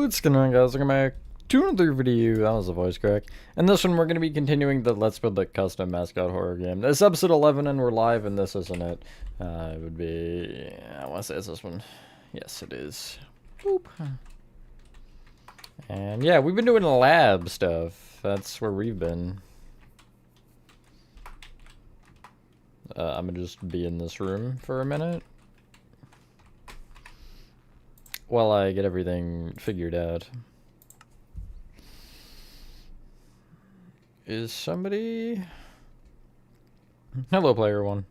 What's going on, guys? Welcome back to another video. That was a voice crack. And this one, we're going to be continuing the Let's Build a Custom Mascot horror game. This is episode 11, and we're live, and this isn't it. It would be... I want to say it's this one. Yes, it is. Boop. And yeah, we've been doing lab stuff. That's where we've been. I'm going to just be in this room for a minute while I get everything figured out. Is somebody... Hello, player one.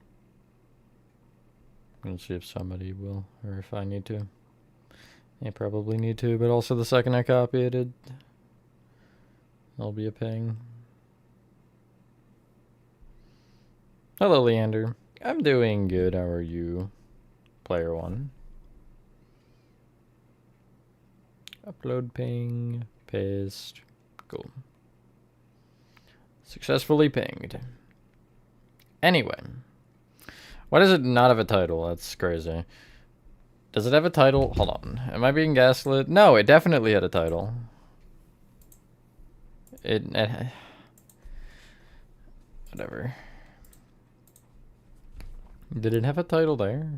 I'm gonna see if somebody will, or if I need to. I probably need to, but also the second I copy it, it'll be a ping. Hello, Leander. I'm doing good. How are you, player one? Upload ping, paste, cool. Successfully pinged. Anyway, why does it not have a title? That's crazy. Does it have a title? Hold on. Am I being gaslit? No, it definitely had a title. Whatever. Did it have a title there?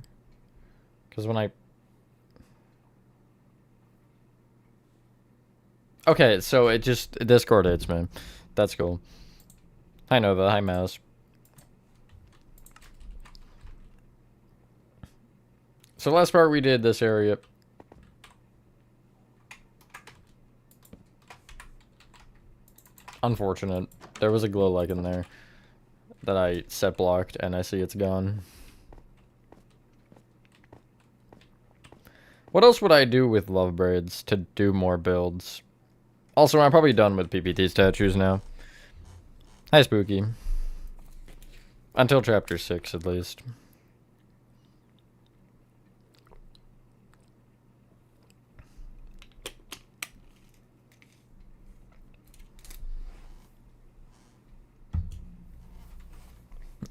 Because when I... Okay, so it just Discord hits me. That's cool. Hi Nova, hi Mouse. So last part we did this area. Unfortunate. There was a glow light in there that I set blocked and I see it's gone. What else would I do with love braids to do more builds? Also, I'm probably done with PPT statues now. Hi, Spooky. Until chapter 6, at least.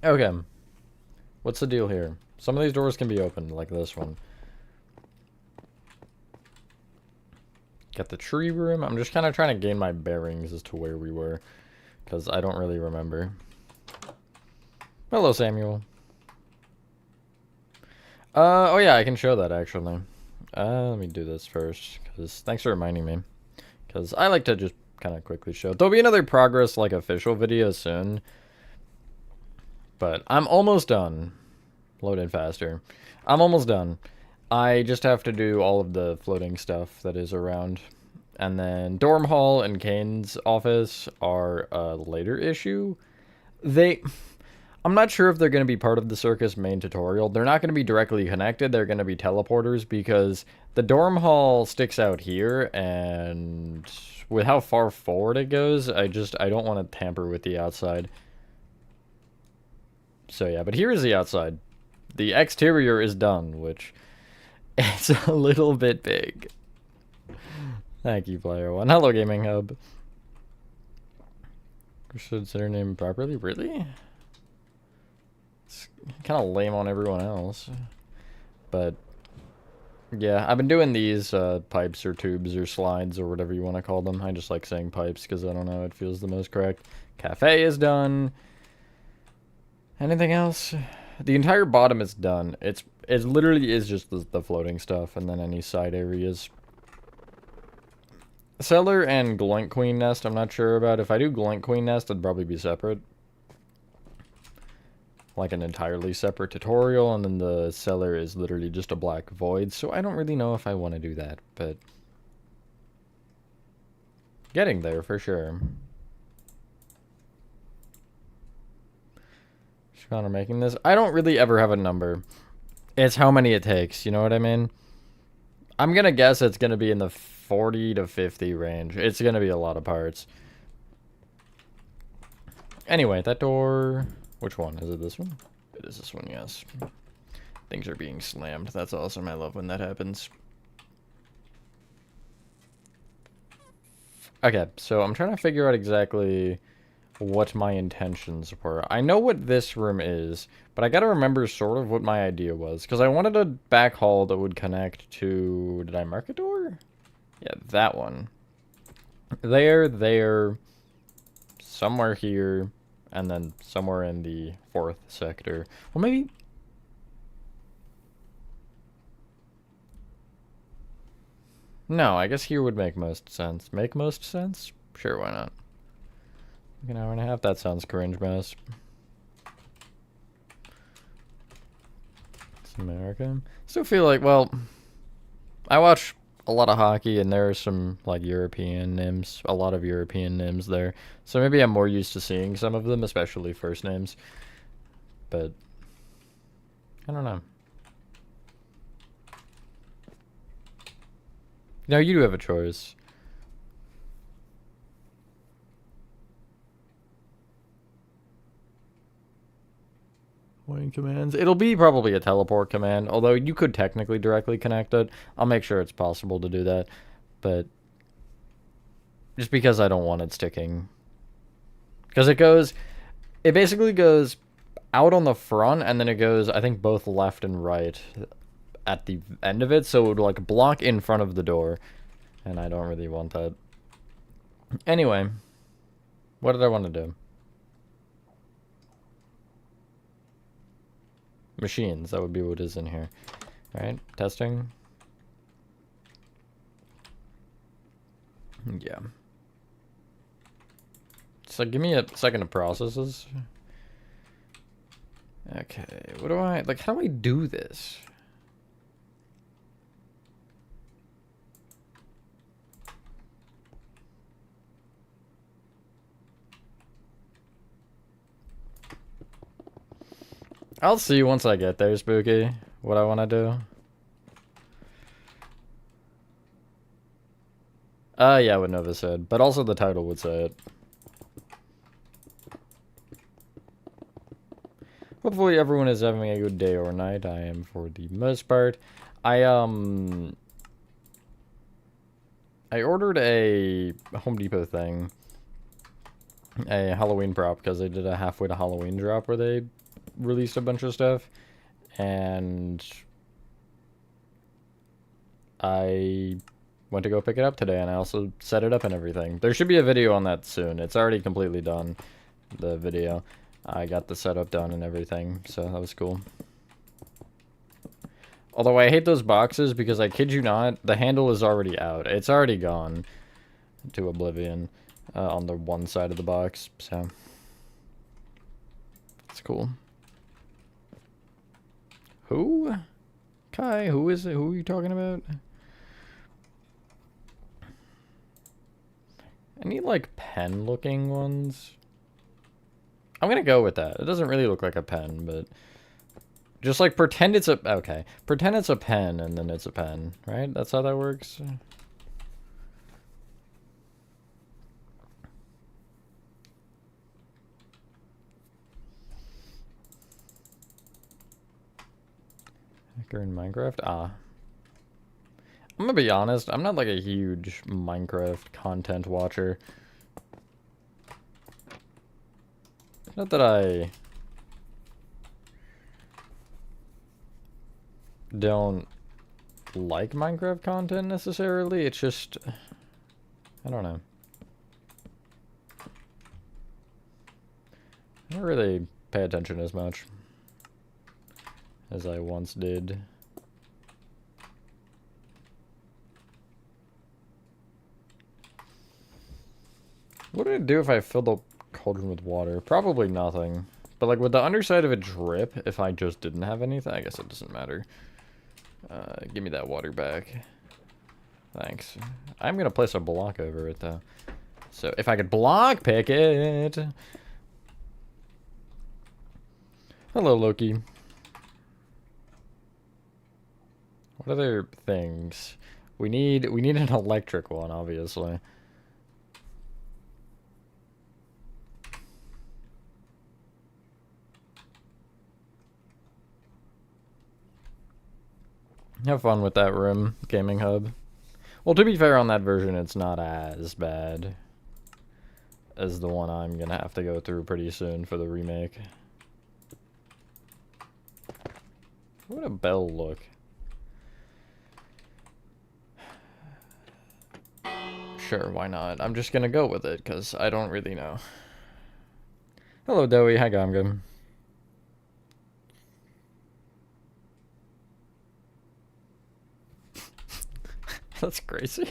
Okay. What's the deal here? Some of these doors can be opened, like this one. Got the tree room. I'm just kind of trying to gain my bearings as to where we were, because I don't really remember. Hello, Samuel. Oh yeah, I can show that, actually. Let me do this first, because thanks for reminding me. Because I like to just kind of quickly show. There'll be another progress, like, official video soon. But I'm almost done. Load in faster. I'm almost done. I just have to do all of the floating stuff that is around. And then Dorm Hall and Kane's office are a later issue. I'm not sure if they're going to be part of the circus main tutorial. They're not going to be directly connected. They're going to be teleporters because the Dorm Hall sticks out here, and with how far forward it goes, I don't want to tamper with the outside. So yeah, but here is the outside. The exterior is done, which... It's a little bit big. Thank you, player one. Hello, Gaming Hub. Should say her name properly? Really? It's kind of lame on everyone else. But, yeah, I've been doing these pipes or tubes or slides or whatever you want to call them. I just like saying pipes because I don't know, it feels the most correct. Cafe is done. Anything else? The entire bottom is done. It literally is just the floating stuff, and then any side areas. Cellar and Glint Queen Nest, I'm not sure about. If I do Glint Queen Nest, it'd probably be separate. Like an entirely separate tutorial, and then the cellar is literally just a black void, so I don't really know if I want to do that, but... Getting there, for sure. Connor making this. I don't really ever have a number. It's how many it takes, you know what I mean? I'm gonna guess it's gonna be in the 40 to 50 range. It's gonna be a lot of parts. Anyway, that door... Which one? Is it this one? It is this one, yes. Things are being slammed. That's awesome. I love when that happens. Okay, so I'm trying to figure out exactly... what my intentions were. I know what this room is, but I gotta remember sort of what my idea was, because I wanted a back hall that would connect to... Did I mark a door? Yeah, that one. There, somewhere here, and then somewhere in the 4th sector. Well, maybe... No, I guess here would make most sense. Make most sense? Sure, why not? Like an hour and a half? That sounds cringe mess. It's America. Still feel like, well... I watch a lot of hockey, and there are some, like, European names. A lot of European names there. So maybe I'm more used to seeing some of them, especially first names. But... I don't know. No, you do have a choice. Wayne commands. It'll be probably a teleport command, although you could technically directly connect it. I'll make sure it's possible to do that, but just because I don't want it sticking. Because it basically goes out on the front, and then it goes, I think, both left and right at the end of it, so it would, like, block in front of the door, and I don't really want that. Anyway, what did I want to do? Machines, that would be what is in here. Alright, testing. Yeah. So give me a second to process this. Okay, what do I, like, how do I do this? I'll see once I get there, Spooky, what I want to do. Yeah, what Nova said, but also the title would say it. Hopefully everyone is having a good day or night. I am for the most part. I ordered a Home Depot thing. A Halloween prop, because they did a halfway to Halloween drop where they released a bunch of stuff. And I went to go pick it up today, and I also set it up and everything. There should be a video on that soon. It's already completely done, the video. I got the setup done and everything, so that was cool. Although I hate those boxes because, I kid you not, the handle is already out. It's already gone to oblivion on the one side of the box, so it's cool. Who? Kai, who is it? Who are you talking about? I need, like, pen-looking ones. I'm gonna go with that. It doesn't really look like a pen, but... Just, like, pretend it's a... Okay. Pretend it's a pen, and then it's a pen, right? That's how that works? Hacker in Minecraft? Ah. I'm gonna be honest, I'm not, like, a huge Minecraft content watcher. Not that I don't like Minecraft content necessarily, it's just, I don't know. I don't really pay attention as much as I once did. What would it do if I filled the cauldron with water? Probably nothing. But, like, would the underside of it drip if I just didn't have anything? I guess it doesn't matter. Give me that water back. Thanks. I'm gonna place a block over it, though. So, if I could block pick it... Hello, Loki. What other things? We need an electric one, obviously. Have fun with that room, gaming hub. Well, to be fair, on that version, it's not as bad as the one I'm gonna have to go through pretty soon for the remake. What would a bell look? Sure, why not? I'm just gonna go with it, because I don't really know. Hello, Doey. Hi, Gomgum. That's crazy.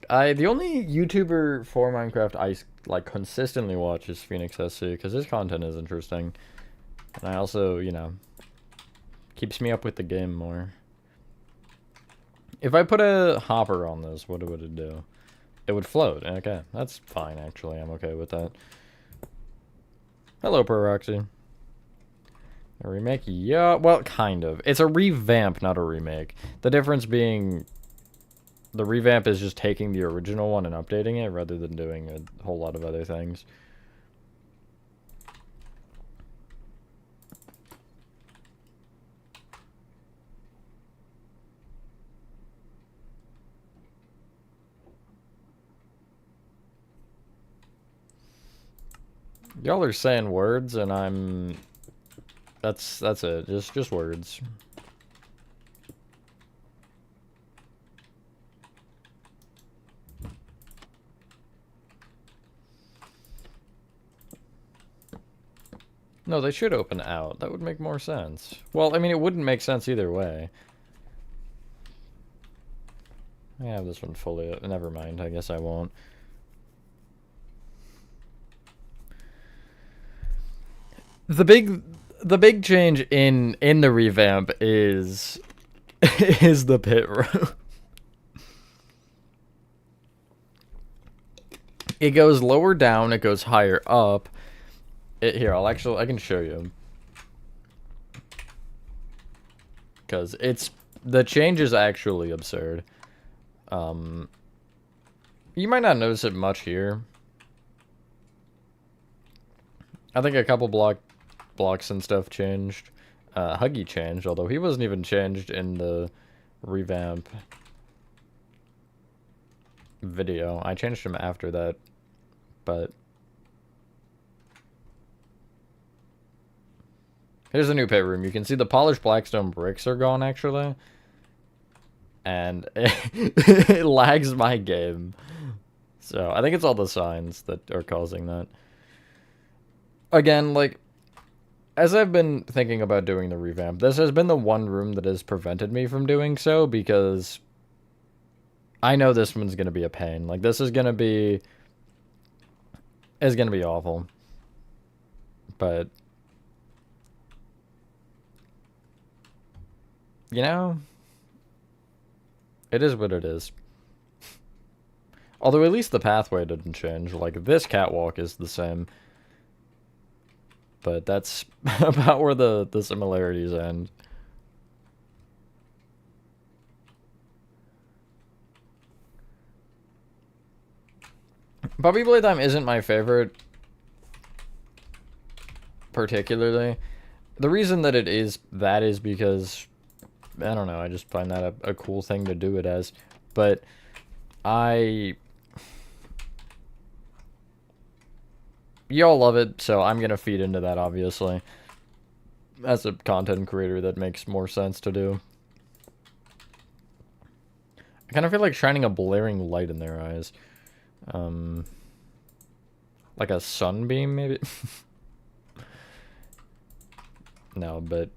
The only YouTuber for Minecraft I like consistently watch is Phoenix SC because his content is interesting, and I also, you know, keeps me up with the game more. If I put a hopper on this, what would it do? It would float. Okay, that's fine actually. I'm okay with that. Hello, Proxy. A remake? Yeah, well, kind of. It's a revamp, not a remake. The difference being the revamp is just taking the original one and updating it rather than doing a whole lot of other things. Y'all are saying words and I'm... That's it. Just words. No, they should open out. That would make more sense. Well, I mean, it wouldn't make sense either way. I have this one fully... Never mind. I guess I won't. The big change in the revamp is is the pit room. It goes lower down, it goes higher up. Here, I can show you. Cuz the change is actually absurd. You might not notice it much here. I think a couple blocks and stuff changed. Huggy changed, although he wasn't even changed in the revamp video. I changed him after that, but here's the new pit room. You can see the polished blackstone bricks are gone, actually. And it lags my game. So, I think it's all the signs that are causing that. Again, like, as I've been thinking about doing the revamp, this has been the one room that has prevented me from doing so, because I know this one's gonna be a pain. Like, this is gonna be... It's gonna be awful. But... You know... It is what it is. Although at least the pathway didn't change. Like, this catwalk is the same. But that's about where the similarities end. Puppy Playtime isn't my favorite, particularly. The reason that it is because, I don't know, I just find that a cool thing to do it as. But y'all love it, so I'm gonna feed into that, obviously. As a content creator, that makes more sense to do. I kind of feel like shining a blaring light in their eyes. Like a sunbeam, maybe? No, but...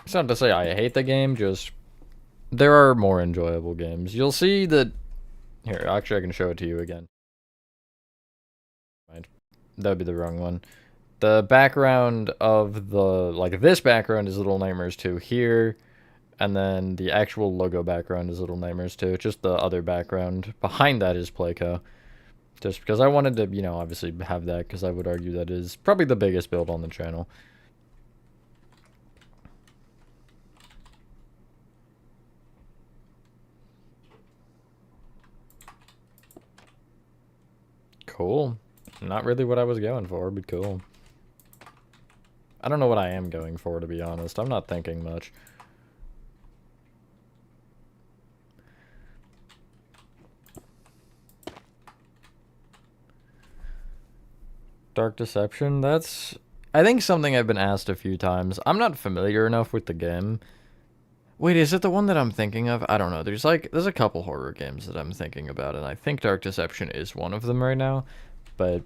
It's not to say I hate the game, just... There are more enjoyable games. You'll see that... Here, actually I can show it to you again. Right. That would be the wrong one. The background of the... Like, this background is Little Nightmares 2 here. And then the actual logo background is Little Nightmares 2. Just the other background behind that is Playco. Just because I wanted to, you know, obviously have that, because I would argue that is probably the biggest build on the channel. Cool. Not really what I was going for, but cool. I don't know what I am going for, to be honest. I'm not thinking much. Dark Deception, that's... I think something I've been asked a few times. I'm not familiar enough with the game. Wait, is it the one that I'm thinking of? I don't know. There's a couple horror games that I'm thinking about, and I think Dark Deception is one of them right now. But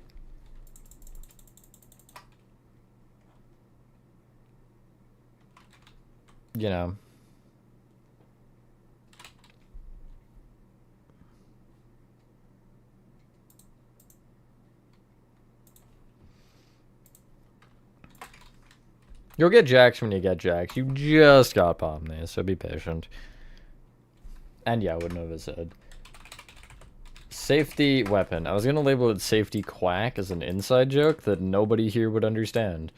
you know. You'll get jacks when you get jacks. You just got palm there, so be patient. And yeah, what Nova said. Safety weapon. I was gonna label it safety quack as an inside joke that nobody here would understand.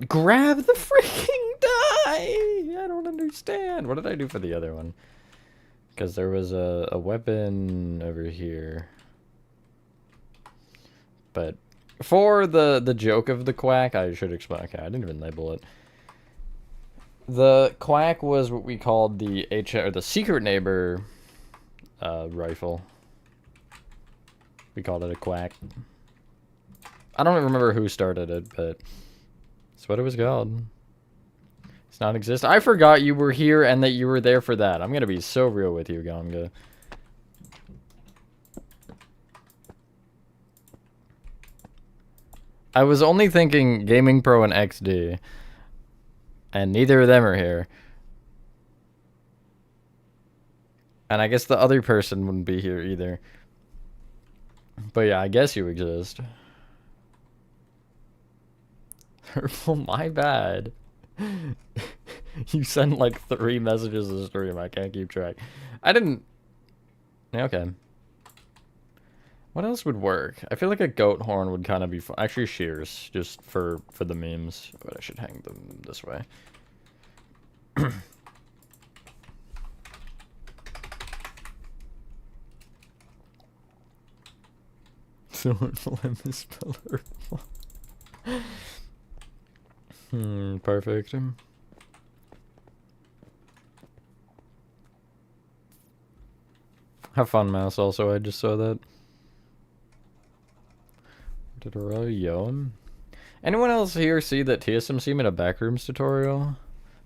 Grab the freaking die! I don't understand. What did I do for the other one? Because there was a weapon over here. But for the joke of the quack, I should explain. Okay, I didn't even label it. The quack was what we called the or the secret neighbor rifle. We called it a quack. I don't remember who started it, but that's what it was called. It's not exist. I forgot you were here and that you were there for that. I'm gonna be so real with you, Gonga. I was only thinking Gaming Pro and XD. And neither of them are here. And I guess the other person wouldn't be here either. But yeah, I guess you exist. Well, my bad. You sent like 3 messages to stream. I can't keep track. I didn't... Okay. What else would work? I feel like a goat horn would kind of be fun. Actually, shears, just for the memes. But I should hang them this way. Perfect. Have fun, mouse. Also, I just saw that. Did I yo? Anyone else here see that TSMC made a backrooms tutorial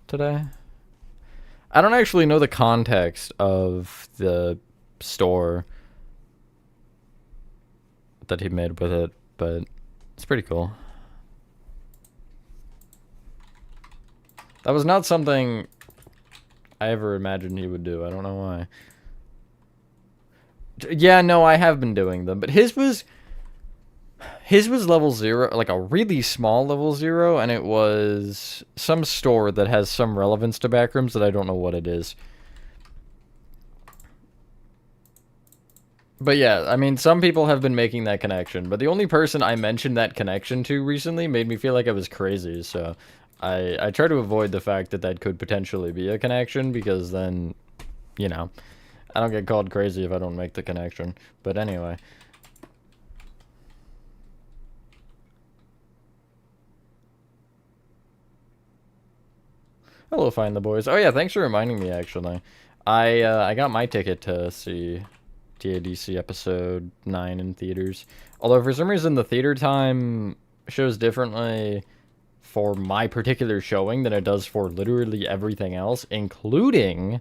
today? I don't actually know the context of the store that he made with it, but it's pretty cool. That was not something I ever imagined he would do. I don't know why. Yeah, no, I have been doing them, but his was level 0, like a really small level 0, and it was some store that has some relevance to backrooms that I don't know what it is. But yeah, I mean, some people have been making that connection, but the only person I mentioned that connection to recently made me feel like I was crazy, so I try to avoid the fact that that could potentially be a connection, because then, you know, I don't get called crazy if I don't make the connection. But anyway. Hello, Find the Boys. Oh yeah, thanks for reminding me, actually. I got my ticket to see TADC episode 9 in theaters. Although for some reason the theater time shows differently for my particular showing than it does for literally everything else, including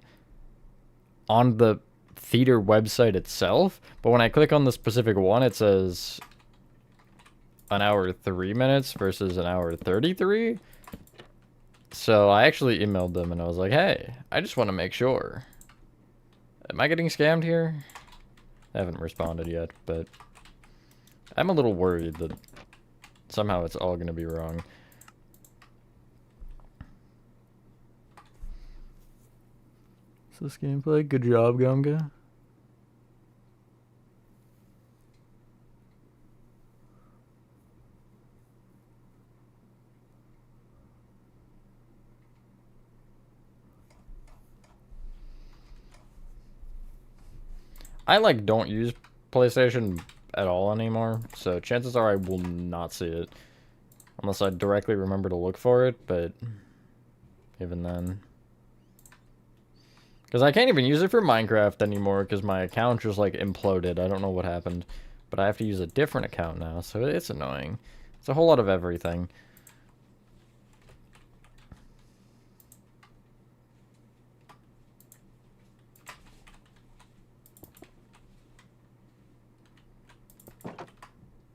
on the theater website itself. But when I click on the specific one, it says an hour 3 minutes versus an hour 33. So I actually emailed them and I was like, hey, I just want to make sure. Am I getting scammed here? I haven't responded yet, but I'm a little worried that somehow it's all going to be wrong. Is this gameplay? Good job, Gonga. I like don't use PlayStation at all anymore, so chances are I will not see it unless I directly remember to look for it, but even then, because I can't even use it for Minecraft anymore because my account just like imploded. I don't know what happened, but I have to use a different account now, so it's annoying. It's a whole lot of everything.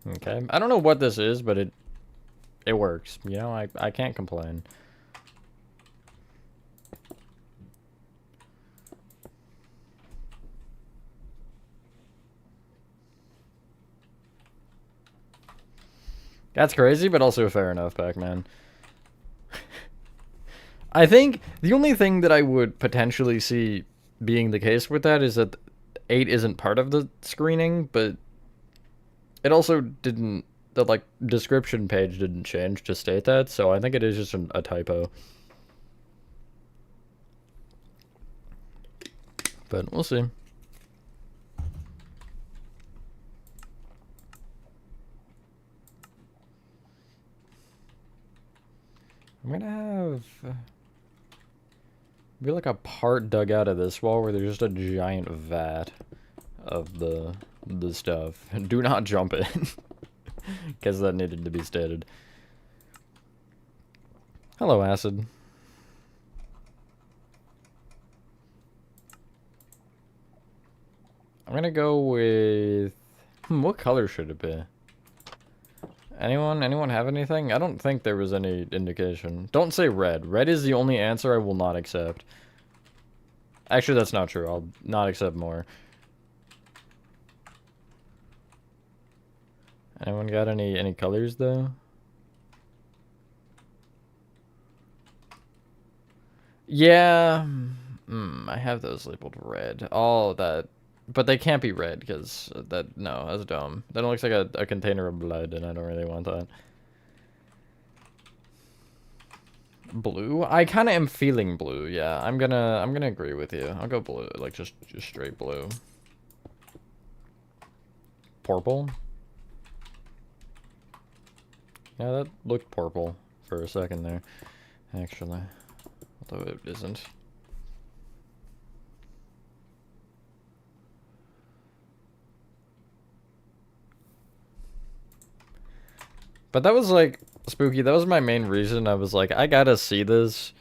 Okay, I don't know what this is, but it works. You know, I can't complain. That's crazy, but also fair enough, Pac-Man. I think the only thing that I would potentially see being the case with that is that 8 isn't part of the screening, but it also didn't, the like description page didn't change to state that, so I think it is just a typo. But we'll see. I'm gonna have be like a part dug out of this wall where there's just a giant vat of the stuff. Do not jump in. Guess that needed to be stated. Hello, Acid. I'm gonna go with... what color should it be? Anyone have anything? I don't think there was any indication. Don't say red. Red is the only answer I will not accept. Actually, that's not true. I'll not accept more. Anyone got any colors, though? Yeah. I have those labeled red. Oh, that... But they can't be red, because that... No, that's dumb. That looks like a container of blood, and I don't really want that. Blue? I kind of am feeling blue, yeah. I'm gonna agree with you. I'll go blue, like just straight blue. Purple? Yeah, that looked purple for a second there, actually. Although it isn't. But that was like, spooky, that was my main reason. I was like, I gotta see this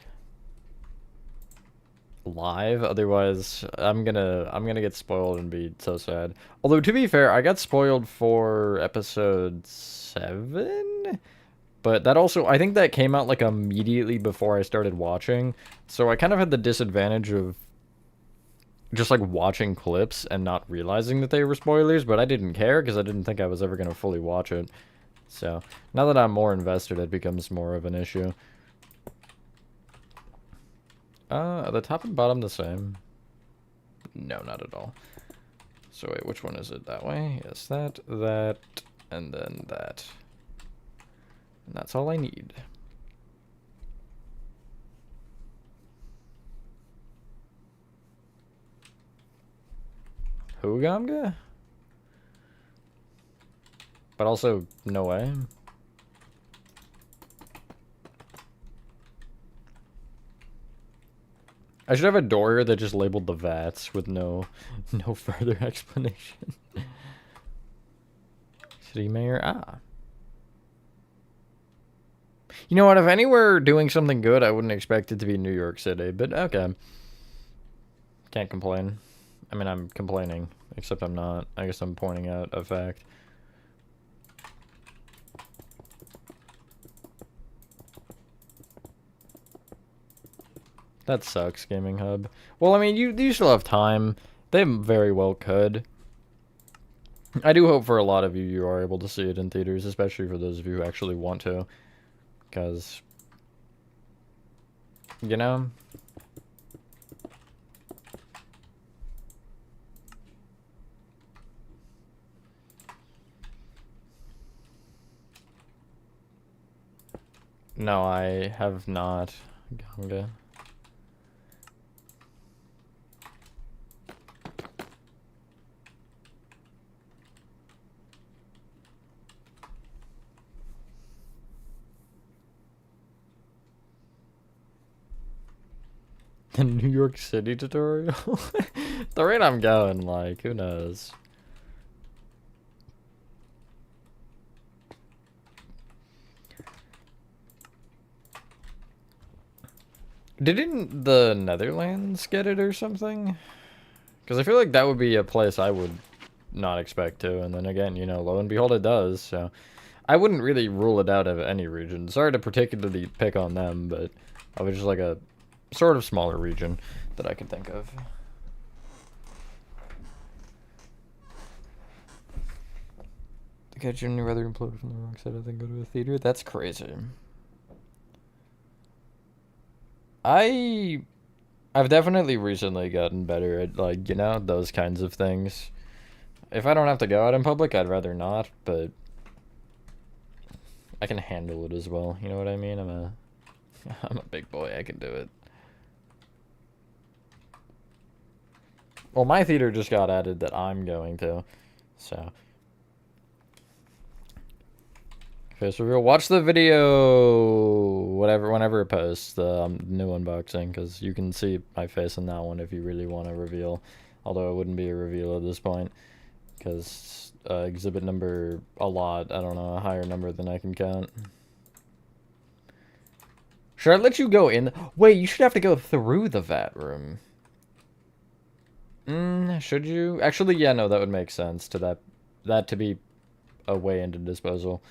live, otherwise I'm gonna get spoiled and be so sad. Although to be fair, I got spoiled for episode 7, but that also, I think that came out like immediately before I started watching, so I kind of had the disadvantage of just like watching clips and not realizing that they were spoilers, but I didn't care because I didn't think I was ever gonna fully watch it. So now that I'm more invested, it becomes more of an issue. Are the top and bottom the same? No, not at all. So wait, which one is it? That way? Yes, that, and then that. And that's all I need. Hugamga? But also, no way. I should have a door here that just labeled the vats with no further explanation. City mayor, You know what, if anywhere doing something good, I wouldn't expect it to be New York City, but okay. Can't complain. I mean, I'm complaining, except I'm not. I guess I'm pointing out a fact. That sucks, Gaming Hub. Well, I mean, you still have time. They very well could. I do hope for a lot of you are able to see it in theaters, especially for those of you who actually want to. Because, you know... No, I have not. Ganga. The New York City tutorial? The rate I'm going, like, who knows? Didn't the Netherlands get it or something? Because I feel like that would be a place I would not expect to, and then again, you know, lo and behold, it does, so... I wouldn't really rule it out of any region. Sorry to particularly pick on them, but I was just like a sort of smaller region that I could think of. The guy Jimmy rather imploded from the wrong side, I think, go to a theater? That's crazy. I've definitely recently gotten better at, like, you know, those kinds of things. If I don't have to go out in public, I'd rather not, but I can handle it as well, you know what I mean? I'm a big boy, I can do it. Well, my theater just got added that I'm going to, so. Face reveal. Watch the video, whenever it posts, the new unboxing, because you can see my face in that one if you really want to reveal. Although it wouldn't be a reveal at this point, because exhibit number a lot, I don't know, a higher number than I can count. Should I let you go in? Wait, you should have to go through the vat room. Should you? Actually, yeah, no, that would make sense to that to be a way into disposal.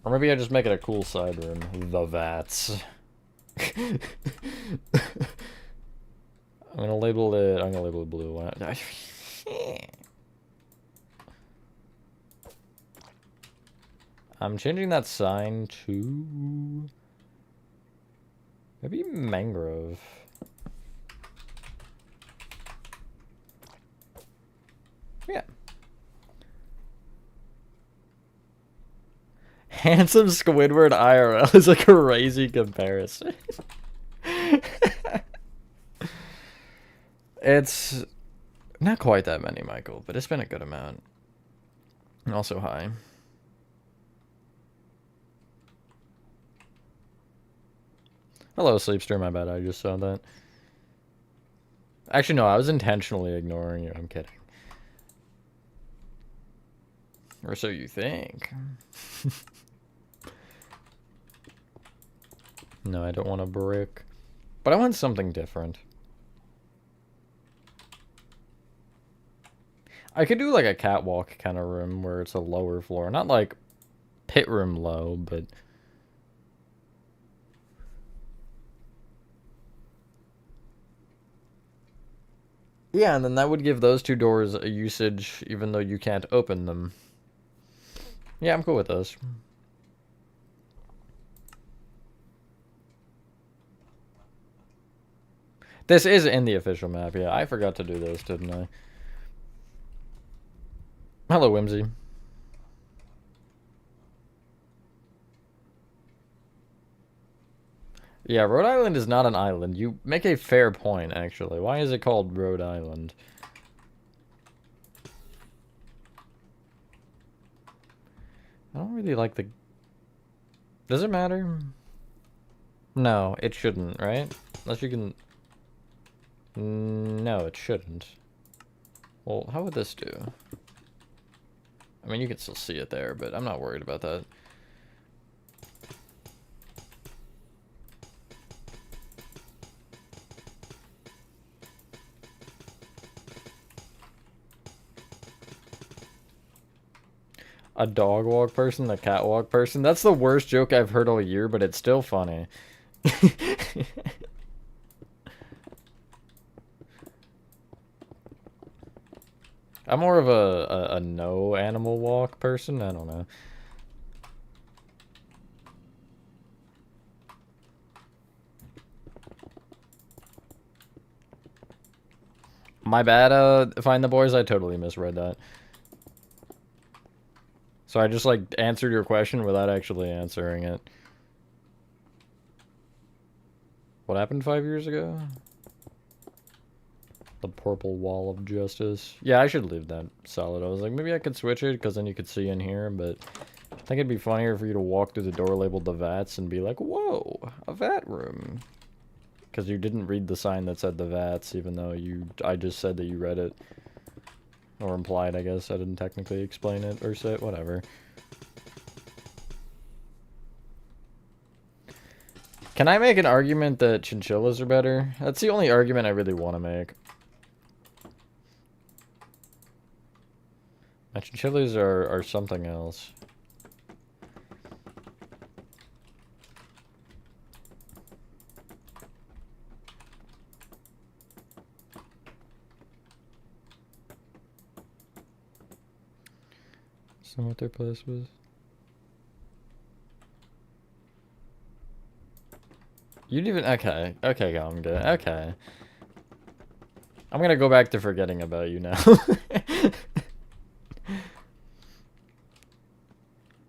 Or maybe I just make it a cool side room. The vats. I'm gonna label it blue. I'm changing that sign to maybe mangrove. Yeah. Handsome Squidward IRL is a crazy comparison. It's not quite that many, Michael, but it's been a good amount. And also high. Hello, Sleepster, my bad, I just saw that. Actually, no, I was intentionally ignoring you, I'm kidding. Or so you think. No, I don't want a brick. But I want something different. I could do like a catwalk kind of room where it's a lower floor. Not like pit room low, but... Yeah, and then that would give those two doors a usage even though you can't open them. Yeah, I'm cool with those. This is in the official map, yeah. I forgot to do this, didn't I? Hello, Whimsy. Yeah, Rhode Island is not an island. You make a fair point, actually. Why is it called Rhode Island? I don't really like the... Does it matter? No, it shouldn't, right? Unless you can... No, it shouldn't. Well, how would this do? I mean, you can still see it there, but I'm not worried about that. A dog walk person, a cat walk person? That's the worst joke I've heard all year, but it's still funny. I'm more of a no animal walk person. I don't know. My bad, Find the Boys. I totally misread that. So I just, like, answered your question without actually answering it. What happened 5 years ago? The purple wall of justice. Yeah, I should leave that solid. I was like, maybe I could switch it, because then you could see in here, but I think it'd be funnier for you to walk through the door labeled the vats and be like, whoa, a vat room. Because you didn't read the sign that said the vats, even though I just said that you read it. Or implied, I guess. I didn't technically explain it or say it, whatever. Can I make an argument that chinchillas are better? That's the only argument I really want to make. My chinchillas are something else. So what their place was? You didn't even... Okay. Okay, I'm good. Okay. I'm gonna go back to forgetting about you now.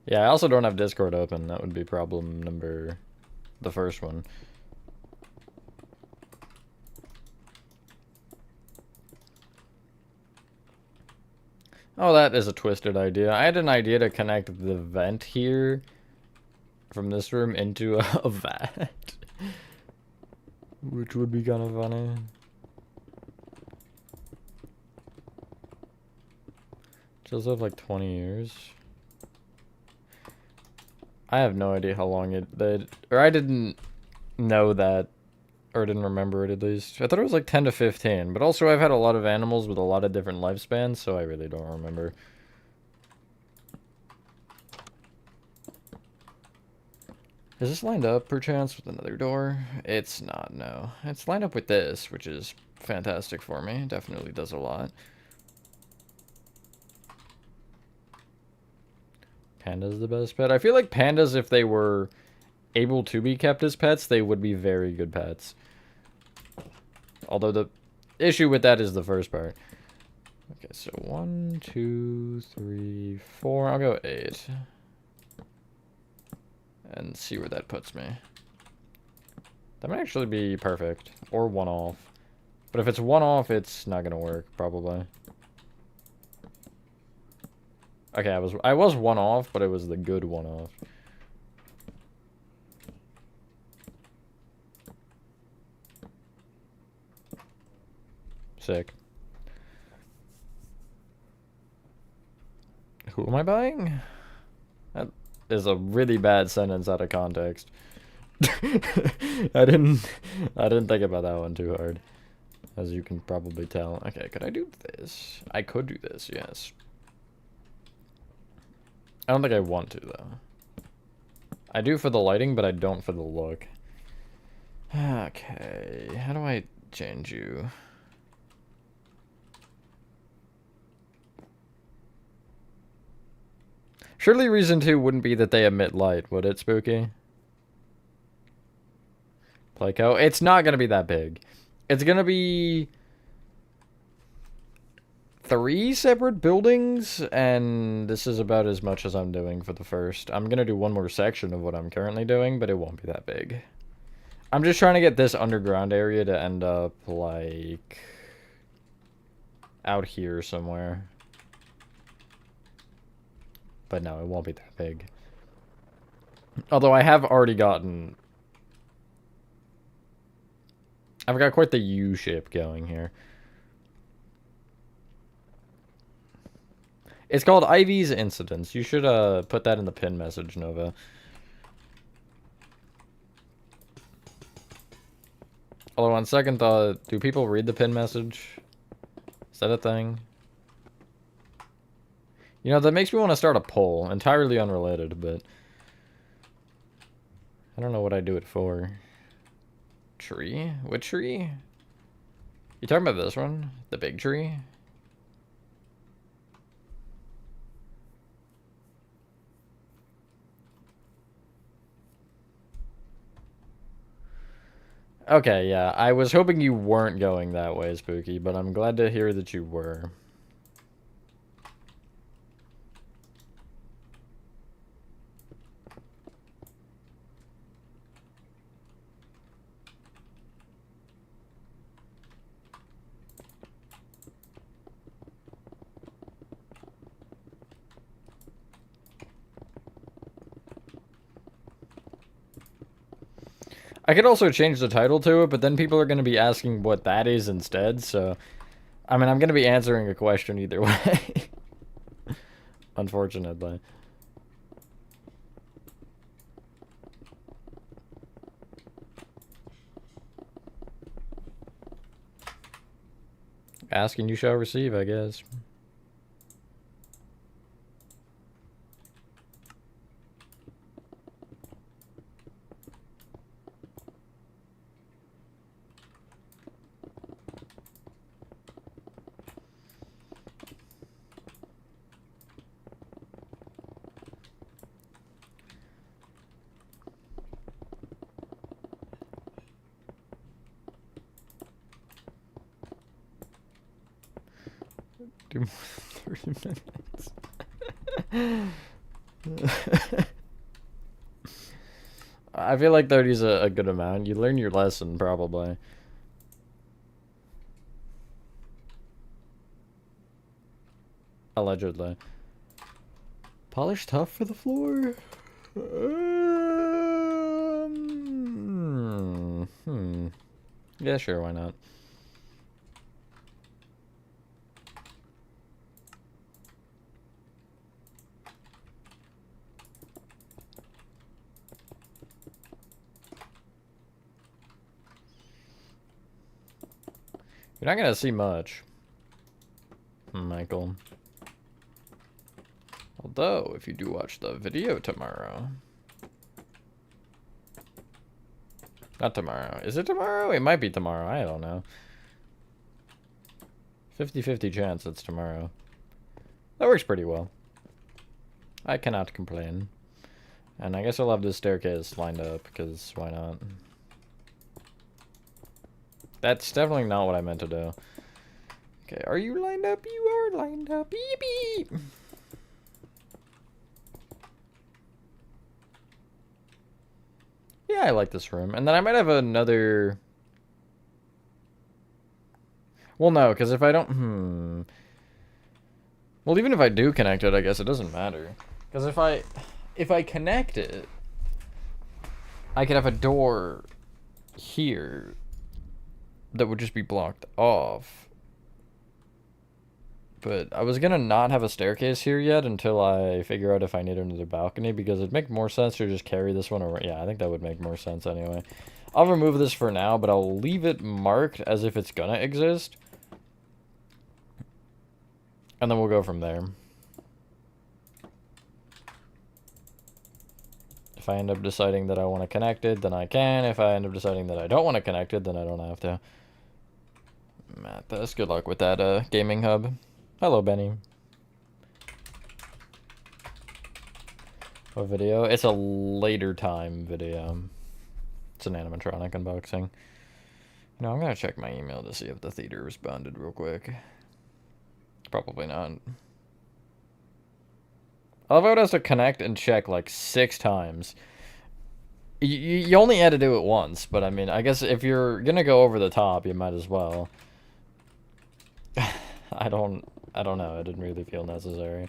Yeah, I also don't have Discord open. That would be problem number... the first one. Oh, that is a twisted idea. I had an idea to connect the vent here from this room into a vat. Which would be kind of funny. Just have like 20 years. I have no idea how long or I didn't know that, or didn't remember it at least. I thought it was like 10 to 15, but also I've had a lot of animals with a lot of different lifespans, so I really don't remember. Is this lined up, perchance, with another door? It's not, no. It's lined up with this, which is fantastic for me. It definitely does a lot. Panda's the best pet. I feel like pandas, if they were able to be kept as pets, they would be very good pets. Although the issue with that is the first part. Okay, so 1, 2, 3, 4. I'll go 8. And see where that puts me. That might actually be perfect. Or 1 off. But if it's 1 off, it's not gonna work, probably. Okay, I was 1 off, but it was the good 1 off. Sick. Who am I buying? That is a really bad sentence out of context. I didn't think about that one too hard, as you can probably tell. Okay, could I do this? I could do this, yes. I don't think I want to, though. I do for the lighting, but I don't for the look. Okay, how do I change you? Surely reason 2 wouldn't be that they emit light, would it, Spooky? Playco? It's not gonna be that big. It's gonna be 3 separate buildings, and this is about as much as I'm doing for the first. I'm gonna do 1 more section of what I'm currently doing, but it won't be that big. I'm just trying to get this underground area to end up, like, out here somewhere. But no, it won't be that big. Although I have already gotten... I've got quite the U-shape going here. It's called Ivy's Incidents. You should put that in the pin message, Nova. Although on second thought, do people read the pin message? Is that a thing? You know, that makes me want to start a poll. Entirely unrelated, but... I don't know what I do it for. Tree? What tree? You talking about this one? The big tree? Okay, yeah. I was hoping you weren't going that way, Spooky, but I'm glad to hear that you were. I could also change the title to it, but then people are going to be asking what that is instead, so... I mean, I'm going to be answering a question either way. Unfortunately. Ask and you shall receive, I guess. Do more than 30 minutes. I feel like 30 is a good amount. You learn your lesson, probably. Allegedly. Polish tough for the floor? Yeah, sure, why not? You're not gonna see much, Michael. Although, if you do watch the video tomorrow... Not tomorrow. Is it tomorrow? It might be tomorrow. I don't know. 50-50 chance it's tomorrow. That works pretty well. I cannot complain. And I guess I'll have this staircase lined up, because why not? That's definitely not what I meant to do. Okay, are you lined up? You are lined up. Beep beep. Yeah, I like this room. And then I might have another... Well, no, because if I don't... Well, even if I do connect it, I guess it doesn't matter. Because if I connect it, I could have a door here that would just be blocked off. But I was gonna not have a staircase here yet until I figure out if I need another balcony, because it'd make more sense to just carry this one around. Yeah, I think that would make more sense anyway. I'll remove this for now, but I'll leave it marked as if it's gonna exist. And then we'll go from there. If I end up deciding that I want to connect it, then I can. If I end up deciding that I don't want to connect it, then I don't have to. Mathis, good luck with that gaming hub. Hello, Benny. What video? It's a later time video. It's an animatronic unboxing. No, I'm gonna check my email to see if the theater responded real quick. Probably not. I love how it has to connect and check like 6 times. You only had to do it once, but I mean, I guess if you're gonna go over the top, you might as well. I don't know. It didn't really feel necessary.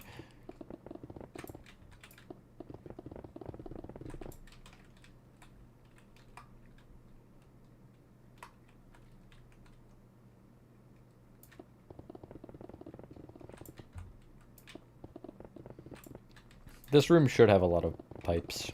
This room should have a lot of pipes.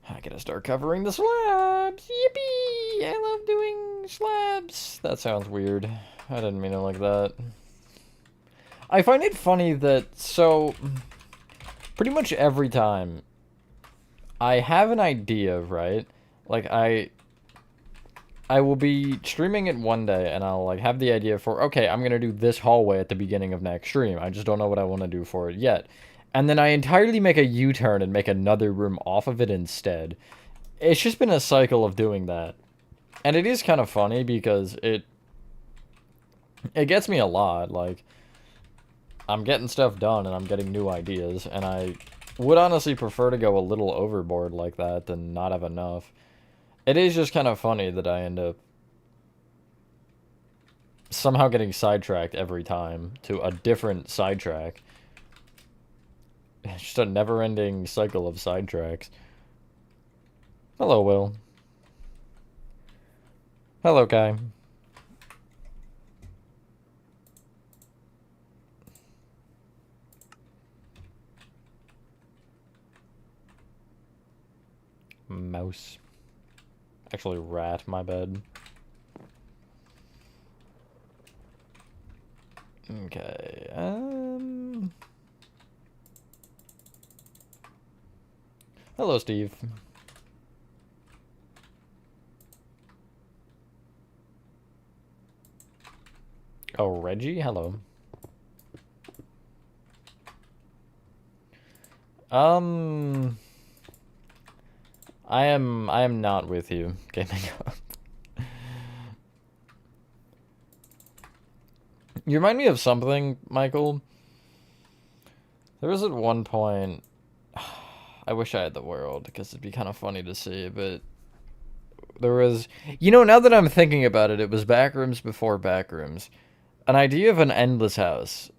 I gotta start covering the slabs. Yippee! I love doing slabs. That sounds weird. I didn't mean it like that. I find it funny that, so... pretty much every time I have an idea, right? Like, I will be streaming it one day, and I'll, like, have the idea for, okay, I'm gonna do this hallway at the beginning of next stream. I just don't know what I want to do for it yet. And then I entirely make a U-turn and make another room off of it instead. It's just been a cycle of doing that. And it is kind of funny because it gets me a lot, like... I'm getting stuff done and I'm getting new ideas, and I would honestly prefer to go a little overboard like that than not have enough. It is just kind of funny that I end up somehow getting sidetracked every time to a different sidetrack. It's just a never-ending cycle of sidetracks. Hello, Will. Hello, Kai. Mouse. Actually, rat, my bad. Okay, hello, Steve. Oh, Reggie, hello. I am not with you, gaming up. You remind me of something, Michael. There was at one point, I wish I had the world, because it'd be kind of funny to see, but there was, you know, now that I'm thinking about it, it was Backrooms before Backrooms. An idea of an endless house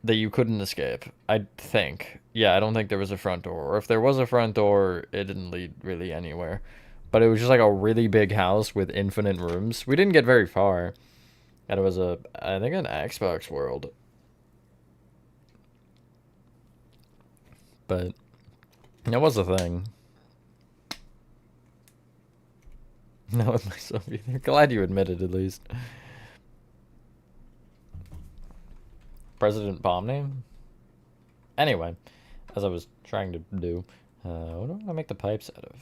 that you couldn't escape, I think. Yeah, I don't think there was a front door. Or if there was a front door, it didn't lead really anywhere. But it was just like a really big house with infinite rooms. We didn't get very far. And it was I think an Xbox world. But that was a thing. Not with myself either. Glad you admitted at least. President Pomney? Anyway, as I was trying to do, what do I make the pipes out of?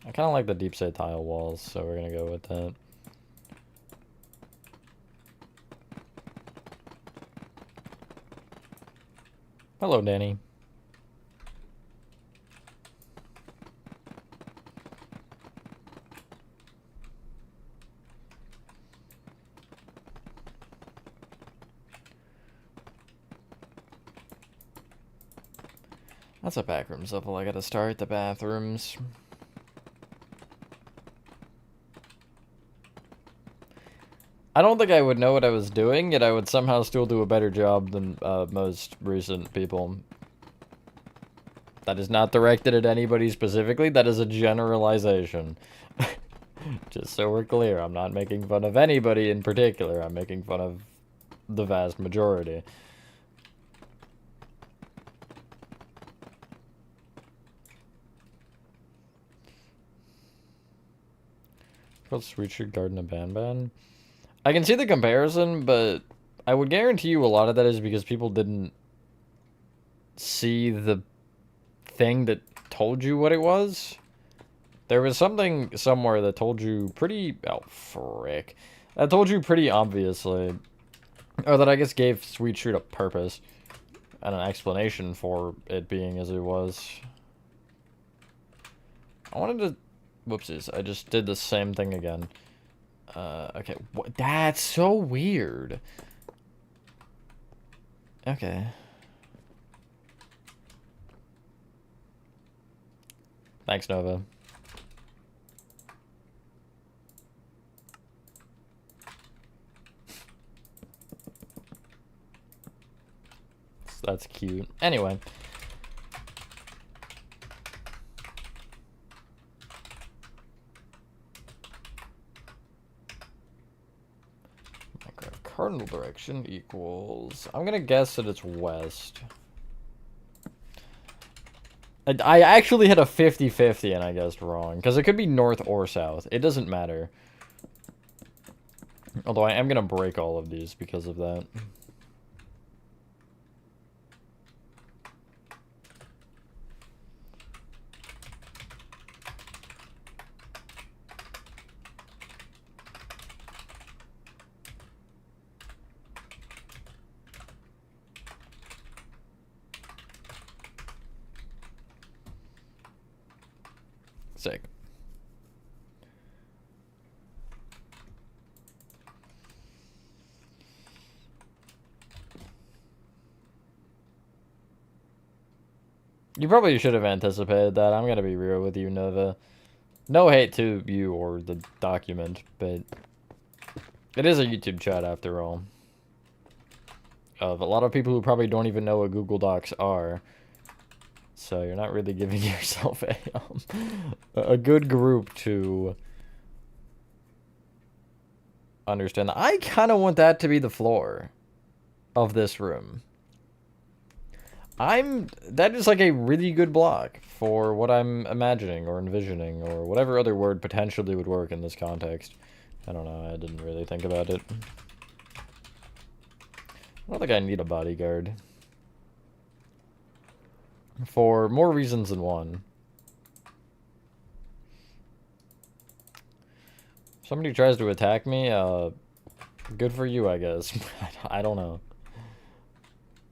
I kind of like the deep set tile walls, so we're gonna go with that. Hello, Danny. That's a backrooms level. I gotta start the bathrooms. I don't think I would know what I was doing, yet I would somehow still do a better job than most recent people. That is not directed at anybody specifically. That is a generalization. Just so we're clear, I'm not making fun of anybody in particular. I'm making fun of the vast majority. Called Sweet Street Garden of Ban. I can see the comparison, but I would guarantee you a lot of that is because people didn't see the thing that told you what it was. There was something somewhere that told you pretty... Oh, frick. That told you pretty obviously. Or that I guess gave Sweet Street a purpose. And an explanation for it being as it was. I wanted to... Whoopsies, I just did the same thing again. Okay, what? That's so weird. Okay. Thanks, Nova. That's cute. Anyway. Cardinal direction equals... I'm gonna guess that it's west. I actually had a 50-50 and I guessed wrong. Because it could be north or south. It doesn't matter. Although I am gonna break all of these because of that. Sick. You probably should have anticipated that. I'm gonna be real with you, Nova. No hate to you or the document, but it is a YouTube chat after all. Of a lot of people who probably don't even know what Google Docs are. So you're not really giving yourself a good group to understand that. I kind of want that to be the floor of this room. That is like a really good block for what I'm imagining or envisioning or whatever other word potentially would work in this context. I don't know, I didn't really think about it. I don't think I need a bodyguard. For more reasons than one. Somebody tries to attack me, good for you, I guess. I don't know.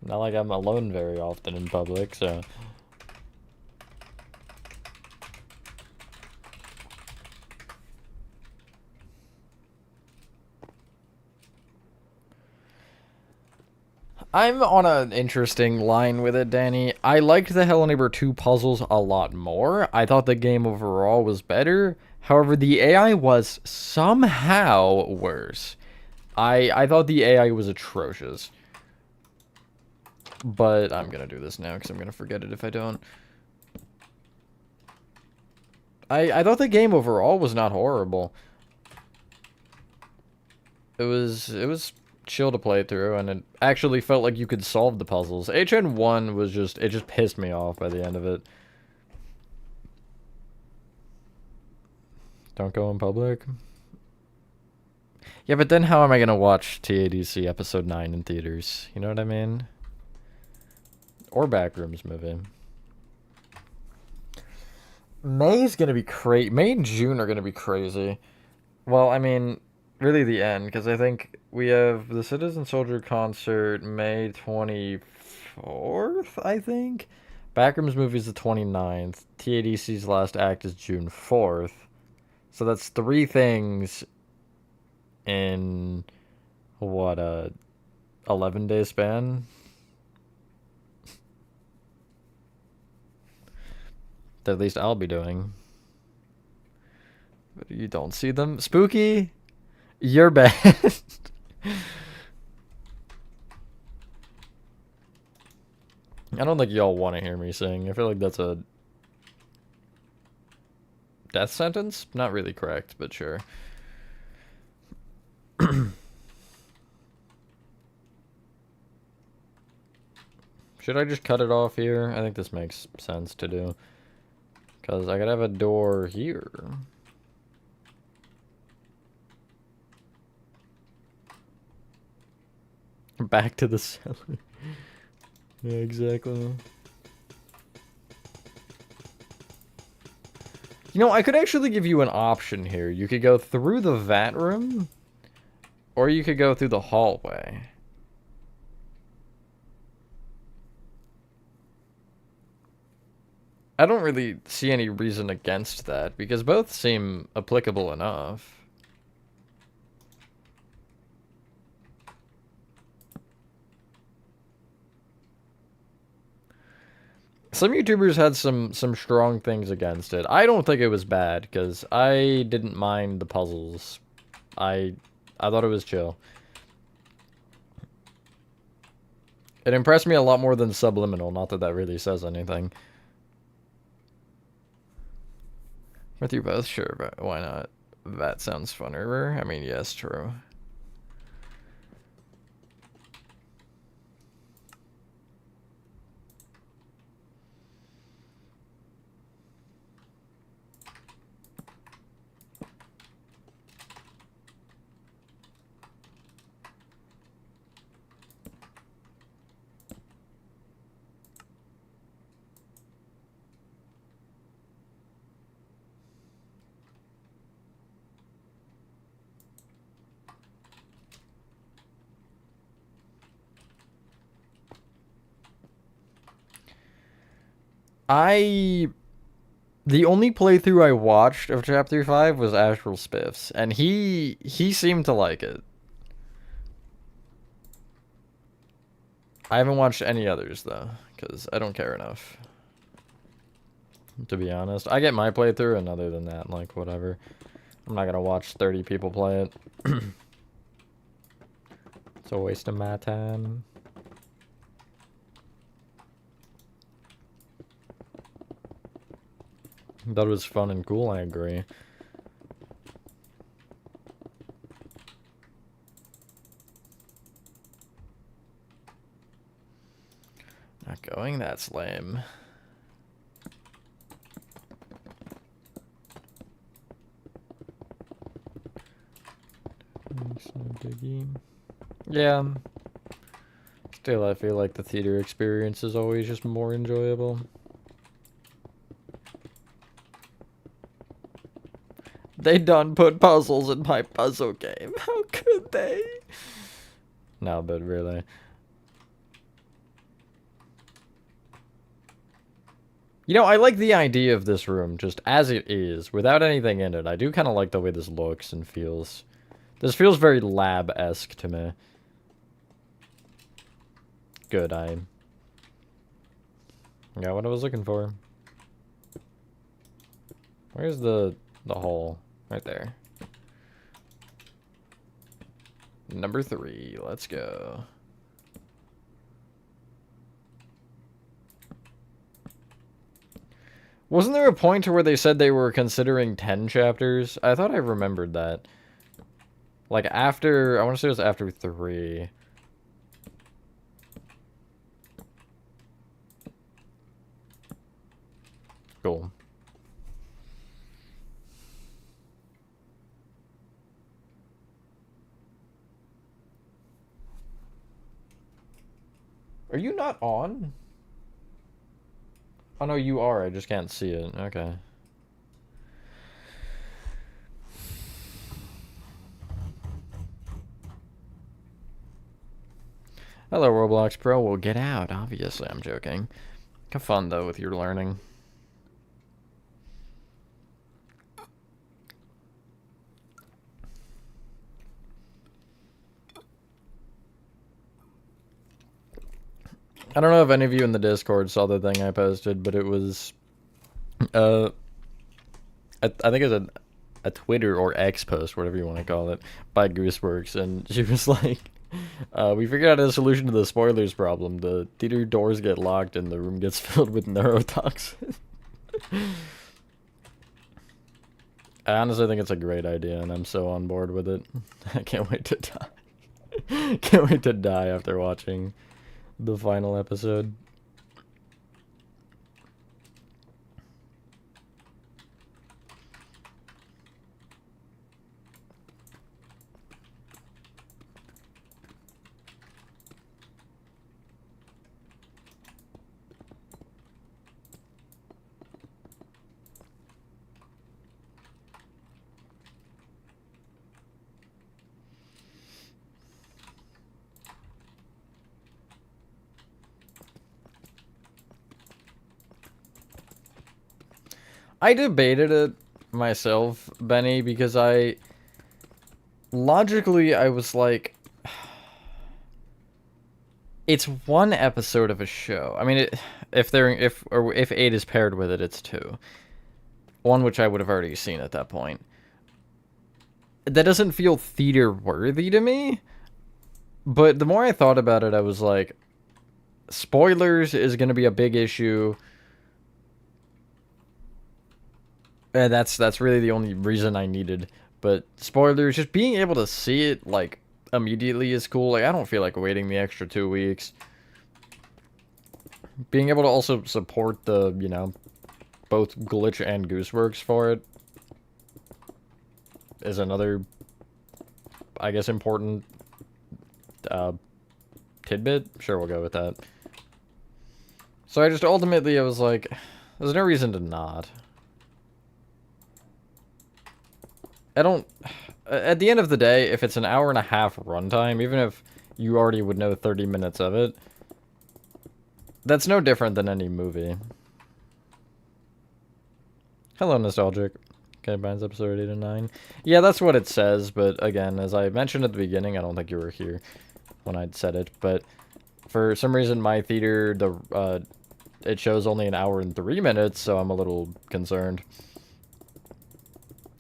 Not like I'm alone very often in public, so... I'm on an interesting line with it, Danny. I liked the Hello Neighbor 2 puzzles a lot more. I thought the game overall was better. However, the AI was somehow worse. I thought the AI was atrocious. But I'm gonna do this now because I'm gonna forget it if I don't. I thought the game overall was not horrible. It was chill to play through, and it actually felt like you could solve the puzzles. HN1 was just, it just pissed me off by the end of it. Don't go in public. Yeah, but then how am I gonna watch TADC Episode 9 in theaters? You know what I mean? Or Backrooms movie. May's gonna be crazy. May and June are gonna be crazy. Well, I mean, really the end, because I think we have the Citizen Soldier concert May 24th, I think? Backrooms movie is the 29th. TADC's last act is June 4th. So that's 3 things in, what, a 11-day span? That at least I'll be doing. But you don't see them? Spooky? You're bad. I don't think y'all want to hear me sing. I feel like that's a death sentence? Not really correct, but sure. Should I just cut it off here? I think this makes sense to do. Because I could have a door here. Back to the cellar. Yeah, exactly. You know, I could actually give you an option here. You could go through the vat room, or you could go through the hallway. I don't really see any reason against that, because both seem applicable enough. Some YouTubers had some strong things against it. I don't think it was bad, because I didn't mind the puzzles. I thought it was chill. It impressed me a lot more than Subliminal, not that that really says anything. With you both, sure, but why not? That sounds funner. I mean, yes, true. The only playthrough I watched of Chapter 5 was Astral Spiff's, and he seemed to like it. I haven't watched any others, though, because I don't care enough. To be honest. I get my playthrough, and other than that, like, whatever. I'm not gonna watch 30 people play it. It's a waste of my time. Thought it was fun and cool, I agree. Going, that's lame. It's no biggie. Yeah. Still, I feel like the theater experience is always just more enjoyable. They done put puzzles in my puzzle game. How could they? No, but really. You know, I like the idea of this room just as it is, without anything in it. I do kind of like the way this looks and feels. This feels very lab-esque to me. Good, I got what I was looking for. Where's the hole? Right there. Number 3, let's go. Wasn't there a point to where they said they were considering 10 chapters? I thought I remembered that. Like after, I want to say it was after 3. Cool. Are you not on? Oh no, you are. I just can't see it. Okay. Hello, Roblox Pro. Well, get out. Obviously, I'm joking. Have fun, though, with your learning. I don't know if any of you in the Discord saw the thing I posted, but it was, I think it was a Twitter or X post, whatever you want to call it, by Gooseworks, and she was like, we figured out a solution to the spoilers problem. The theater doors get locked and the room gets filled with neurotoxin. I honestly think it's a great idea, and I'm so on board with it. I can't wait to die. Can't wait to die after watching the final episode. I debated it myself, Benny, because logically I was like, it's one episode of a show. I mean, if 8 is paired with it, it's 2. One which I would have already seen at that point. That doesn't feel theater worthy to me. But the more I thought about it, I was like, spoilers is going to be a big issue. And that's really the only reason I needed. But spoilers, just being able to see it, like, immediately is cool. Like, I don't feel like waiting the extra 2 weeks. Being able to also support the, you know, both Glitch and Gooseworks for it is another, I guess, important tidbit. Sure, we'll go with that. So I just ultimately, I was like, there's no reason to not. I don't... At the end of the day, if it's an hour and a half runtime, even if you already would know 30 minutes of it, that's no different than any movie. Hello, Nostalgic. Okay, Binds episode 8 and 9. Yeah, that's what it says, but again, as I mentioned at the beginning, I don't think you were here when I'd said it, but for some reason my theater, it shows only an hour and 3 minutes, so I'm a little concerned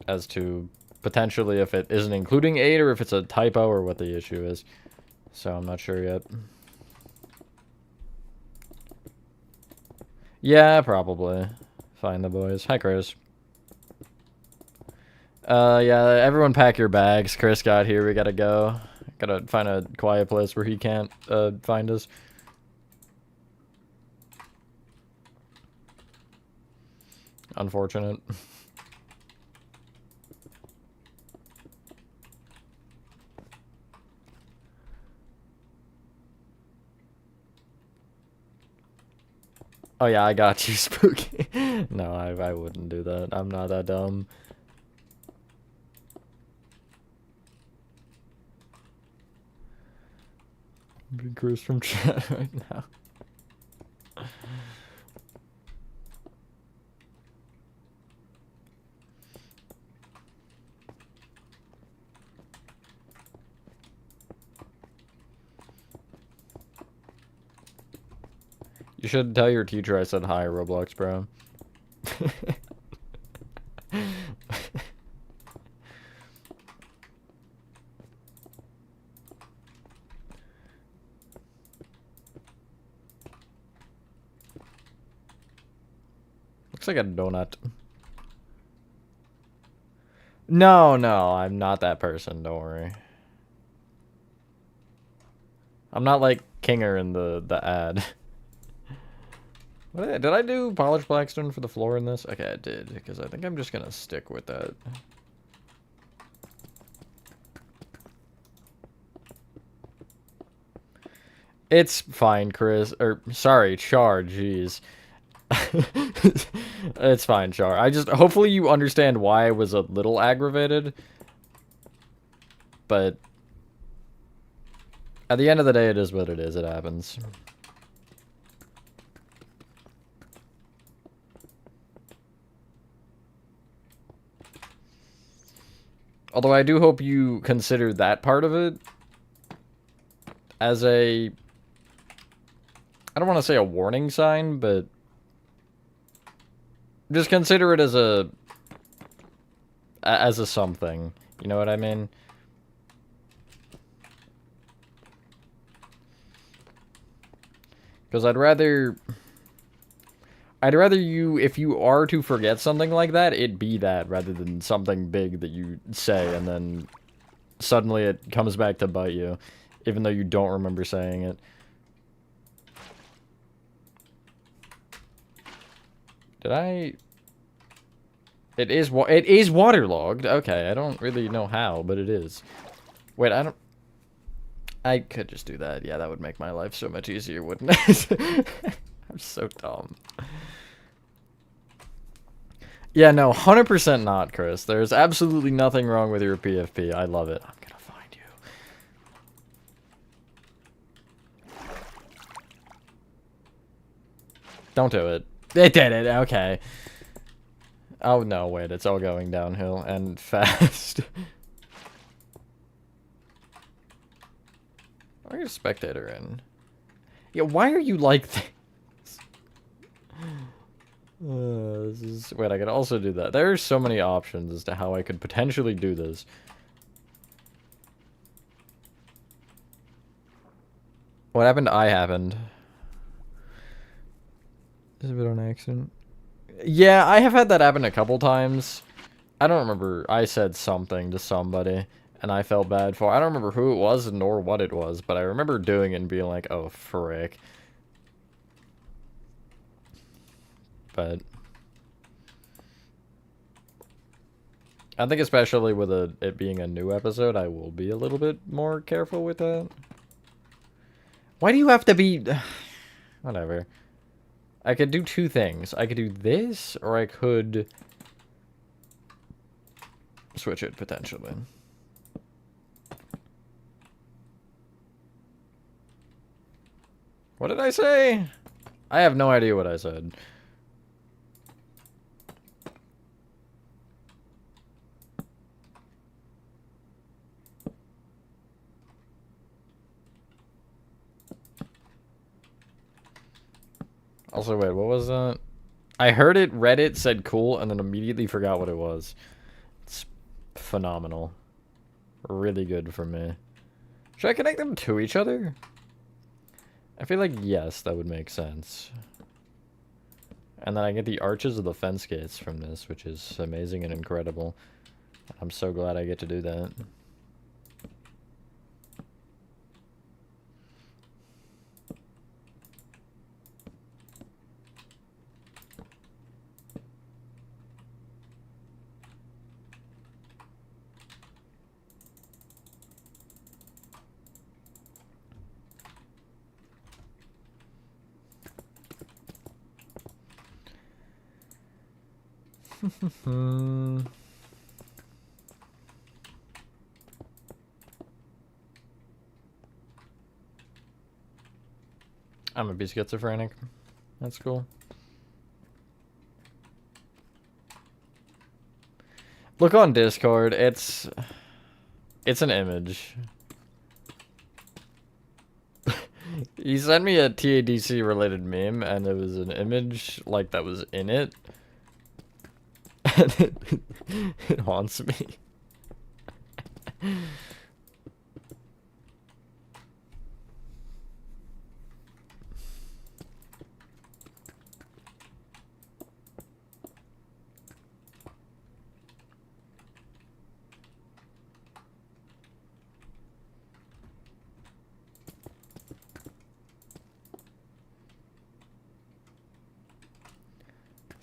as to potentially if it isn't including 8 or if it's a typo or what the issue is. So I'm not sure yet. Yeah, probably. Find the boys. Hi, Chris. Yeah, everyone pack your bags. Chris got here. We gotta go. Gotta find a quiet place where he can't, find us. Unfortunate. Oh yeah, I got you, Spooky. No, I wouldn't do that. I'm not that dumb. Big Chris from chat right now. You should tell your teacher I said hi, Roblox, bro. Looks like a donut. No, I'm not that person, don't worry. I'm not like Kinger in the ad. Did I do polished blackstone for the floor in this? Okay, I did, because I think I'm just gonna stick with that. It's fine, Chris. Or, sorry, Char, jeez. It's fine, Char. Hopefully you understand why I was a little aggravated. But at the end of the day, it is what it is. It happens. Although I do hope you consider that part of it as a... I don't want to say a warning sign, but... just consider it as a... something. You know what I mean? Because I'd rather you, if you are to forget something like that, it be that rather than something big that you say and then suddenly it comes back to bite you, even though you don't remember saying it. Did I... It is waterlogged. Okay, I don't really know how, but it is. Wait, I could just do that. Yeah, that would make my life so much easier, wouldn't it? I'm so dumb. Yeah, no, 100% not, Chris. There's absolutely nothing wrong with your PFP. I love it. I'm gonna find you. Don't do it. It did it. Okay. Oh, no, wait. It's all going downhill and fast. Why are you a spectator in? Yeah, why are you like this? This is... Wait, I could also do that. There are so many options as to how I could potentially do this. What happened? I happened. Is a bit on accident. Yeah, I have had that happen a couple times. I don't remember. I said something to somebody, and I felt bad for it. I don't remember who it was nor what it was, but I remember doing it and being like, oh, frick. But I think especially with it being a new episode, I will be a little bit more careful with that. Why do you have to be... Whatever. I could do two things. I could do this, or I could switch it, potentially. What did I say? I have no idea what I said. Also, wait, what was that? I heard it, read it, said cool, and then immediately forgot what it was. It's phenomenal. Really good for me. Should I connect them to each other? I feel like, yes, that would make sense. And then I get the arches of the fence gates from this, which is amazing and incredible. I'm so glad I get to do that. I'm gonna be schizophrenic. That's cool. Look on Discord. It's an image. He sent me a TADC related meme, and it was an image like that was in it. And it haunts me.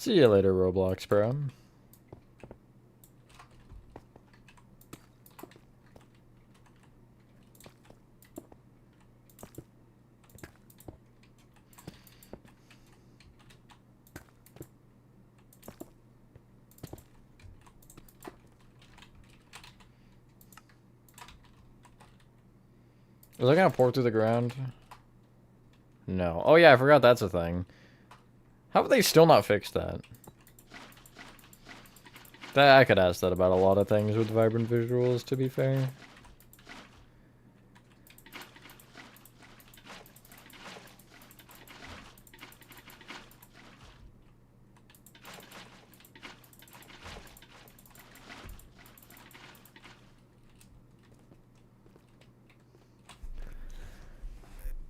See you later, Roblox, bro. Was I gonna pour through the ground? No. Oh yeah, I forgot that's a thing. How have they still not fixed that? I could ask that about a lot of things with vibrant visuals, to be fair.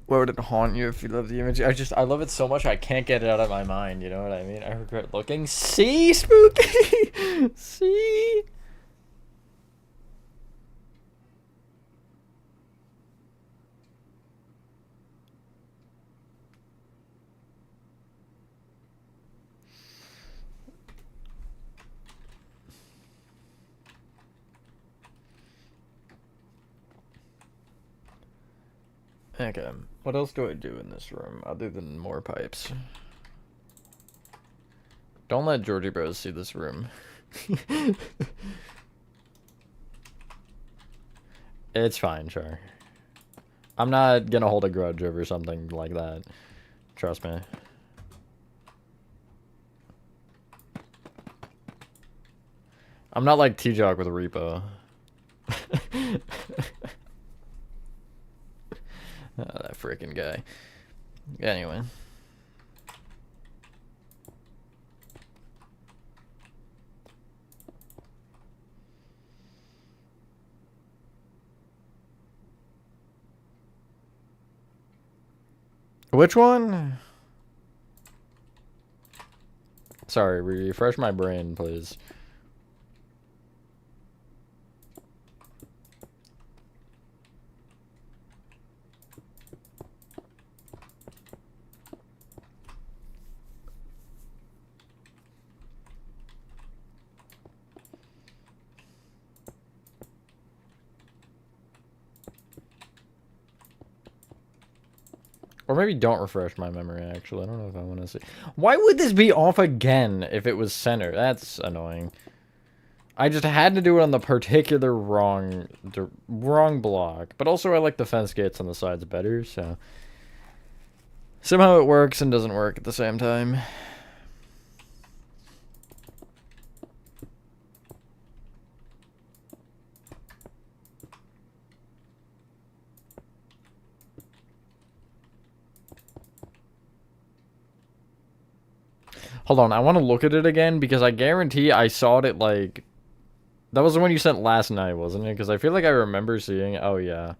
Where would it haunt you if you love the image? I love it so much I can't get it out of my mind, you know what I mean? I regret looking. See, spooky! See? Okay, what else do I do in this room other than more pipes? Don't let Georgie Bros see this room. It's fine, sure. I'm not gonna hold a grudge over something like that. Trust me. I'm not like T-Jog with a repo. Oh, that freaking guy. Anyway. Which one? Sorry, refresh my brain, please. Or maybe don't refresh my memory, actually. I don't know if I want to see. Why would this be off again if it was center? That's annoying. I just had to do it on the particular wrong block. But also I like the fence gates on the sides better, so... Somehow it works and doesn't work at the same time. Hold on, I want to look at it again because I guarantee I saw it like... That was the one you sent last night, wasn't it? Because I feel like I remember seeing... Oh, yeah.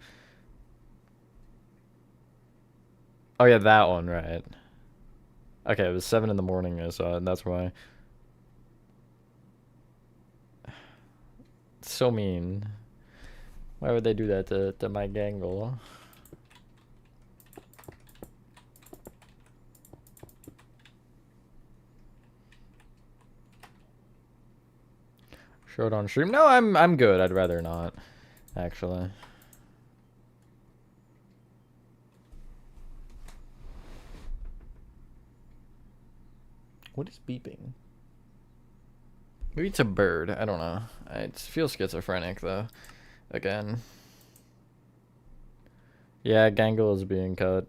Oh, yeah, that one, right. Okay, it was 7 in the morning I saw it, and that's why. It's so mean. Why would they do that to my gangle? Show it on stream? No, I'm good. I'd rather not, actually. What is beeping? Who eats a bird? I don't know. I feel schizophrenic, though. Again. Yeah, Gangle is being cut.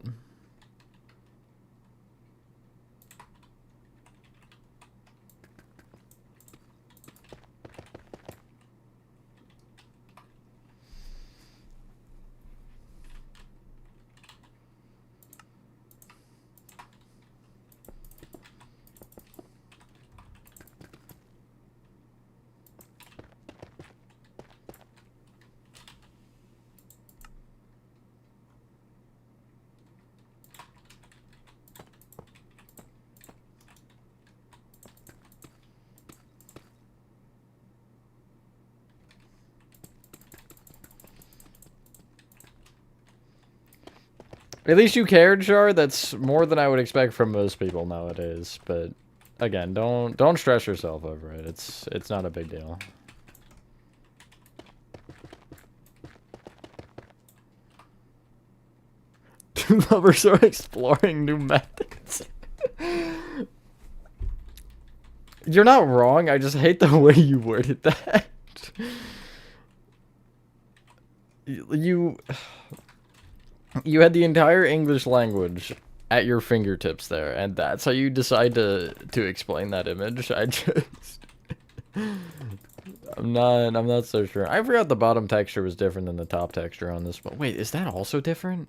At least you cared, Char. That's more than I would expect from most people nowadays. But again, don't stress yourself over it. It's not a big deal. Two lovers are exploring new methods. You're not wrong. I just hate the way you worded that. You had the entire English language at your fingertips there, and that's how you decide to explain that image. I'm not so sure. I forgot the bottom texture was different than the top texture on this one. Wait, is that also different?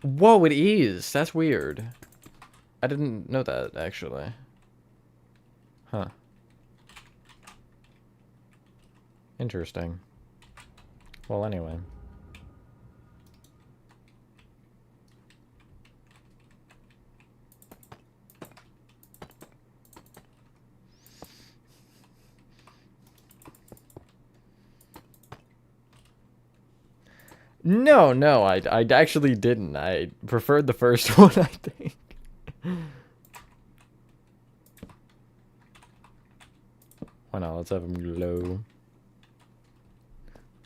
Whoa, it is. That's weird. I didn't know that, actually. Huh. Interesting. Well, anyway. No, I actually didn't. I preferred the first one, I think. Why not? Let's have him glow.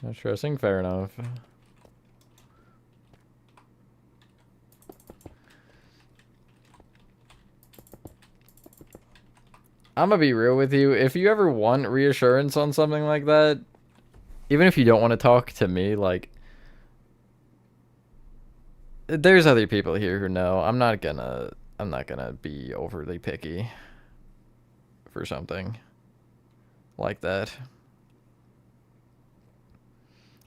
Not stressing? Fair enough. I'm gonna be real with you. If you ever want reassurance on something like that, even if you don't want to talk to me, like, there's other people here who know. I'm not gonna be overly picky for something like that.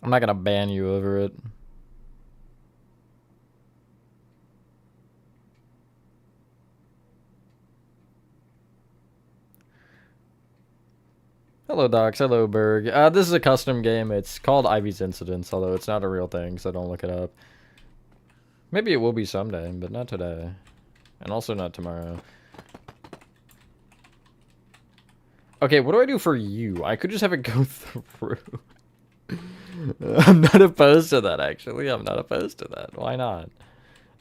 I'm not gonna ban you over it. Hello, Docs. Hello, Berg. This is a custom game. It's called Ivy's Incidents, although it's not a real thing, so don't look it up. Maybe it will be someday, but not today. And also not tomorrow. Okay, what do I do for you? I could just have it go through. I'm not opposed to that, actually. I'm not opposed to that. Why not?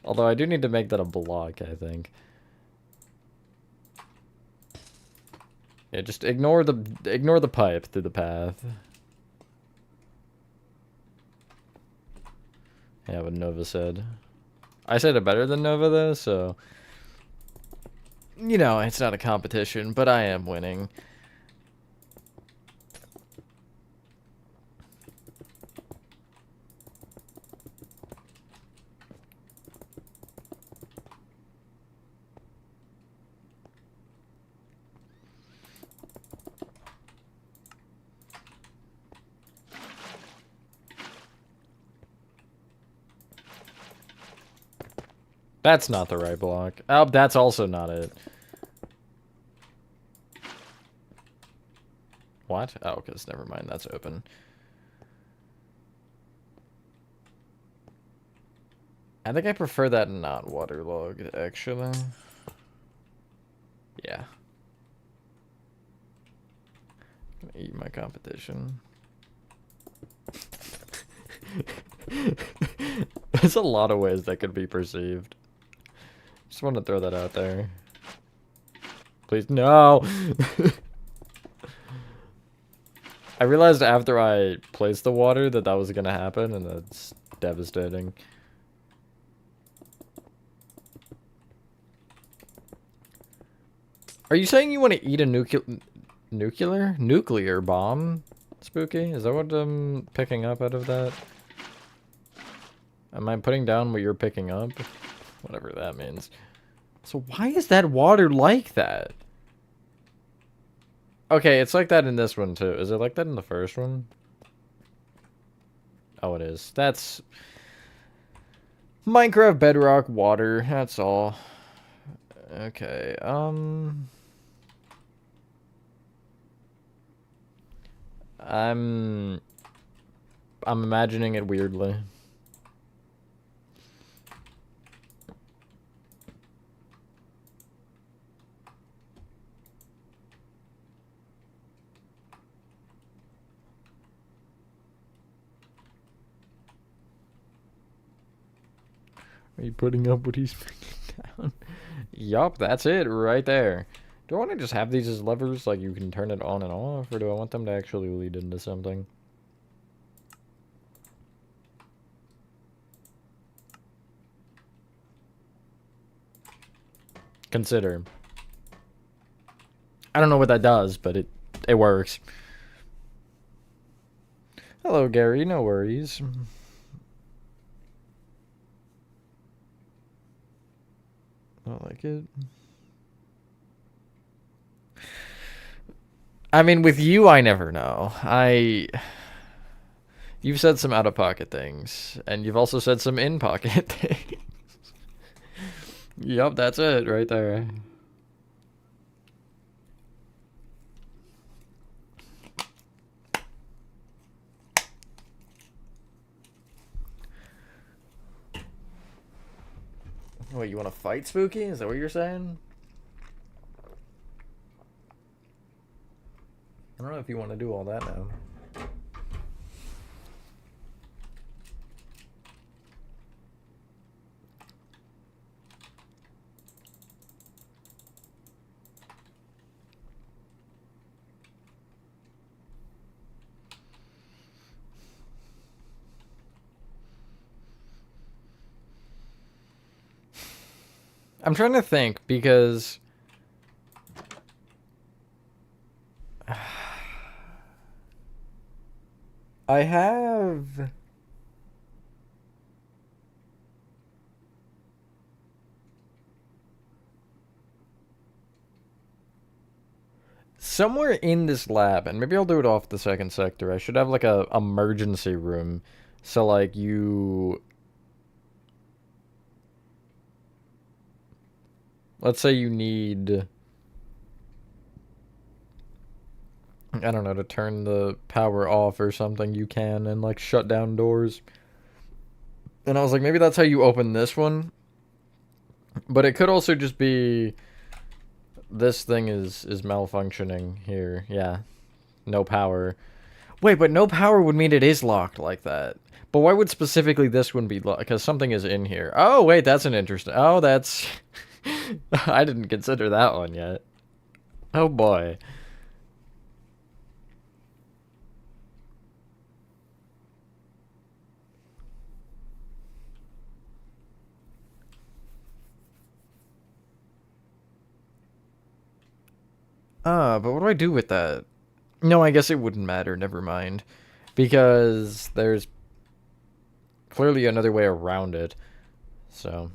Although I do need to make that a block, I think. Yeah, just ignore the pipe through the path. Yeah, what Nova said. I said it better than Nova, though, so... You know, it's not a competition, but I am winning. That's not the right block. Oh, that's also not it. What? Oh, because never mind, that's open. I think I prefer that not waterlogged, actually. Yeah. I'm gonna eat my competition. There's a lot of ways that could be perceived. Just want to throw that out there. Please, no! I realized after I placed the water that was gonna happen, and that's devastating. Are you saying you want to eat a nuclear bomb, Spooky? Is that what I'm picking up out of that? Am I putting down what you're picking up? Whatever that means. So why is that water like that? Okay, it's like that in this one too. Is it like that in the first one? Oh, it is. That's Minecraft Bedrock water. That's all. Okay, I'm imagining it weirdly. Are you putting up what he's putting down? Yup, that's it right there. Do I want to just have these as levers, like you can turn it on and off, or do I want them to actually lead into something? Consider. I don't know what that does, but it works. Hello, Gary. No worries. I like it. I mean, with you, I never know. You've said some out-of-pocket things, and you've also said some in-pocket things. Yup, that's it right there. What, you want to fight, Spooky? Is that what you're saying? I don't know if you want to do all that now. I'm trying to think, because I have somewhere in this lab, and maybe I'll do it off the second sector, I should have like a emergency room. So like let's say you need, I don't know, to turn the power off or something, you can, and like shut down doors. And I was like, maybe that's how you open this one. But it could also just be this thing is malfunctioning here. Yeah. No power. Wait, but no power would mean it is locked like that. But why would specifically this one be locked? Because something is in here. Oh, wait, that's an interesting... Oh, that's... I didn't consider that one yet. Oh, boy. But what do I do with that? No, I guess it wouldn't matter. Never mind. Because there's clearly another way around it. So...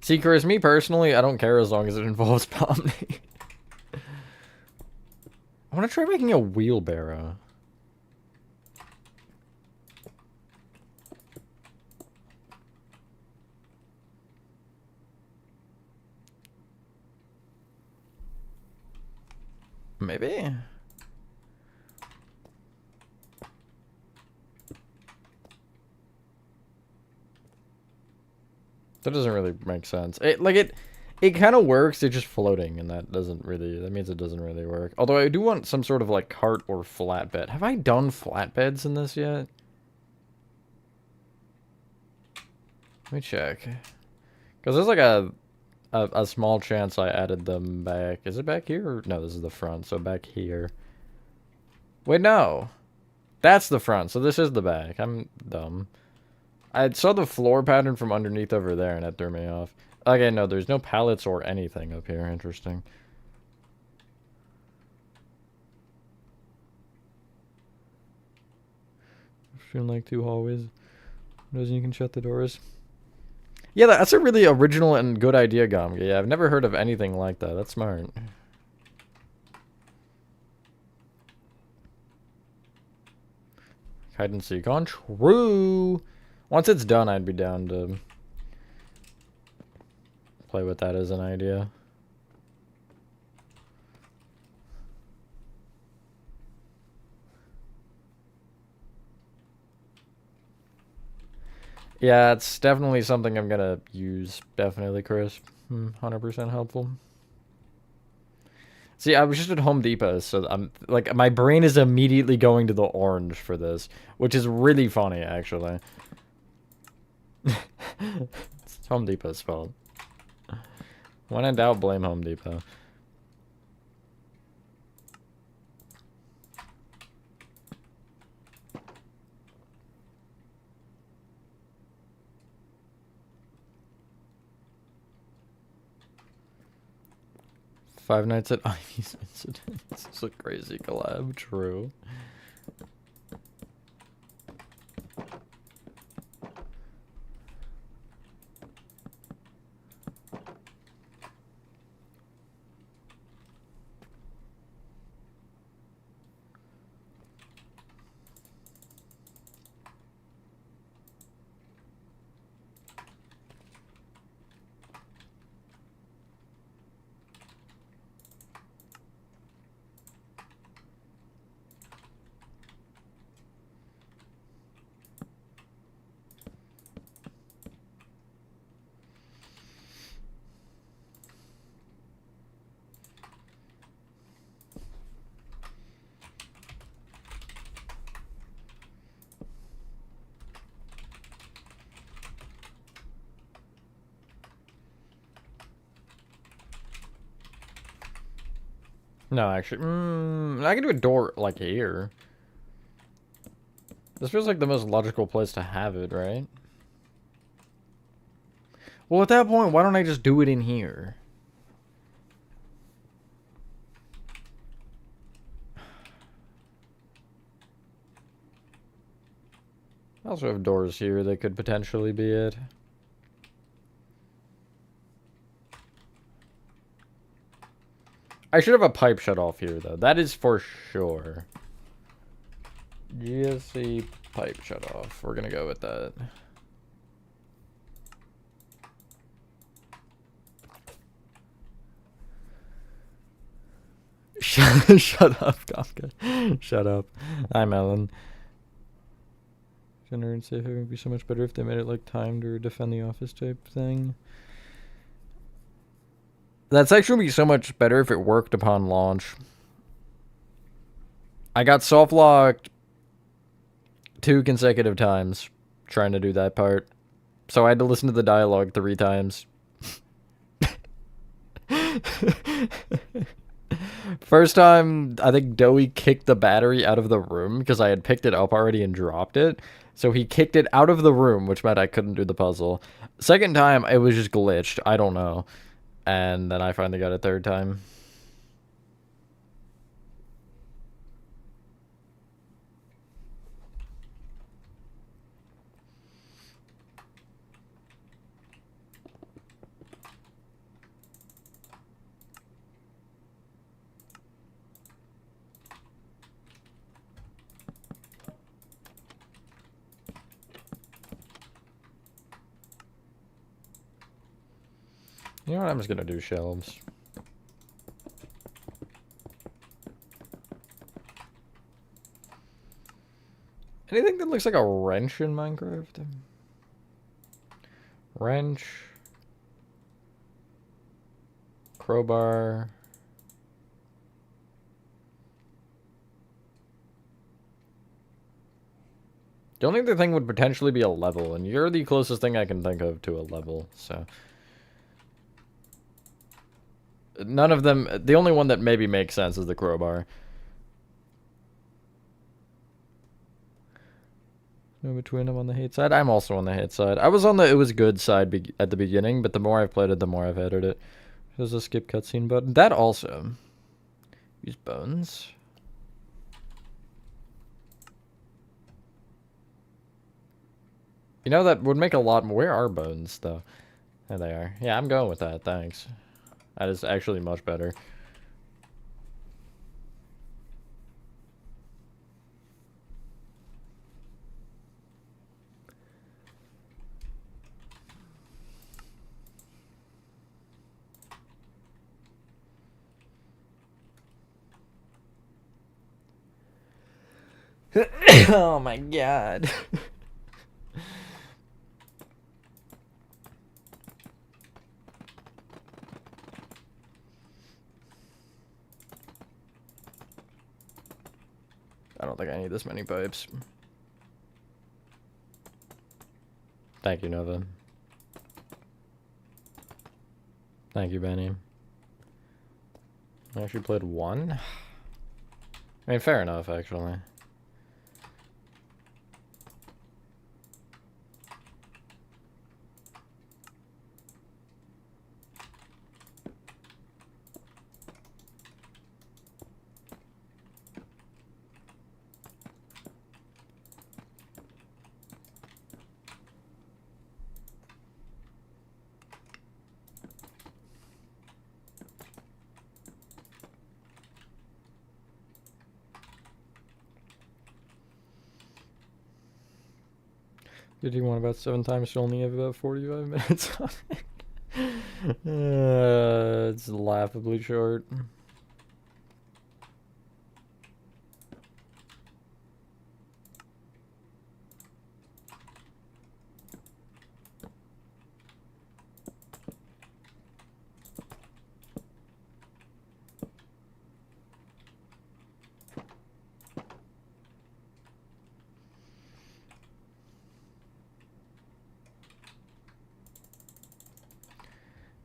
See, Chris, me personally, I don't care as long as it involves Pomni. I want to try making a wheelbarrow. Maybe? That doesn't really make sense. It kind of works, it's just floating, and that means it doesn't really work. Although I do want some sort of, like, cart or flatbed. Have I done flatbeds in this yet? Let me check. Because there's, like, a small chance I added them back. Is it back here? Or, no, this is the front, so back here. Wait, no. That's the front, so this is the back. I'm dumb. I saw the floor pattern from underneath over there, and it threw me off. Okay, no, there's no pallets or anything up here. Interesting. Feeling like 2 hallways. Windows and you can shut the doors. Yeah, that's a really original and good idea, Gomga. Yeah, I've never heard of anything like that. That's smart. Hide and seek on true. Once it's done, I'd be down to play with that as an idea. Yeah, it's definitely something I'm gonna use. Definitely, Chris. 100% helpful. See, I was just at Home Depot, so I'm like, my brain is immediately going to the orange for this, which is really funny, actually. It's Home Depot's fault. When in doubt, blame Home Depot. Five Nights at Ivy's Incident. It's a crazy collab, true. No, actually, I can do a door, like, here. This feels like the most logical place to have it, right? Well, at that point, why don't I just do it in here? I also have doors here that could potentially be it. I should have a pipe shut off here, though. That is for sure. GSC pipe shut off. We're gonna go with that. Shut up, Kafka. Shut up. I'm Ellen. Gender and safe haven would be so much better if they made it like timed or defend the office type thing. That's actually so much better if it worked upon launch. I got soft locked 2 consecutive times trying to do that part. So I had to listen to the dialogue 3 times. First time, I think Doey kicked the battery out of the room because I had picked it up already and dropped it. So he kicked it out of the room, which meant I couldn't do the puzzle. Second time, it was just glitched. I don't know. And then I finally got it 3rd time. You know what? I'm just gonna do shelves. Anything that looks like a wrench in Minecraft? Wrench. Crowbar. The only other thing would potentially be a level, and you're the closest thing I can think of to a level, so. None of them, the only one that maybe makes sense is the crowbar. In between, I'm on the hate side. I'm also on the hate side. I was on the it was good side at the beginning, but the more I've played it, the more I've hated it. There's a skip cutscene button. That also. Use bones. You know, that would make a lot more. Where are bones, though? There they are. Yeah, I'm going with that. Thanks. That is actually much better. Oh my god. I don't think I need this many pipes. Thank you, Nova. Thank you, Benny. I actually played one? I mean, fair enough, actually. Did you want about 7 times to only have about 45 minutes on it? It's laughably short.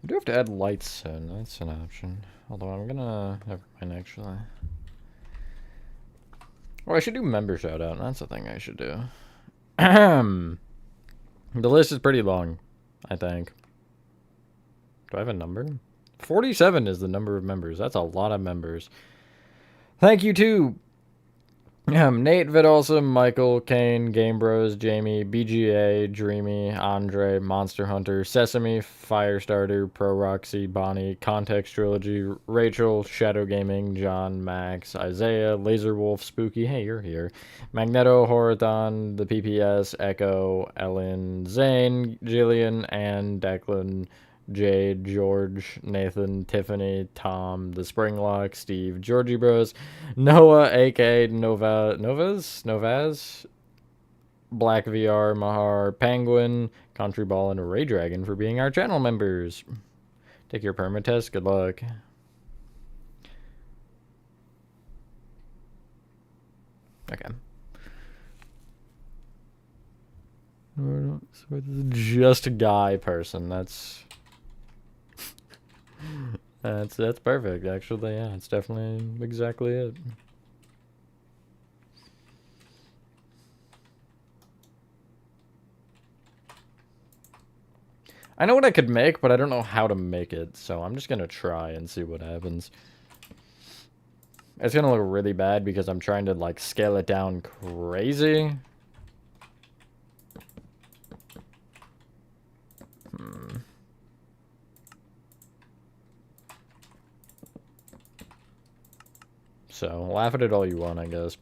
I do have to add lights soon. That's an option. Although I'm gonna... Never mind, actually. Oh, I should do member shoutout. That's the thing I should do. The list is pretty long, I think. Do I have a number? 47 is the number of members. That's a lot of members. Thank you to Nate, Vidalsum, Michael, Kane, Game Bros, Jamie, BGA, Dreamy, Andre, Monster Hunter, Sesame, Firestarter, Pro Roxy, Bonnie, Context Trilogy, Rachel, Shadow Gaming, John, Max, Isaiah, Laser Wolf, Spooky, hey, you're here, Magneto, Horathon, the PPS, Echo, Ellen, Zane, Jillian, and Declan, Jade, George, Nathan, Tiffany, Tom, the Springlock, Steve, Georgie Bros, Noah, AK, Novaz, Black VR, Mahar, Penguin, Country Ball, and Ray Dragon for being our channel members. Take your permit test. Good luck. Okay. So this is just a guy person. That's perfect, actually. Yeah, it's definitely exactly it. I know what I could make, but I don't know how to make it, so I'm just gonna try and see what happens. It's gonna look really bad because I'm trying to, like, scale it down crazy. So, laugh at it all you want, I guess.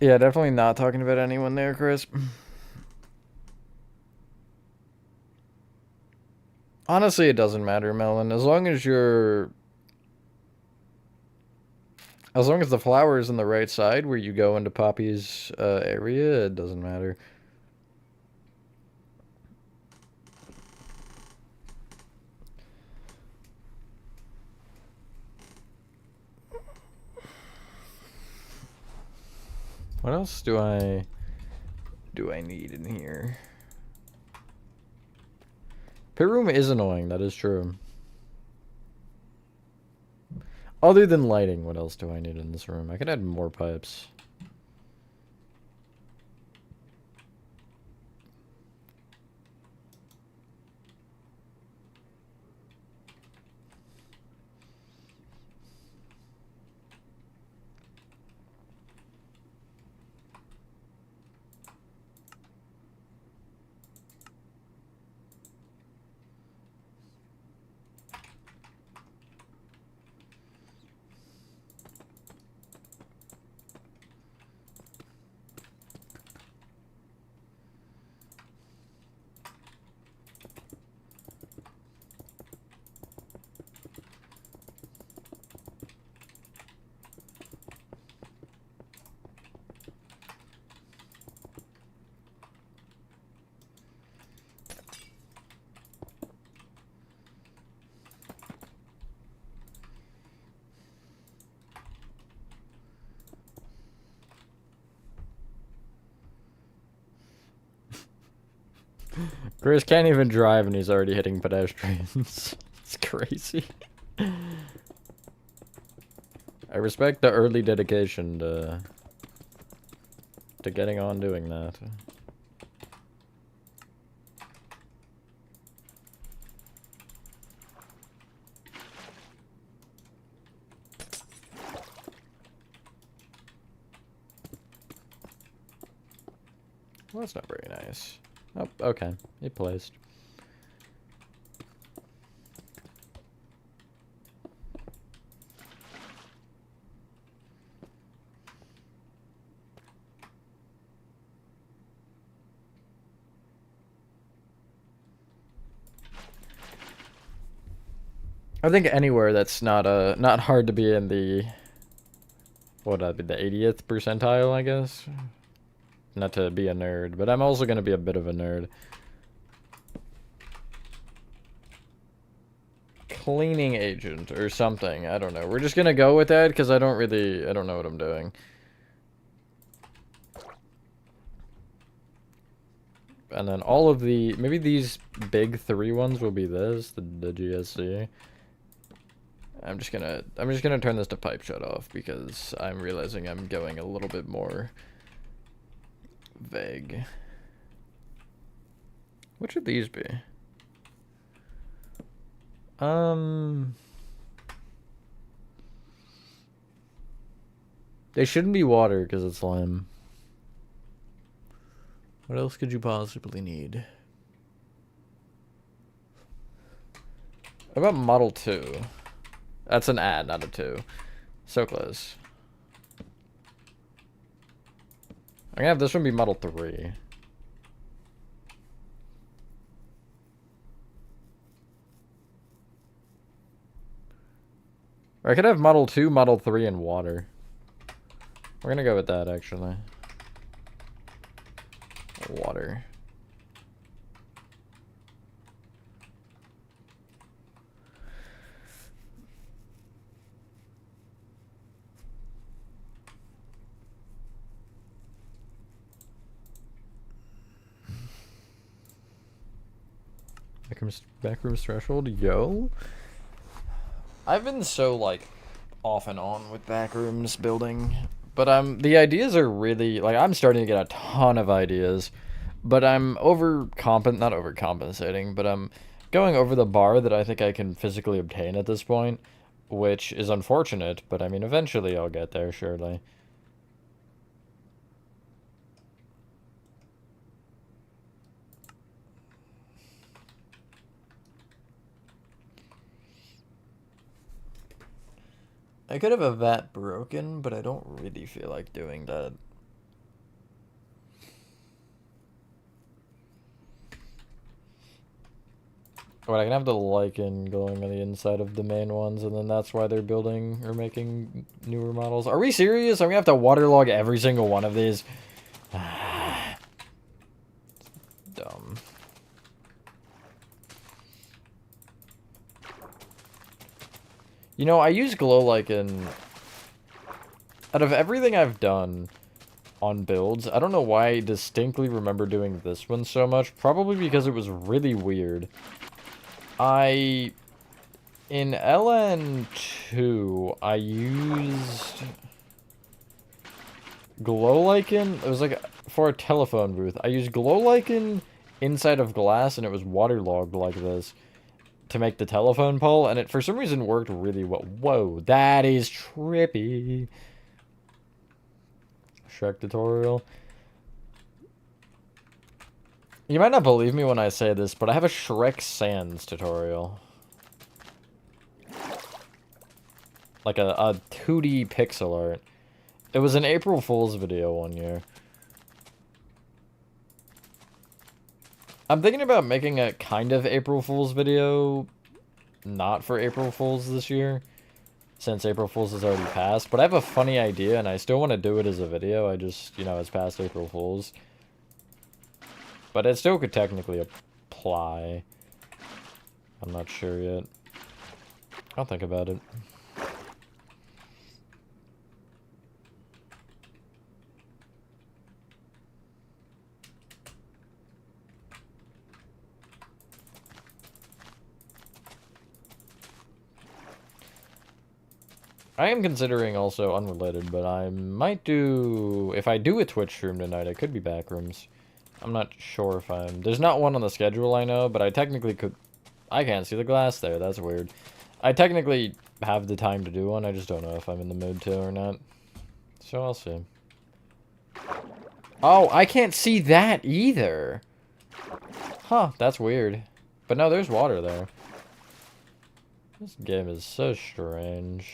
Yeah, definitely not talking about anyone there, Chris. Honestly, it doesn't matter, Melon. As long as you're As long as the flower is on the right side where you go into Poppy's area, it doesn't matter. What else do I need in here? Pit room is annoying, that is true. Other than lighting, what else do I need in this room? I could add more pipes. Chris can't even drive and he's already hitting pedestrians. It's crazy. I respect the early dedication to getting on doing that. Well, that's not very nice. Oh, okay. It placed. I think anywhere that's not hard to be in the what would that be, the 80th percentile, I guess. Not to be a nerd, but I'm also gonna be a bit of a nerd. Cleaning agent or something, I don't know. We're just gonna go with that because I don't know what I'm doing. And then all of the, maybe these big 3 ones will be this, the GSC. I'm just gonna turn this to pipe shut off because I'm realizing I'm going a little bit more vague. What should these be? They shouldn't be water because it's lime. What else could you possibly need? What about Model 2? That's an ad, not a 2. So close. I'm gonna have this one be Model 3. Or I could have Model 2, Model 3, and water. We're gonna go with that, actually. Water. Backrooms threshold, yo. I've been so like off and on with backrooms building, but the ideas are really like I'm starting to get a ton of ideas, but I'm not overcompensating, but I'm going over the bar that I think I can physically obtain at this point, which is unfortunate, but I mean eventually I'll get there surely. I could have a vat broken, but I don't really feel like doing that. But I can have the lichen going on the inside of the main ones, and then that's why they're building or making newer models. Are we serious? Are we gonna have to waterlog every single one of these? Dumb. You know, I use glow lichen. Out of everything I've done on builds, I don't know why I distinctly remember doing this one so much. Probably because it was really weird. In LN2, I used glow lichen. It was like for a telephone booth. I used glow lichen inside of glass, and it was waterlogged like this to make the telephone pole, and it for some reason worked really well. Whoa, that is trippy. Shrek tutorial. You might not believe me when I say this, but I have a Shrek Sands tutorial. Like a 2D pixel art. It was an April Fool's video one year. I'm thinking about making a kind of April Fool's video, not for April Fool's this year, since April Fool's has already passed. But I have a funny idea, and I still want to do it as a video. I just, you know, it's past April Fool's. But it still could technically apply. I'm not sure yet. I'll think about it. I am considering also unrelated, but I might do... If I do a Twitch stream tonight, it could be Backrooms. I'm not sure if I'm... There's not one on the schedule, I know, but I technically could... I can't see the glass there, that's weird. I technically have the time to do one, I just don't know if I'm in the mood to or not. So I'll see. Oh, I can't see that either! Huh, that's weird. But no, there's water there. This game is so strange.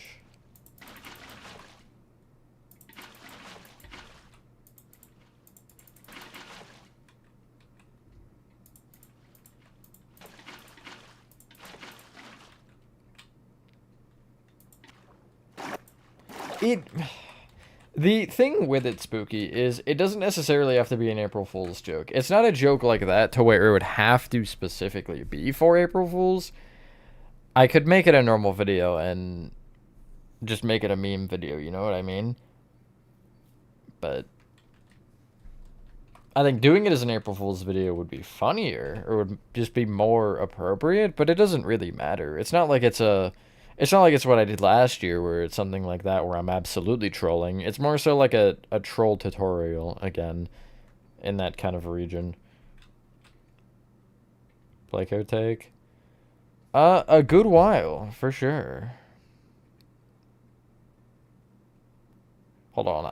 The thing with it, Spooky, is it doesn't necessarily have to be an April Fool's joke. It's not a joke like that to where it would have to specifically be for April Fool's. I could make it a normal video and just make it a meme video, you know what I mean? But I think doing it as an April Fool's video would be funnier, or would just be more appropriate, but it doesn't really matter. It's not like it's what I did last year, where it's something like that, where I'm absolutely trolling. It's more so like a troll tutorial, again, in that kind of region. Playco take? A good while, for sure. Hold on,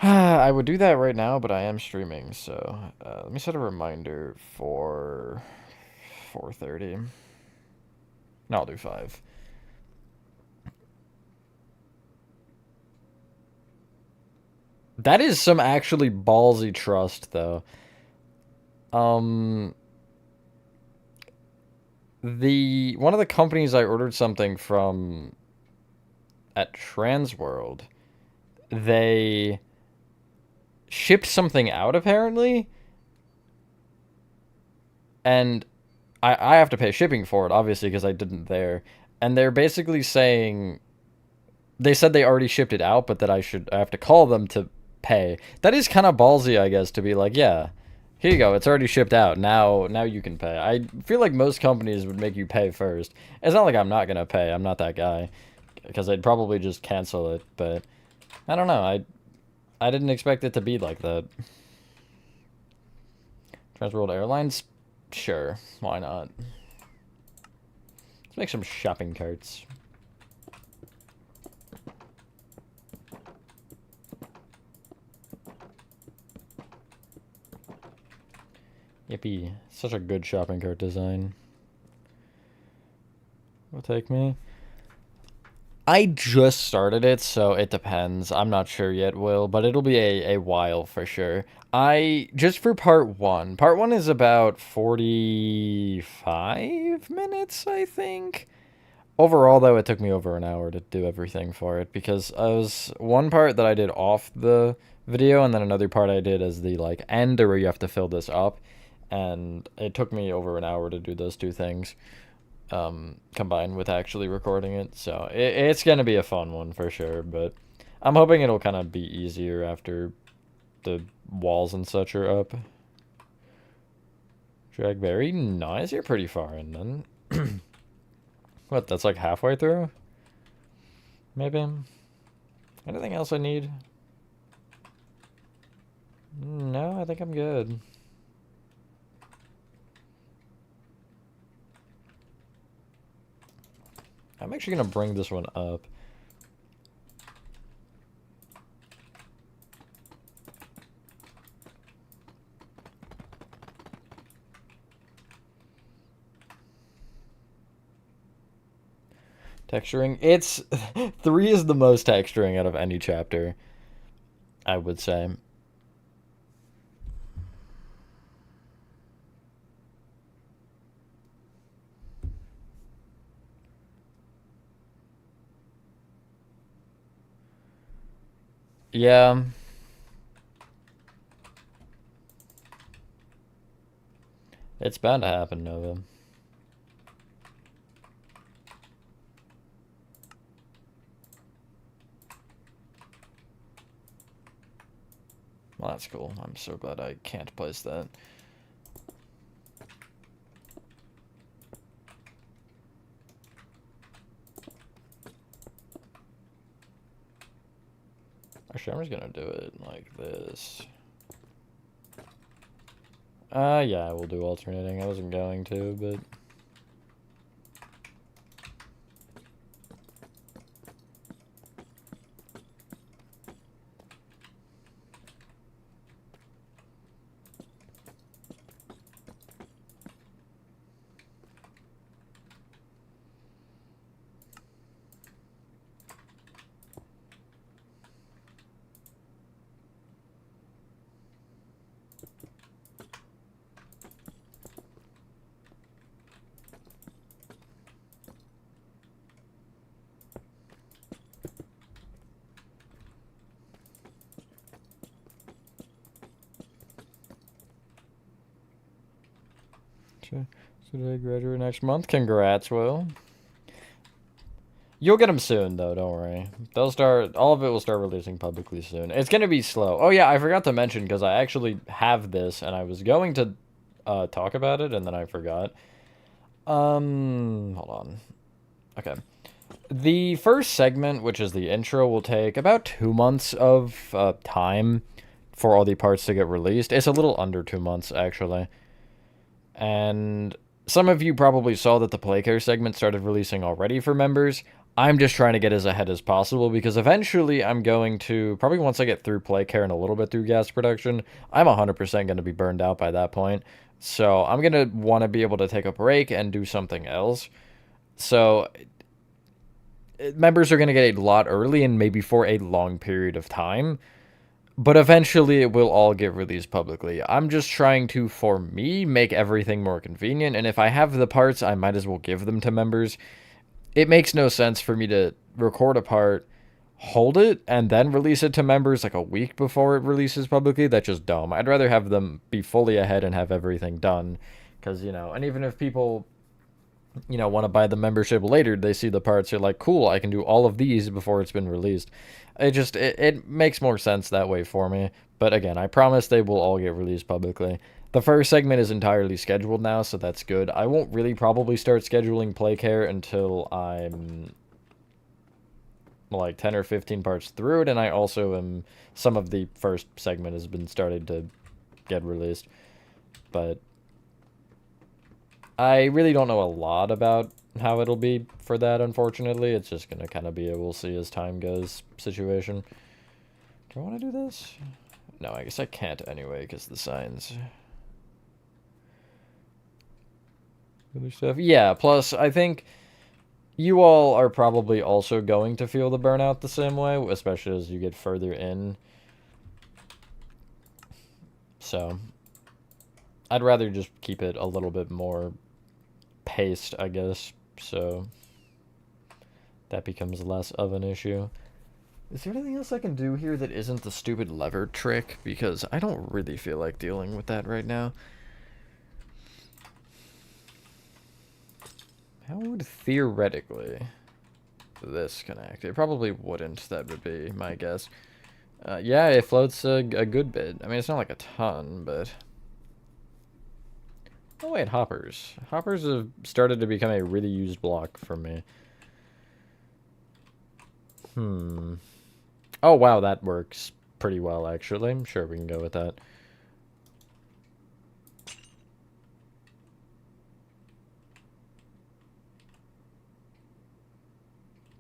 I would do that right now, but I am streaming, so let me set a reminder for 4:30. No, I'll do 5. That is some actually ballsy trust, though. One of the companies I ordered something from at Transworld, they shipped something out, apparently, and I have to pay shipping for it, obviously, because I didn't there, and they're basically saying, they said they already shipped it out, but that I have to call them to pay. That is kind of ballsy, I guess, to be like, yeah, here you go, it's already shipped out, now you can pay. I feel like most companies would make you pay first. It's not like I'm not gonna pay, I'm not that guy, because I'd probably just cancel it, but I don't know, I didn't expect it to be like that. Transworld Airlines? Sure, why not? Let's make some shopping carts. Yippee, such a good shopping cart design. Will take me. I just started it, so it depends. I'm not sure yet, Will, but it'll be a while for sure. Just for part one. Part one is about 45 minutes, I think. Overall, though, it took me over an hour to do everything for it because I was one part that I did off the video, and then another part I did as the like end where you have to fill this up, and it took me over an hour to do those two things, combined with actually recording it. So it's gonna be a fun one for sure, but I'm hoping it'll kind of be easier after the walls and such are up. Drag very nice. You're pretty far in then. What, that's like halfway through? Maybe. Anything else I need? No, I think I'm good. I'm actually gonna bring this one up. Texturing. It's 3 is the most texturing out of any chapter, I would say. Yeah. It's bound to happen, Nova. Well, that's cool. I'm so glad I can't place that. Actually, I'm just gonna do it like this. Yeah, I will do alternating. I wasn't going to, but... So do I graduate next month? Congrats, Will. You'll get them soon, though. Don't worry. They'll start. All of it will start releasing publicly soon. It's gonna be slow. Oh yeah, I forgot to mention because I actually have this, and I was going to talk about it, and then I forgot. Hold on. Okay. The first segment, which is the intro, will take about 2 months of time for all the parts to get released. It's a little under 2 months, actually. And some of you probably saw that the Playcare segment started releasing already for members. I'm just trying to get as ahead as possible because eventually I'm going to, probably once I get through Playcare and a little bit through gas production, I'm 100% going to be burned out by that point. So I'm going to want to be able to take a break and do something else. So members are going to get a lot early and maybe for a long period of time. But eventually it will all get released publicly. I'm just trying to, for me, make everything more convenient. And if I have the parts, I might as well give them to members. It makes no sense for me to record a part, hold it, and then release it to members like a week before it releases publicly. That's just dumb. I'd rather have them be fully ahead and have everything done. Because, and even if people, want to buy the membership later, they see the parts, they're like, cool, I can do all of these before it's been released. It makes more sense that way for me. But again, I promise they will all get released publicly. The first segment is entirely scheduled now, so that's good. I won't really probably start scheduling Playcare until I'm like 10 or 15 parts through it, and I also am, some of the first segment has been started to get released. But I really don't know a lot about how it'll be for that, unfortunately. It's just going to kind of be a we'll see as time goes situation. Do I want to do this? No, I guess I can't anyway, because the signs. Other stuff? Yeah, plus, I think You all are probably also going to feel the burnout the same way, especially as you get further in. So, I'd rather just keep it a little bit more paced, I guess, so that becomes less of an issue. Is there anything else I can do here that isn't the stupid lever trick? Because I don't really feel like dealing with that right now. How would theoretically this connect? It probably wouldn't, that would be my guess. Yeah, it floats a good bit. I mean, it's not like a ton, but... Oh wait, hoppers. Hoppers have started to become a really used block for me. Oh wow, that works pretty well actually. I'm sure we can go with that.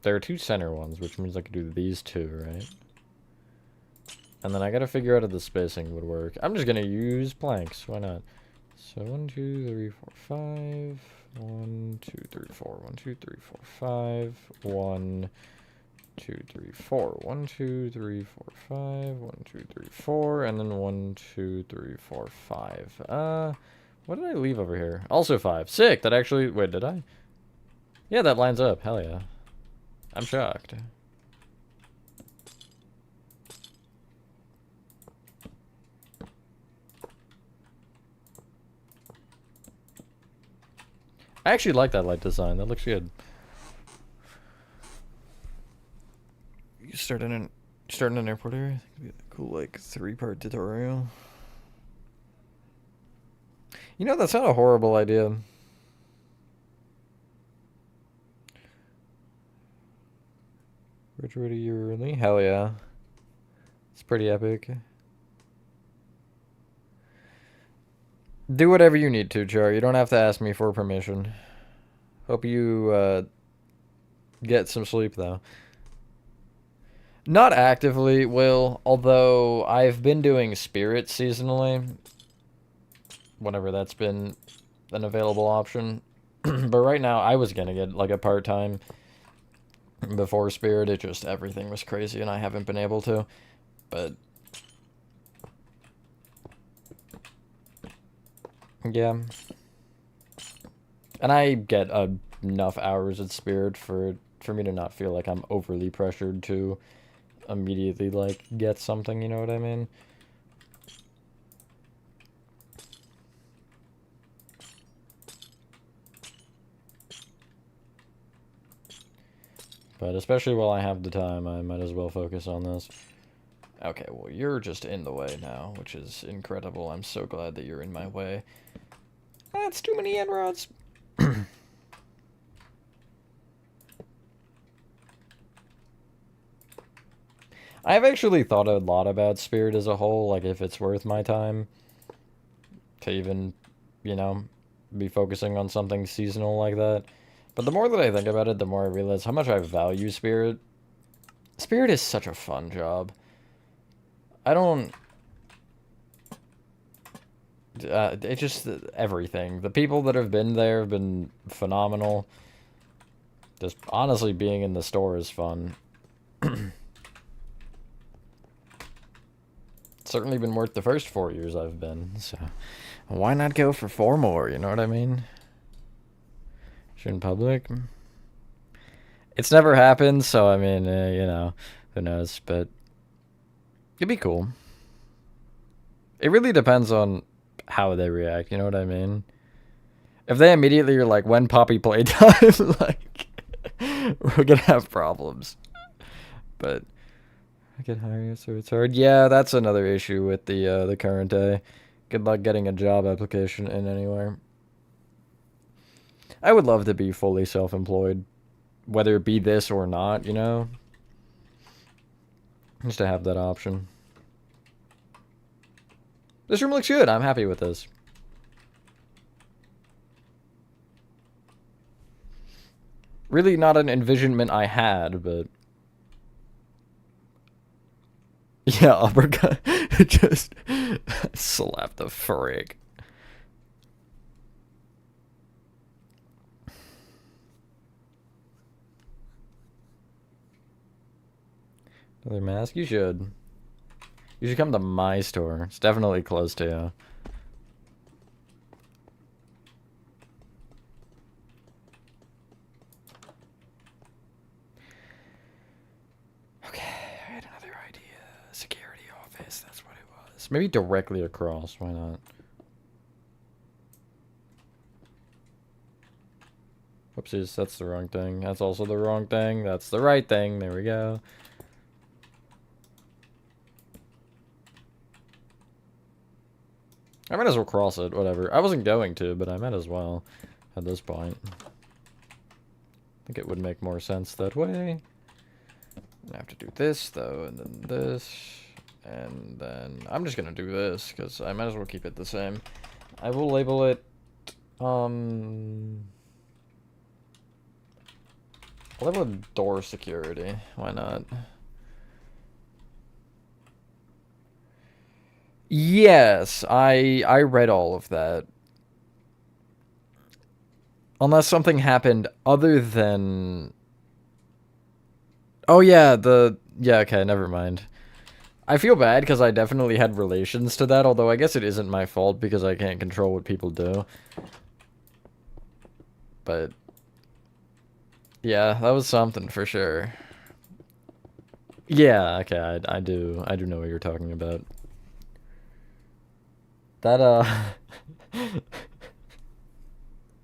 There are two center ones, which means I could do these two, right? And then I gotta figure out if the spacing would work. I'm just gonna use planks, why not? So 1, 2, 3, 4, 5. 1, 2, 3, 4. 1, 2, 3, 4, 5. 1, 2, 3, 4. 1, 2, 3, 4, 5. 1, 2, 3, 4. And then 1, 2, 3, 4, 5. What did I leave over here? Also 5. Sick! That actually... Wait, did I? Yeah, that lines up. Hell yeah. I'm shocked. I actually like that light design. That looks good. You starting an airport area? Cool, like 3-part tutorial. You know, that's not a horrible idea. Richard yearly? Hell yeah. It's pretty epic. Do whatever you need to, Char. You don't have to ask me for permission. Hope you get some sleep, though. Not actively, Will, although I've been doing Spirit seasonally. Whenever that's been an available option. But right now, I was gonna get, like, a part-time before Spirit. It just, everything was crazy, and I haven't been able to. But... yeah. And I get enough hours at Spirit for me to not feel like I'm overly pressured to immediately, like, get something, you know what I mean? But especially while I have the time, I might as well focus on this. Okay, well, you're just in the way now, which is incredible. I'm so glad that you're in my way. That's too many end rods. I've actually thought a lot about Spirit as a whole, like if it's worth my time to even, you know, be focusing on something seasonal like that. But the more that I think about it, the more I realize how much I value Spirit. Spirit is such a fun job. I don't... it's just everything. The people that have been there have been phenomenal. Just honestly being in the store is fun. Certainly been worth the first 4 years I've been, so why not go for 4 more, you know what I mean? In public? It's never happened, so I mean, you know, who knows, but it'd be cool. It really depends on how they react, you know what I mean? If they immediately are like, when Poppy playtime, like, we're gonna have problems. But I get hired, so it's hard. Yeah, that's another issue with the current day. Good luck getting a job application in anywhere. I would love to be fully self-employed, whether it be this or not, you know? Just to have that option. This room looks good. I'm happy with this. Really not an envisionment I had, but... yeah, uppercut. Just slap the frick. Another mask? You should. You should come to my store. It's definitely close to you. Okay, I had another idea. Security office, that's what it was. Maybe directly across, why not? Whoopsies, that's the wrong thing. That's also the wrong thing. That's the right thing. There we go. I might as well cross it, whatever. I wasn't going to, but I might as well at this point. I think it would make more sense that way. I have to do this, though, and then this, and then I'm just gonna do this, because I might as well keep it the same. I will label it, I'll label it door security. Why not? Yes, I read all of that. Unless something happened other than... Oh yeah, yeah, okay, never mind. I feel bad because I definitely had relations to that, although I guess it isn't my fault because I can't control what people do. But... yeah, that was something for sure. Yeah, okay, I do know what you're talking about. That,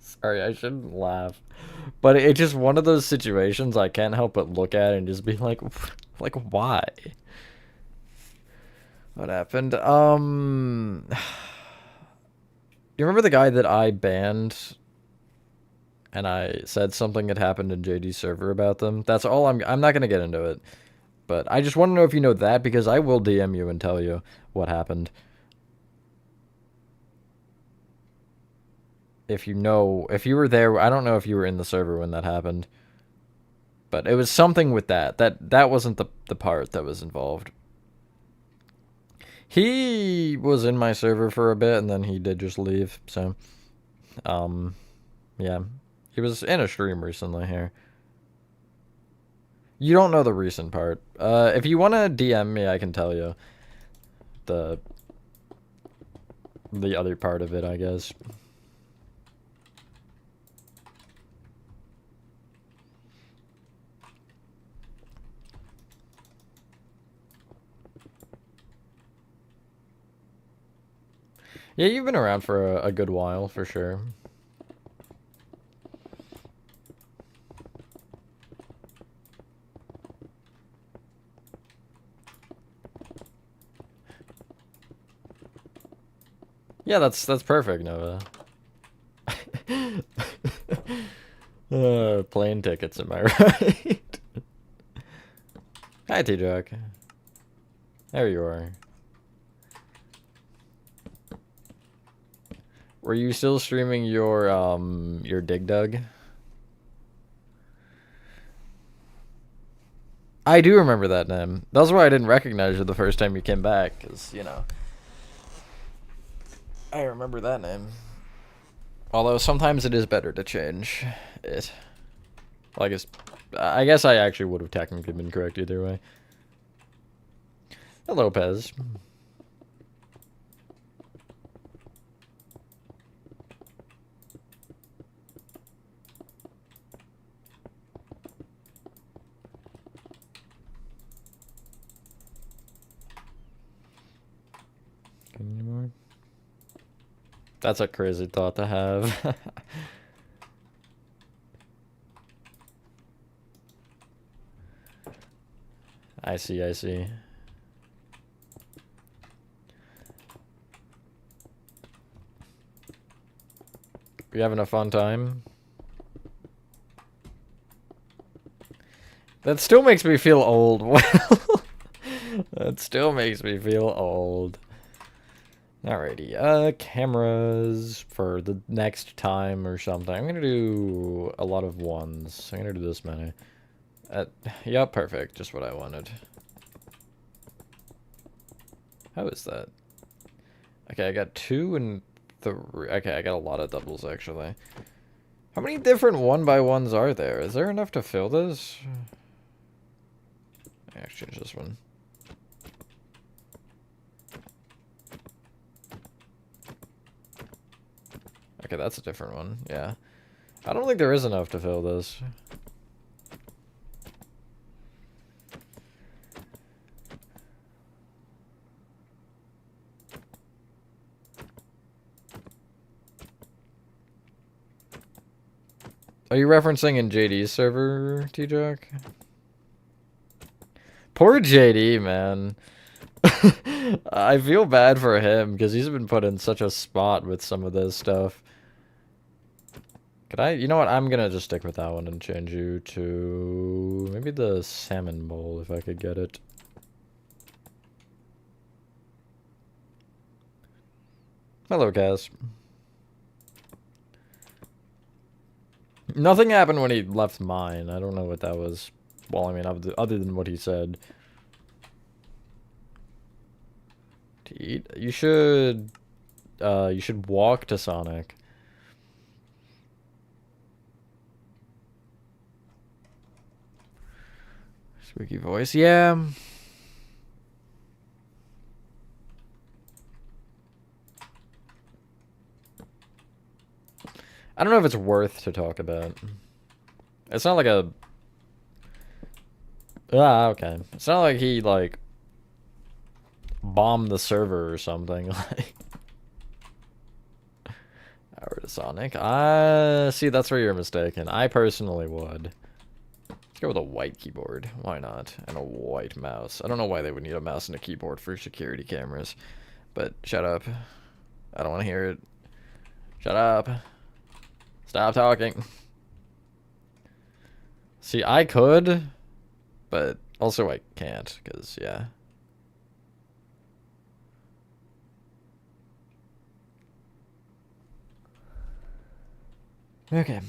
sorry, I shouldn't laugh. But it's just one of those situations I can't help but look at and just be like, why? What happened? You remember the guy that I banned and I said something had happened in JD's server about them? That's all I'm not gonna get into it. But I just want to know if you know that, because I will DM you and tell you what happened. If you know, if you were there, I don't know if you were in the server when that happened. But it was something with that. That wasn't the part that was involved. He was in my server for a bit, and then he did just leave, so... yeah. He was in a stream recently here. You don't know the recent part. If you want to DM me, I can tell you the other part of it, I guess. Yeah, you've been around for a good while, for sure. Yeah, that's perfect, Nova. Plane tickets, am I right? Hi, T-Jock. There you are. Were you still streaming your Dig Dug? I do remember that name. That's why I didn't recognize you the first time you came back, because, you know. I remember that name. Although sometimes it is better to change it. Well, I guess I actually would have technically been correct either way. Hello, Pez. Anymore? That's a crazy thought to have. I see, I see. You having a fun time? That still makes me feel old. Well, that still makes me feel old. Alrighty, cameras for the next time or something. I'm gonna do a lot of ones. I'm gonna do this many. Yeah, perfect. Just what I wanted. How is that? Okay, I got 2 and 3. Okay, I got a lot of doubles, actually. How many different 1x1s are there? Is there enough to fill this? Exchange this one. Okay, that's a different one. Yeah. I don't think there is enough to fill this. Are you referencing in JD's server, T-Jack? Poor JD, man. I feel bad for him because he's been put in such a spot with some of this stuff. Could I? You know what? I'm gonna just stick with that one and change you to maybe the salmon bowl if I could get it. Hello, Cass. Nothing happened when he left mine. I don't know what that was. Well, I mean, other than what he said. To eat? You should walk to Sonic. Squeaky voice, yeah. I don't know if it's worth to talk about. It's not like a... Ah, okay. It's not like he, like, bombed the server or something. Like, Hour to Sonic. See, that's where you're mistaken. I personally would. Let's go with a white keyboard. Why not? And a white mouse. I don't know why they would need a mouse and a keyboard for security cameras. But shut up. I don't want to hear it. Shut up. Stop talking. See, I could, but also I can't, because, yeah. Okay.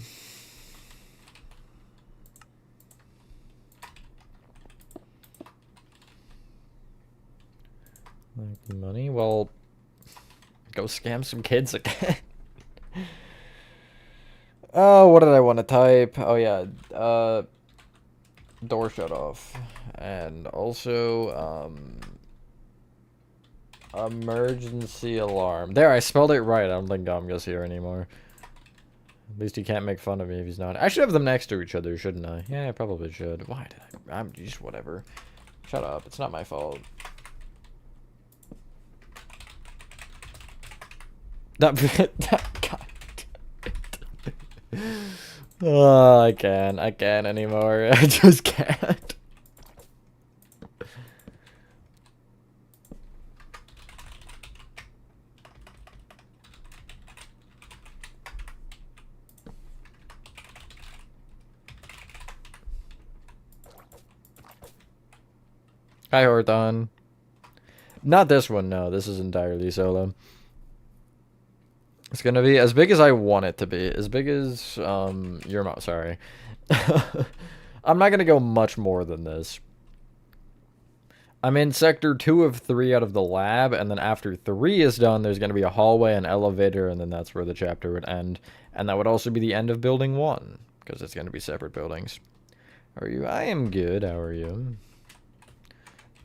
Like money? Well, go scam some kids again. Oh, what did I want to type? Oh, yeah. Door shut off. And also, emergency alarm. There, I spelled it right. I don't think Gomga's here anymore. At least he can't make fun of me if he's not. I should have them next to each other, shouldn't I? Yeah, I probably should. Why did I? I'm just whatever. Shut up. It's not my fault. God. Oh, I can't anymore. I just can't. Hi, Horthon. Not this one, no. This is entirely solo. It's gonna be as big as I want it to be. As big as, your mom. Sorry. I'm not gonna go much more than this. I'm in sector 2 of 3 out of the lab, and then after 3 is done, there's gonna be a hallway, an elevator, and then that's where the chapter would end. And that would also be the end of building 1, because it's gonna be separate buildings. How are you? I am good. How are you?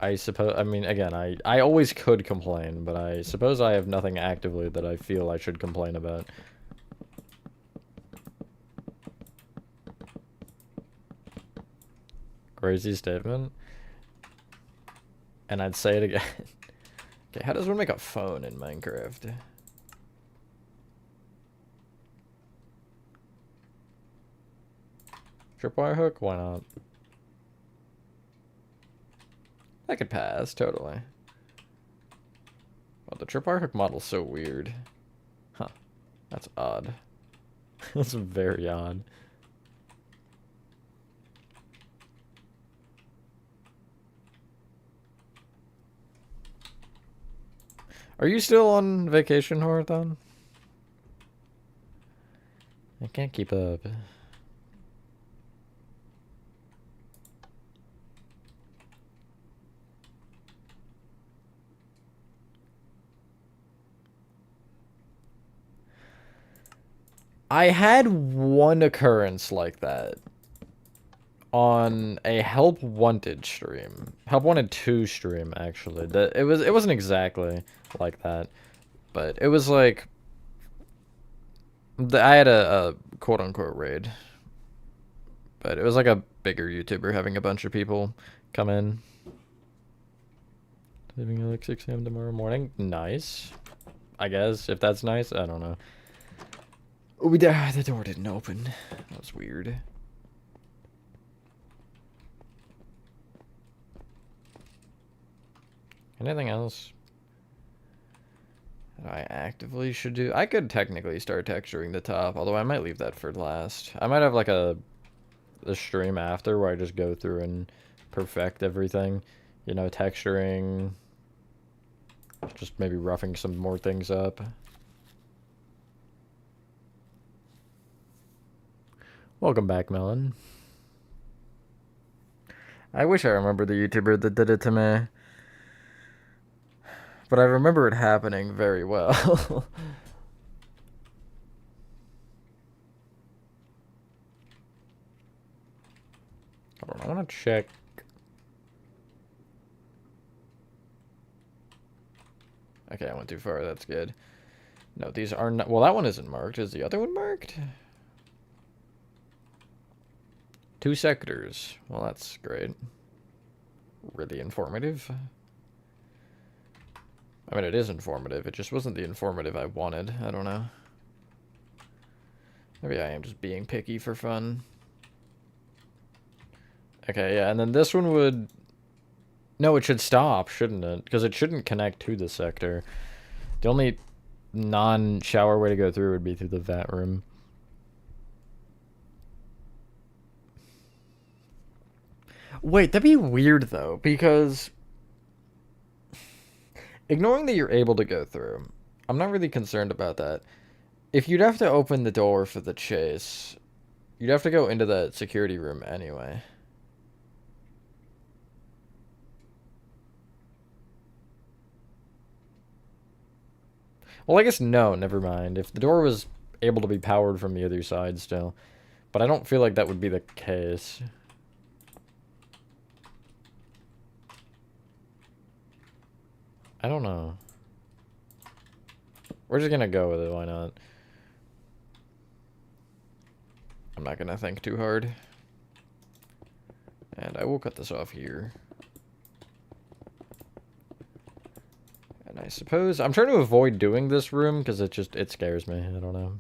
I suppose, I mean, again, I always could complain, but I suppose I have nothing actively that I feel I should complain about. Crazy statement. And I'd say it again. Okay, how does one make a phone in Minecraft? Tripwire hook? Why not? That could pass, totally. Well, the tripwire hook model's so weird. Huh. That's odd. That's very odd. Are you still on vacation, Horathon? I can't keep up. I had one occurrence like that on a Help Wanted stream. Help Wanted 2 stream, actually. It wasn't exactly like that, but it was like I had a quote unquote raid, but it was like a bigger YouTuber having a bunch of people come in. Leaving at like 6 a.m. tomorrow morning. Nice. I guess, if that's nice. I don't know. The door didn't open. That was weird. Anything else that I actively should do? I could technically start texturing the top, although I might leave that for last. I might have like a stream after where I just go through and perfect everything. You know, texturing, just maybe roughing some more things up. Welcome back, Melon. I wish I remember the YouTuber that did it to me. But I remember it happening very well. Hold on, I want to check. Okay, I went too far. That's good. No, these are not. Well, that one isn't marked. Is the other one marked? 2 sectors. Well, that's great. Really informative. I mean, it is informative. It just wasn't the informative I wanted. I don't know. Maybe I am just being picky for fun. Okay, yeah, and then this one would... No, it should stop, shouldn't it? Because it shouldn't connect to the sector. The only non-shower way to go through would be through the vat room. Wait, that'd be weird, though, because... Ignoring that you're able to go through, I'm not really concerned about that. If you'd have to open the door for the chase, you'd have to go into that security room anyway. Well, I guess no, never mind. If the door was able to be powered from the other side still. But I don't feel like that would be the case. I don't know. We're just gonna go with it, why not? I'm not gonna think too hard. And I will cut this off here. And I suppose... I'm trying to avoid doing this room because it scares me. I don't know.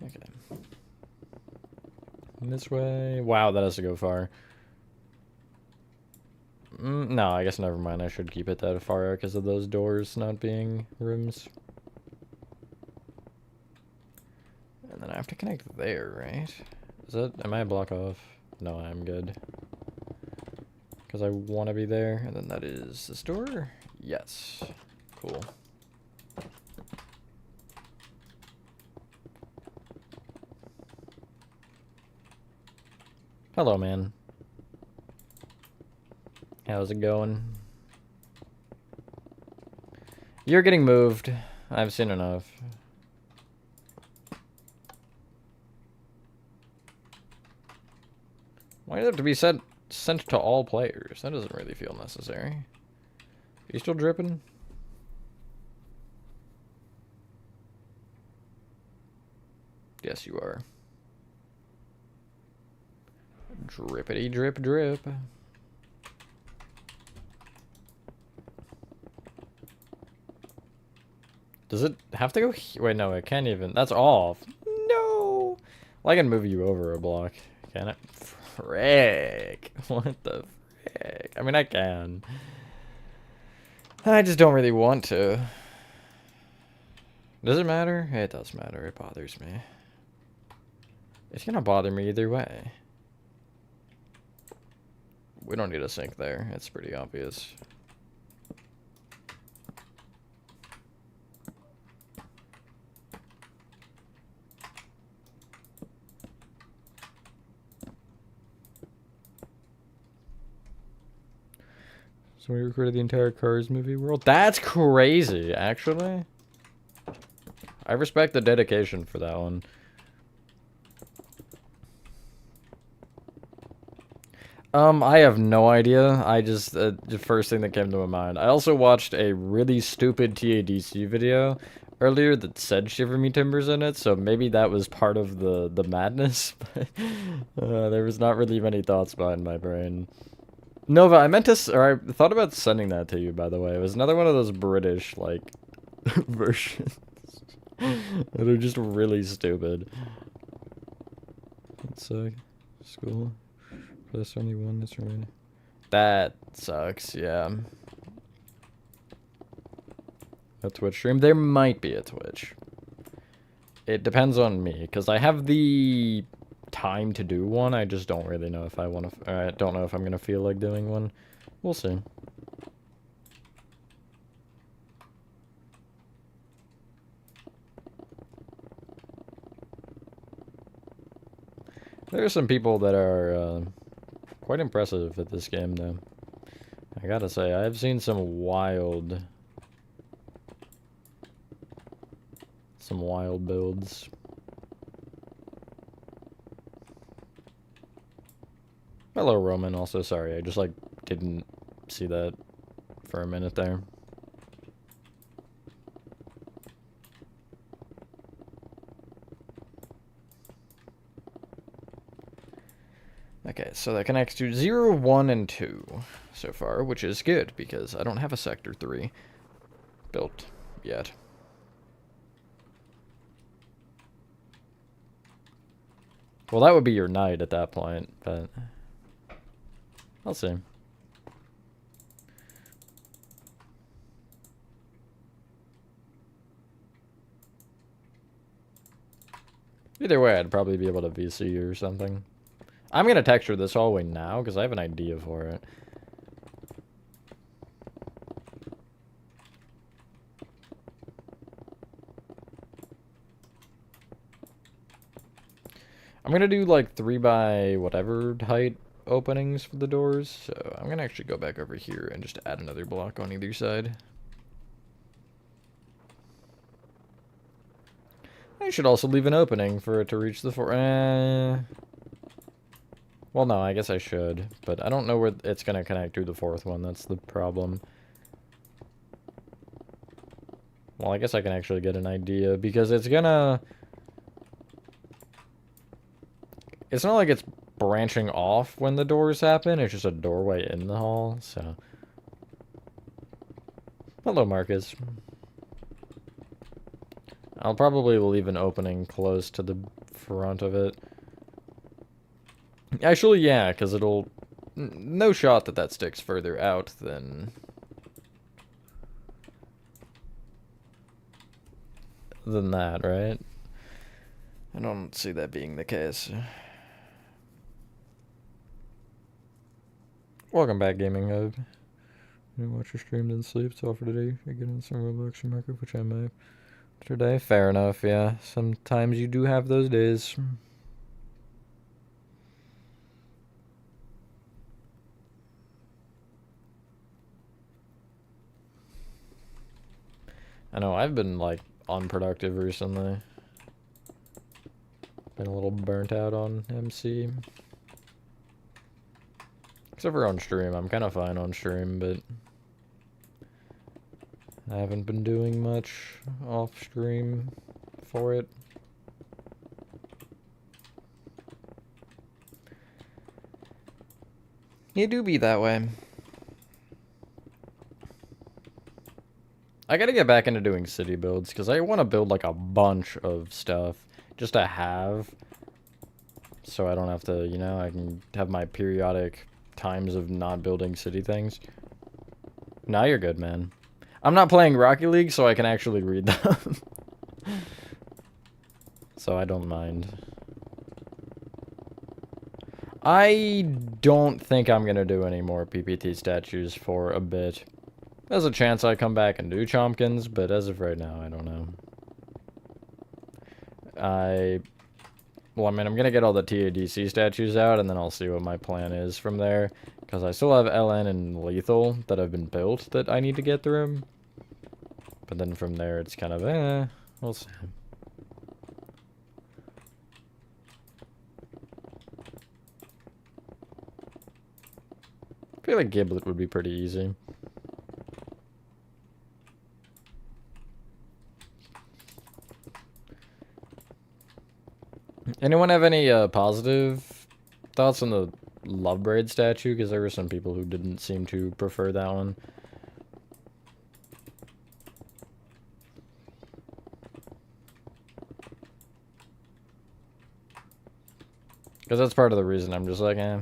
Okay. This way. Wow, that has to go far. No, I guess never mind. I should keep it that far because of those doors not being rooms. And then I have to connect there, right? Is it? Am I a block off? No, I'm good. Because I want to be there. And then that is this door? Yes. Cool. Hello, man. How's it going? You're getting moved. I've seen enough. Why does it have to be sent to all players? That doesn't really feel necessary. Are you still dripping? Yes, you are. Drippity drip drip. Does it have to go wait, no, it can't even. That's off. No. Well, I can move you over a block. Can it? Frick. What the frick? I mean, I can. I just don't really want to. Does it matter? It does matter. It bothers me. It's gonna bother me either way. We don't need a sink there. It's pretty obvious. So we recorded the entire Cars movie world. That's crazy, actually. I respect the dedication for that one. I have no idea. I just, the first thing that came to my mind. I also watched a really stupid TADC video earlier that said Shiver Me Timbers in it, so maybe that was part of the madness, but there was not really many thoughts behind my brain. Nova, I meant to, or I thought about sending that to you, by the way. It was another one of those British, like, versions that are just really stupid. Let's school. Plus only one that's remaining. That sucks, yeah. A Twitch stream? There might be a Twitch. It depends on me, because I have the time to do one. I just don't really know if I want to. I don't know if I'm going to feel like doing one. We'll see. There are some people that are quite impressive at this game, though. I gotta say, I've seen some wild builds. Hello, Roman. Also, sorry, I just, like, didn't see that for a minute there. Okay, so that connects to 0, 1, and 2 so far, which is good, because I don't have a Sector 3 built yet. Well, that would be your knight at that point, but I'll see. Either way, I'd probably be able to VC or something. I'm going to texture this hallway now, because I have an idea for it. I'm going to do, like, 3 by whatever height openings for the doors, so I'm going to actually go back over here and just add another block on either side. I should also leave an opening for it to reach the well, no, I guess I should, but I don't know where it's going to connect to the 4th one. That's the problem. Well, I guess I can actually get an idea, because it's gonna... It's not like it's branching off when the doors happen. It's just a doorway in the hall, so... Hello, Marcus. I'll probably leave an opening close to the front of it. Actually, yeah, because it'll... No shot that sticks further out than that, right? I don't see that being the case. Welcome back, Gaming Hub. You watch your stream, then sleep. It's all for today. I get in some Roblox or Market, which I may. Today, fair enough, yeah. Sometimes you do have those days. I know, I've been, like, unproductive recently. Been a little burnt out on MC. Except for on stream. I'm kind of fine on stream, but I haven't been doing much off stream for it. You do be that way. I gotta get back into doing city builds, because I want to build, like, a bunch of stuff just to have, so I don't have to, you know, I can have my periodic times of not building city things. Now you're good, man. I'm not playing Rocket League, so I can actually read them. So I don't mind. I don't think I'm gonna do any more PPT statues for a bit. There's a chance I come back and do Chompkins, but as of right now, I don't know. Well, I mean, I'm gonna get all the TADC statues out, and then I'll see what my plan is from there. Because I still have LN and Lethal that have been built that I need to get through. But then from there, it's kind of, we'll see. I feel like Giblet would be pretty easy. Anyone have any positive thoughts on the Lovebraid statue? Because there were some people who didn't seem to prefer that one. Because that's part of the reason I'm just like, I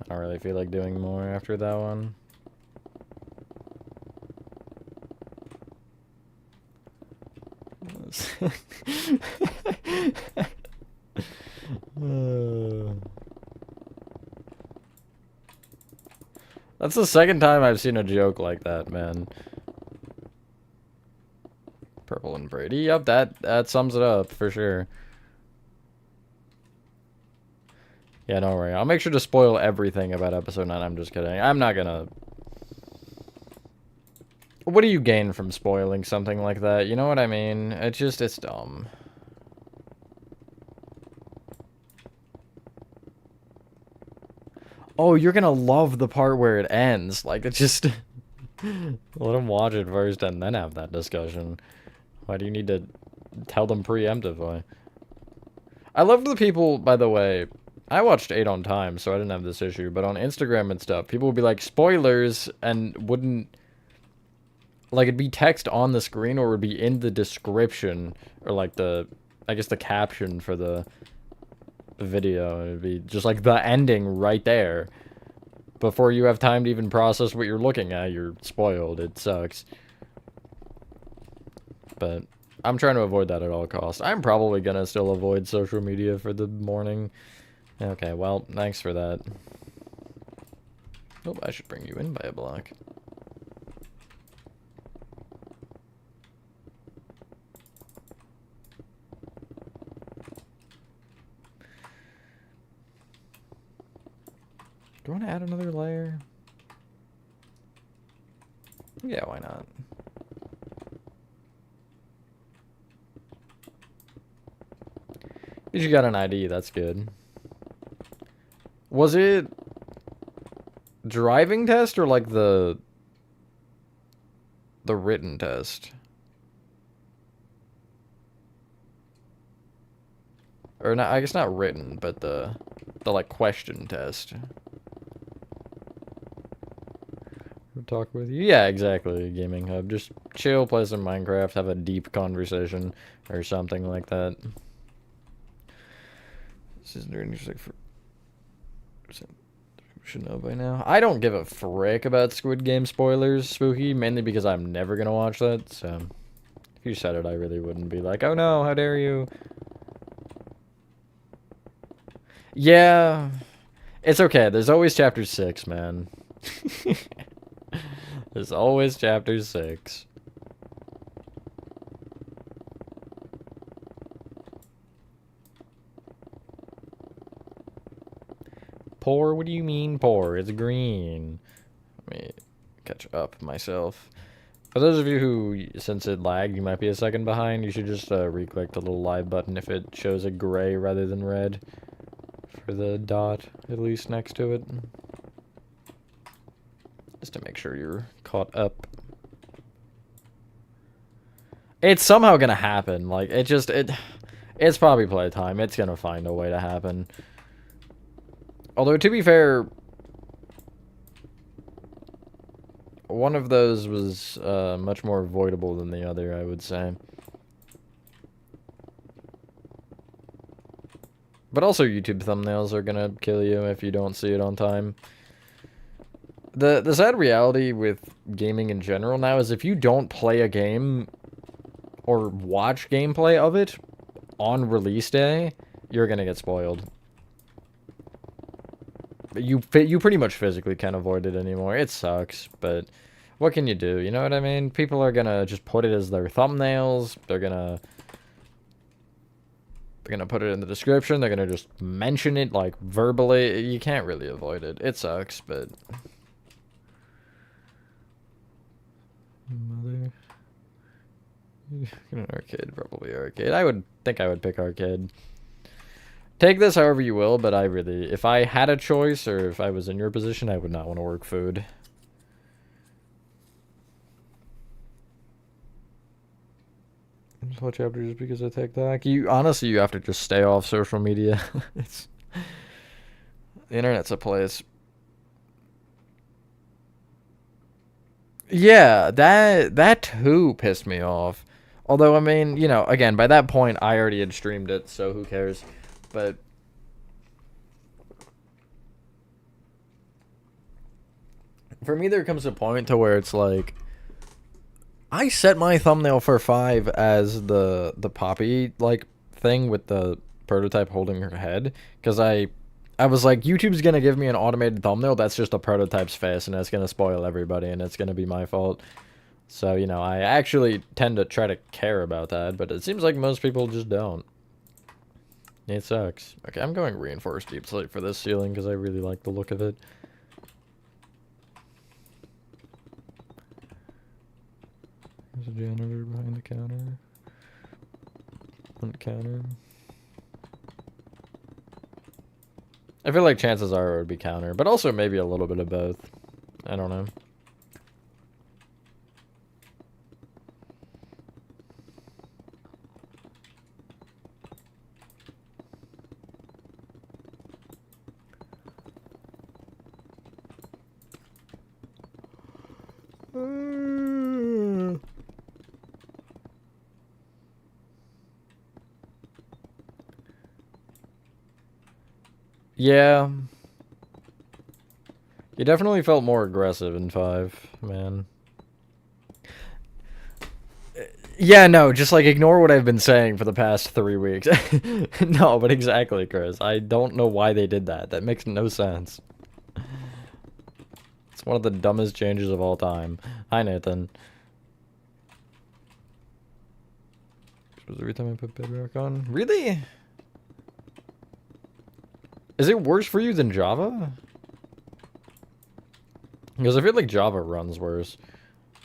don't really feel like doing more after that one. That's the second time I've seen a joke like that, man. Purple and Brady. Yep, that sums it up for sure. Yeah, don't worry. I'll make sure to spoil everything about episode 9. I'm just kidding. I'm not gonna... What do you gain from spoiling something like that? You know what I mean? It's dumb. Oh, you're gonna love the part where it ends. Like, it's just... Let them watch it first and then have that discussion. Why do you need to tell them preemptively? I loved the people, by the way... I watched 8 on time, so I didn't have this issue, but on Instagram and stuff, people would be like, spoilers, and wouldn't... Like, it'd be text on the screen, or it would be in the description, or like the... I guess the caption for the video. It'd be just like the ending right there. Before you have time to even process what you're looking at, you're spoiled. It sucks. But I'm trying to avoid that at all costs. I'm probably gonna still avoid social media for the morning. Okay, well, thanks for that. Oh, I should bring you in by a block. Do I want to add another layer? Yeah, why not? You got an ID, that's good. Was it driving test or like the written test? Or not, I guess not written, but the like question test. Talk with you? Yeah, exactly. Gaming hub. Just chill, play some Minecraft, have a deep conversation or something like that. This isn't any music for... Should know by now. I don't give a frick about Squid Game spoilers, Spooky, mainly because I'm never gonna watch that, so... If you said it, I really wouldn't be like, oh no, how dare you? Yeah... It's okay, there's always chapter 6, man. There's always chapter 6. Poor? What do you mean poor? It's green. Let me catch up myself. For those of you who, since it lagged, you might be a second behind, you should just re-click the little live button if it shows a gray rather than red. For the dot, at least next to it. Just to make sure you're caught up. It's somehow gonna happen. Like, it's probably playtime. It's gonna find a way to happen. Although, to be fair, one of those was much more avoidable than the other, I would say. But also, YouTube thumbnails are gonna kill you if you don't see it on time. The sad reality with gaming in general now is if you don't play a game or watch gameplay of it on release day, you're gonna get spoiled. You pretty much physically can't avoid it anymore. It sucks, but what can you do? You know what I mean? People are gonna just put it as their thumbnails. They're gonna They're gonna put it in the description. They're gonna just mention it, like, verbally. You can't really avoid it. It sucks, but... Mother... An arcade, probably arcade. I would think I would pick arcade. Take this however you will, but I really... If I had a choice, or if I was in your position, I would not want to work food. Watch after just because I TikTok. You honestly, you have to just stay off social media. It's the internet's a place. Yeah, that too pissed me off. Although I mean, you know, again, by that point I already had streamed it, so who cares? But for me, there comes a point to where it's like, I set my thumbnail for 5 as the Poppy like thing with the prototype holding her head, because I was like, YouTube's gonna give me an automated thumbnail that's just a prototype's face, and it's gonna spoil everybody, and it's gonna be my fault. So, you know, I actually tend to try to care about that, but it seems like most people just don't. It sucks. Okay, I'm going reinforced deep slate for this ceiling because I really like the look of it. There's a janitor behind the counter. On the counter. I feel like chances are it would be counter, but also maybe a little bit of both. I don't know. Yeah. You definitely felt more aggressive in 5, man. Yeah, no, just like ignore what I've been saying for the past 3 weeks. No, but exactly, Chris. I don't know why they did that. That makes no sense. It's one of the dumbest changes of all time. Hi, Nathan. Every time I put Bedrock on? Really? Is it worse for you than Java? Because I feel like Java runs worse.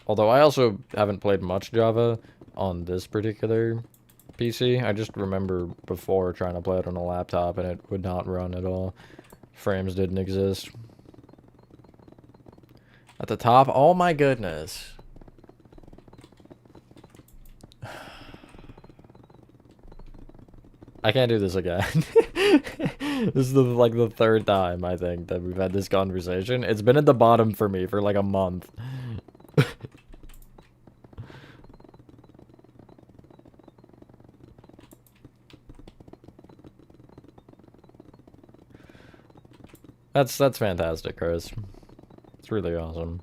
Although I also haven't played much Java on this particular PC. I just remember before trying to play it on a laptop and it would not run at all. Frames didn't exist. At the top, oh my goodness. I can't do this again. This is like the 3rd time, I think, that we've had this conversation. It's been at the bottom for me for like a month. That's fantastic, Chris. It's really awesome.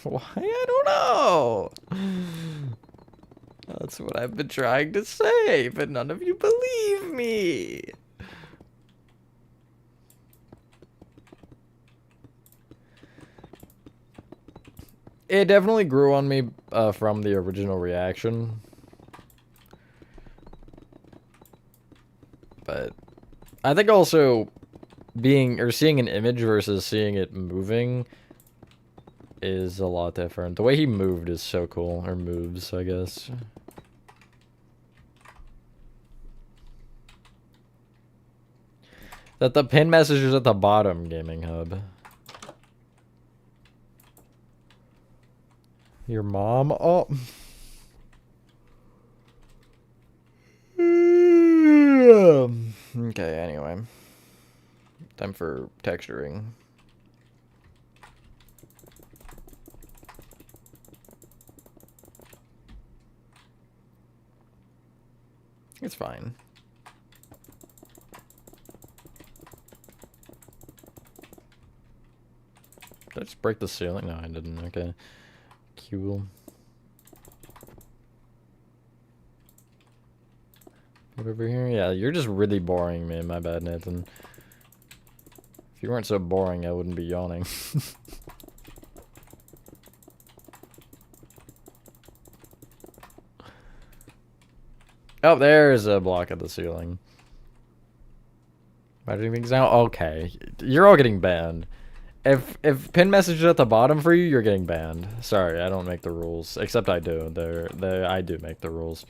Why? I don't know. That's what I've been trying to say, but none of you believe me. It definitely grew on me from the original reaction. But I think also seeing an image versus seeing it moving is a lot different. The way he moved is so cool, or moves, I guess. That the pin message is at the bottom, Gaming Hub. Your mom? Oh. Okay, anyway. Time for texturing. It's fine. Did I just break the ceiling? No, I didn't. Okay. Cool. What over here? Yeah, you're just really boring me. My bad, Nathan. If you weren't so boring, I wouldn't be yawning. Oh, there's a block at the ceiling. Why do you think so? Okay, you're all getting banned. If pin message is at the bottom for you, you're getting banned. Sorry, I don't make the rules. Except I do. I do make the rules.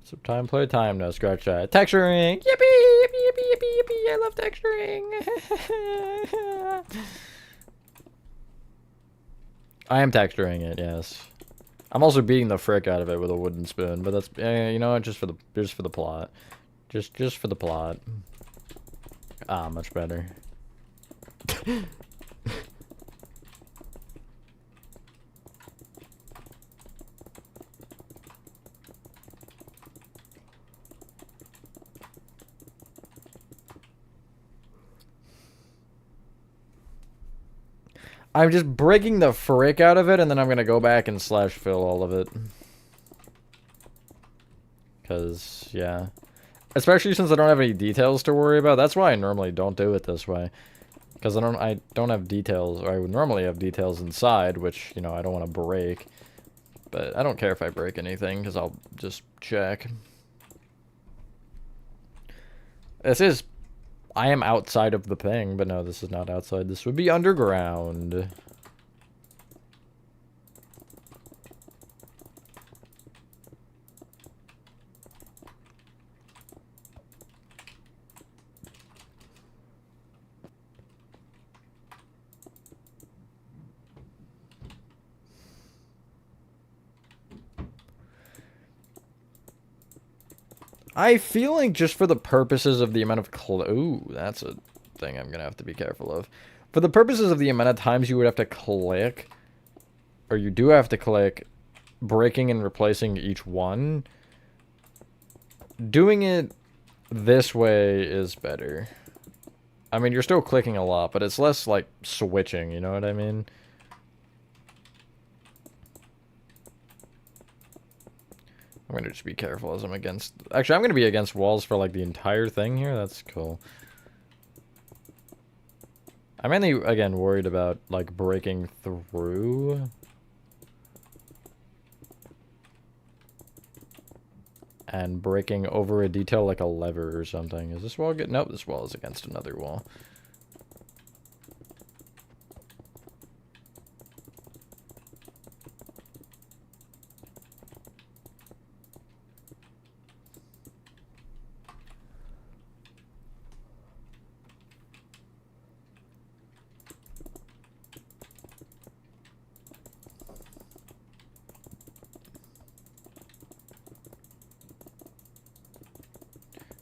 So time, play time, no scratch that. Texturing! Yippee! Yippee, yippee, yippee, yippee! I love texturing! I am texturing it, yes. I'm also beating the frick out of it with a wooden spoon, but that's, you know what, just for the plot. Just for the plot. Ah, much better. I'm just breaking the frick out of it, and then I'm gonna go back and slash fill all of it. Because, yeah. Especially since I don't have any details to worry about. That's why I normally don't do it this way. Because I don't have details, or I would normally have details inside, which, you know, I don't want to break. But I don't care if I break anything, because I'll just check. This is... I am outside of the thing, but no, this is not outside. This would be underground. I feel like just for the purposes of the amount of ooh, that's a thing I'm gonna have to be careful of. For the purposes of the amount of times you would have to click, or you do have to click, breaking and replacing each one, doing it this way is better. I mean, you're still clicking a lot, but it's less, like, switching, you know what I mean? I'm gonna just be careful as I'm against... Actually, I'm gonna be against walls for, like, the entire thing here. That's cool. I'm mainly, again, worried about, like, breaking through. And breaking over a detail like a lever or something. Is this wall good? Nope, this wall is against another wall.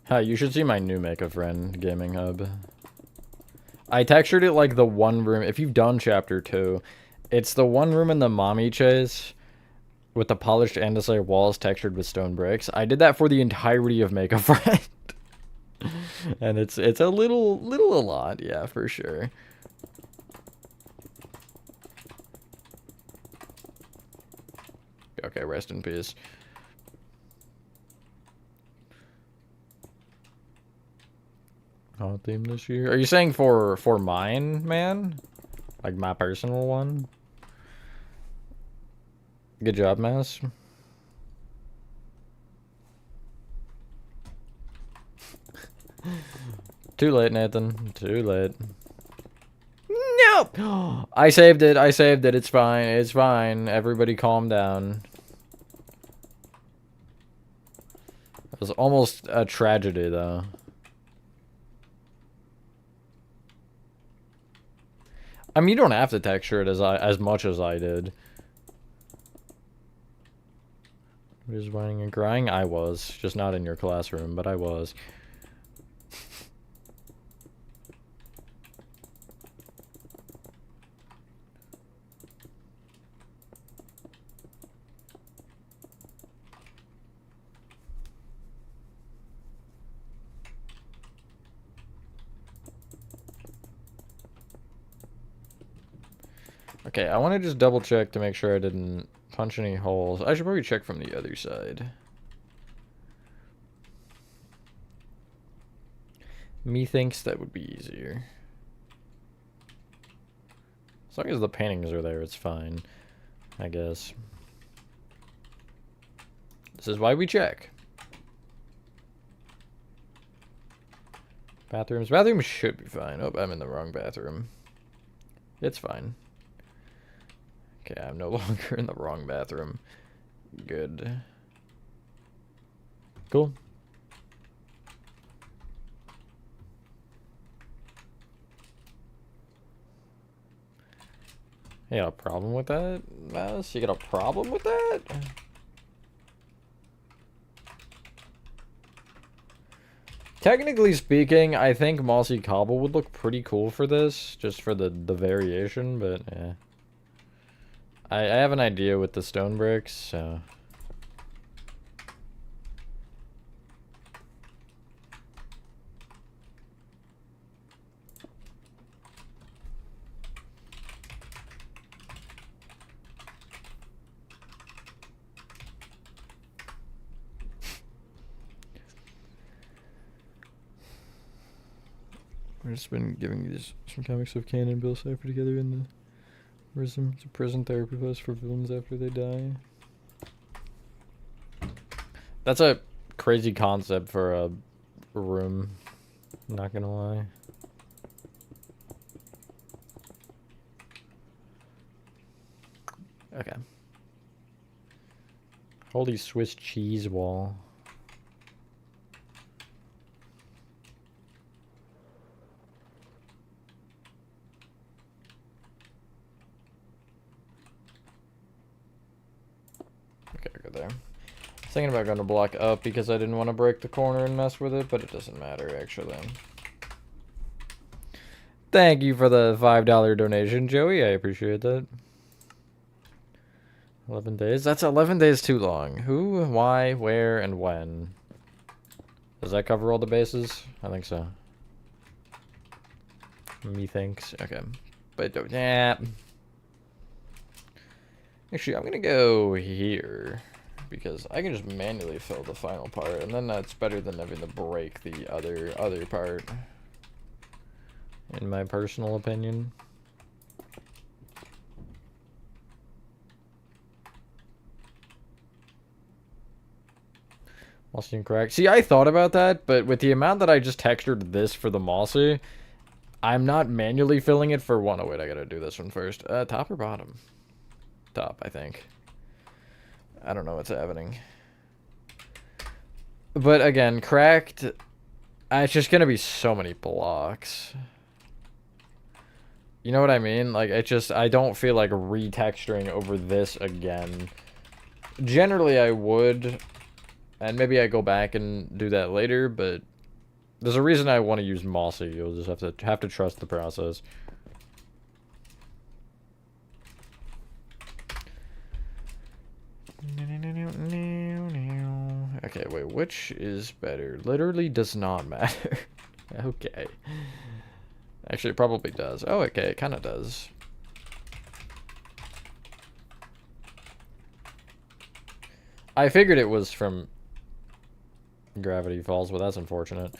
Hi, you should see my new Make a Friend gaming hub. I textured it like the one room. If you've done chapter 2, it's the one room in the mommy chase with the polished andesite walls textured with stone bricks. I did that for the entirety of Make a Friend. And it's a little a lot, yeah, for sure. Okay, rest in peace. Theme this year? Are you saying for mine, man? Like my personal one? Good job, Mass. Too late, Nathan. Too late. Nope! I saved it. I saved it. It's fine. It's fine. Everybody calm down. It was almost a tragedy, though. I mean, you don't have to texture it as much as I did. Was whining and crying? I was. Just not in your classroom, but I was. Okay, I want to just double check to make sure I didn't punch any holes. I should probably check from the other side. Methinks that would be easier. As long as the paintings are there, it's fine, I guess. This is why we check. Bathrooms. Bathrooms should be fine. Oh, I'm in the wrong bathroom. It's fine. Okay, I'm no longer in the wrong bathroom. Good. Cool. You got a problem with that, Mouse? You got a problem with that? Technically speaking, I think Mossy Cobble would look pretty cool for this, just for the variation, but yeah. I have an idea with the stone bricks, so... I've just been giving these some comics of Canon and Bill Cipher together in the prison. It's a prison therapy place for villains after they die. That's a crazy concept for a room. Not gonna lie. Okay. Holy Swiss cheese wall. There. I was thinking about going to block up because I didn't want to break the corner and mess with it, but it doesn't matter actually. Thank you for the $5 donation, Joey. I appreciate that. 11 days? That's 11 days too long. Who, why, where, and when? Does that cover all the bases? I think so. Methinks. Okay. But, yeah. Actually, I'm going to go here. Because I can just manually fill the final part, and then that's better than having to break the other part, in my personal opinion. Mossy and cracked. See, I thought about that, but with the amount that I just textured this for the mossy, I'm not manually filling it for one. Oh wait, I gotta do this one first. Top or bottom? Top, I think. I don't know what's happening. But again, cracked, it's just gonna be so many blocks. You know what I mean? Like, I don't feel like retexturing over this again. Generally, I would, and maybe I go back and do that later, but there's a reason I want to use Mossy. You'll just have to trust the process. Okay, wait, which is better? Literally does not matter. Okay. Actually, it probably does. Oh, okay, it kind of does. I figured it was from Gravity Falls, but that's unfortunate.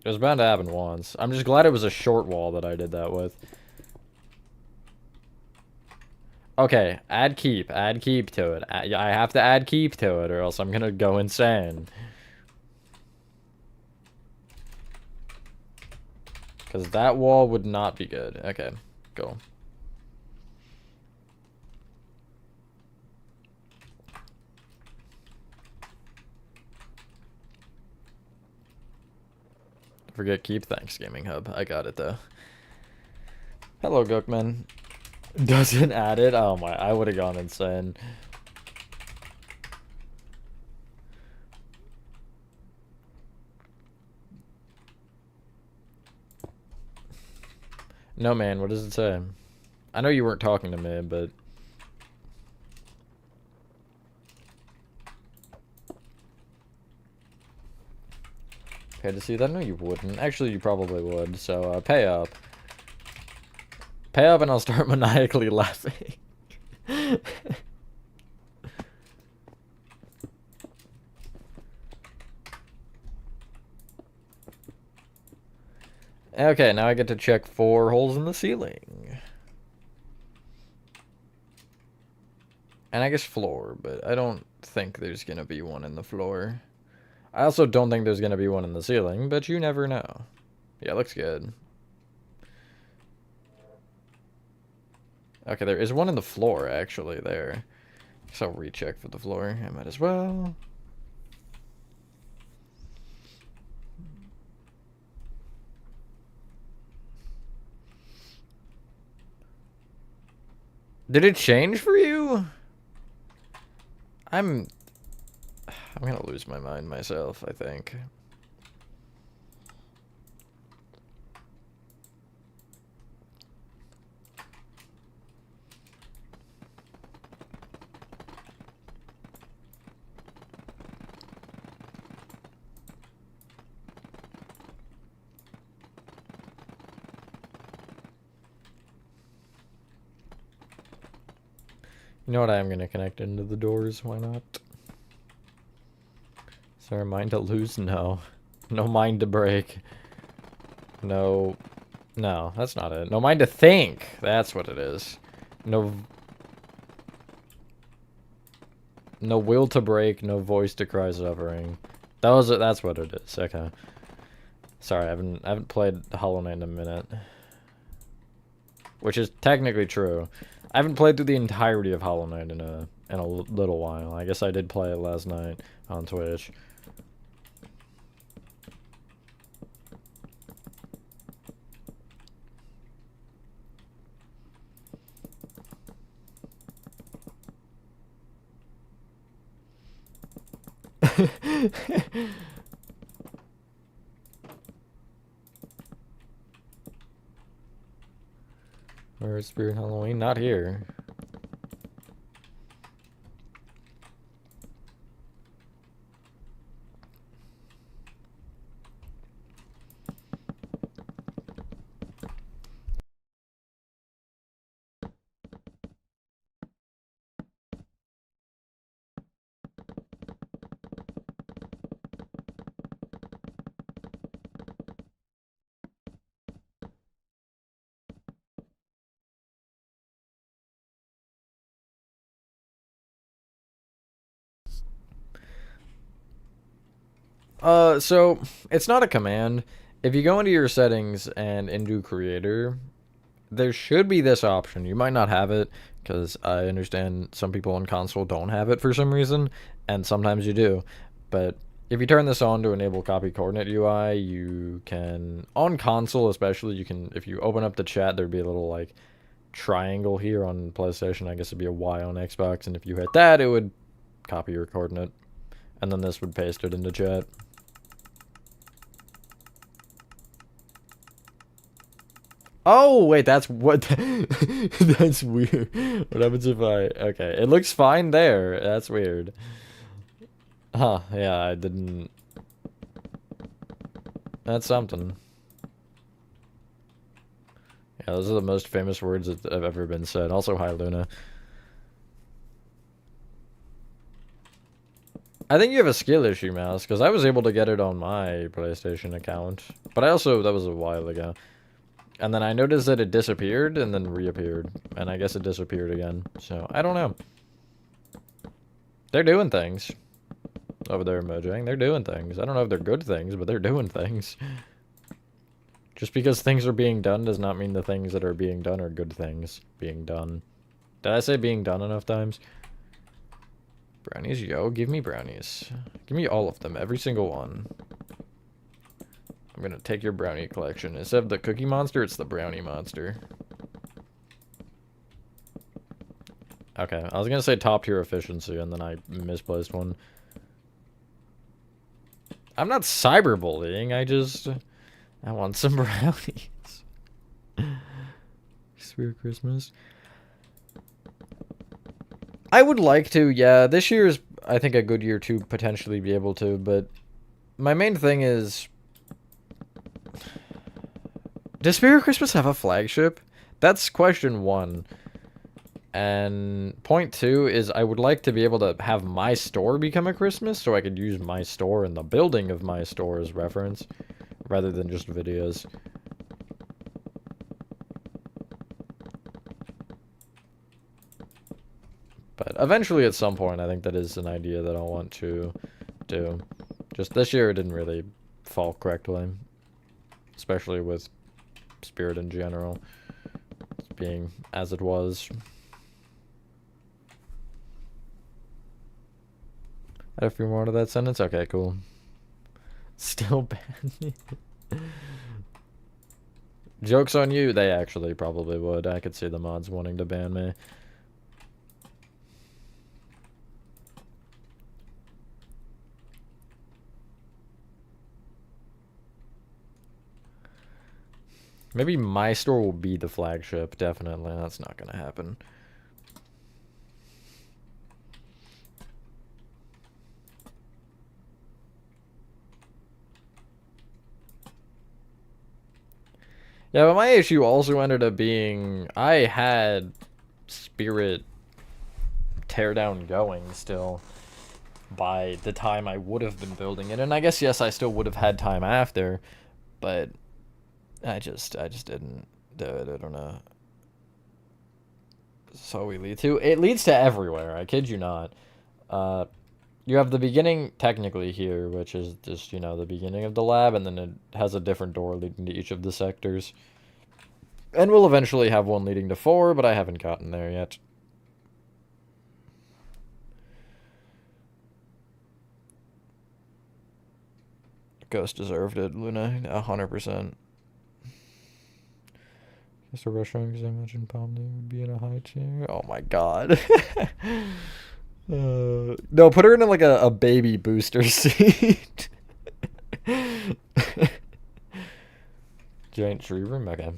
It was bound to happen once. I'm just glad it was a short wall that I did that with. Okay, add keep to it. I have to add keep to it or else I'm gonna go insane. Because that wall would not be good. Okay, go. Forget keep. Thanks, Gaming Hub. I got it though. Hello, Gookman. Doesn't add it? Oh my, I would have gone insane. No, man, what does it say? I know you weren't talking to me, but... Okay, to see that? No, you wouldn't. Actually, you probably would, so pay up. Pay up and I'll start maniacally laughing. Okay, now I get to check 4 holes in the ceiling. And I guess floor, but I don't think there's gonna be one in the floor. I also don't think there's gonna be one in the ceiling, but you never know. Yeah, looks good. Okay, there is one in the floor, actually, there. So I'll recheck for the floor. I might as well. Did it change for you? I'm gonna lose my mind myself, I think. You know what? I am gonna connect into the doors. Why not? Is there a mind to lose? No. No mind to break. No. No, that's not it. No mind to think. That's what it is. No. No will to break. No voice to cry suffering. That's what it is. Okay. Sorry, I haven't played Hollow Knight in a minute. Which is technically true. I haven't played through the entirety of Hollow Knight in a little while. I guess I did play it last night on Twitch. Where's Spirit Halloween? Not here. So it's not a command. If you go into your settings and into creator, there should be this option. You might not have it because I understand some people on console don't have it for some reason, and sometimes you do. But if you turn this on to enable copy coordinate UI, you can, on console especially, you can, if you open up the chat, there'd be a little like triangle here on PlayStation. I guess it'd be a Y on Xbox, and if you hit that, it would copy your coordinate, and then this would paste it into chat. Oh, wait, that's what... That's weird. What happens if I... Okay, it looks fine there. That's weird. Huh, yeah, I didn't... That's something. Yeah, those are the most famous words that have ever been said. Also, hi, Luna. I think you have a skill issue, Mouse, because I was able to get it on my PlayStation account. But I also... That was a while ago. And then I noticed that it disappeared and then reappeared. And I guess it disappeared again. So, I don't know. They're doing things. Over there, Mojang. They're doing things. I don't know if they're good things, but they're doing things. Just because things are being done does not mean the things that are being done are good things being done. Did I say being done enough times? Brownies, yo. Give me brownies. Give me all of them. Every single one. I'm gonna take your brownie collection. Instead of the cookie monster, it's the brownie monster. Okay, I was gonna say top tier efficiency, and then I misplaced one. I'm not cyberbullying, I want some brownies. Sweet Christmas. I would like to, yeah. This year is, I think, a good year to potentially be able to, but my main thing is... Does Spirit Christmas have a flagship? That's question one. And point two is I would like to be able to have my store become a Christmas so I could use my store and the building of my store as reference rather than just videos. But eventually at some point I think that is an idea that I want to do. Just this year it didn't really fall correctly. Especially with Spirit in general. Being as it was. Add a few more to that sentence? Okay, cool. Still ban. Joke's on you. They actually probably would. I could see the mods wanting to ban me. Maybe my store will be the flagship. Definitely. That's not going to happen. Yeah, but my issue also ended up being I had Spirit Teardown going still by the time I would have been building it. And I guess, yes, I still would have had time after, but I just didn't do it. I don't know. So we lead to it leads to everywhere. I kid you not. You have the beginning technically here, which is just, you know, the beginning of the lab, and then it has a different door leading to each of the sectors. And we'll eventually have one leading to 4, but I haven't gotten there yet. Ghost deserved it, Luna, 100%. Just a restaurant because I mentioned Pomni would be in a high chair. Oh my god. No, put her in like a baby booster seat. Giant tree room? Okay.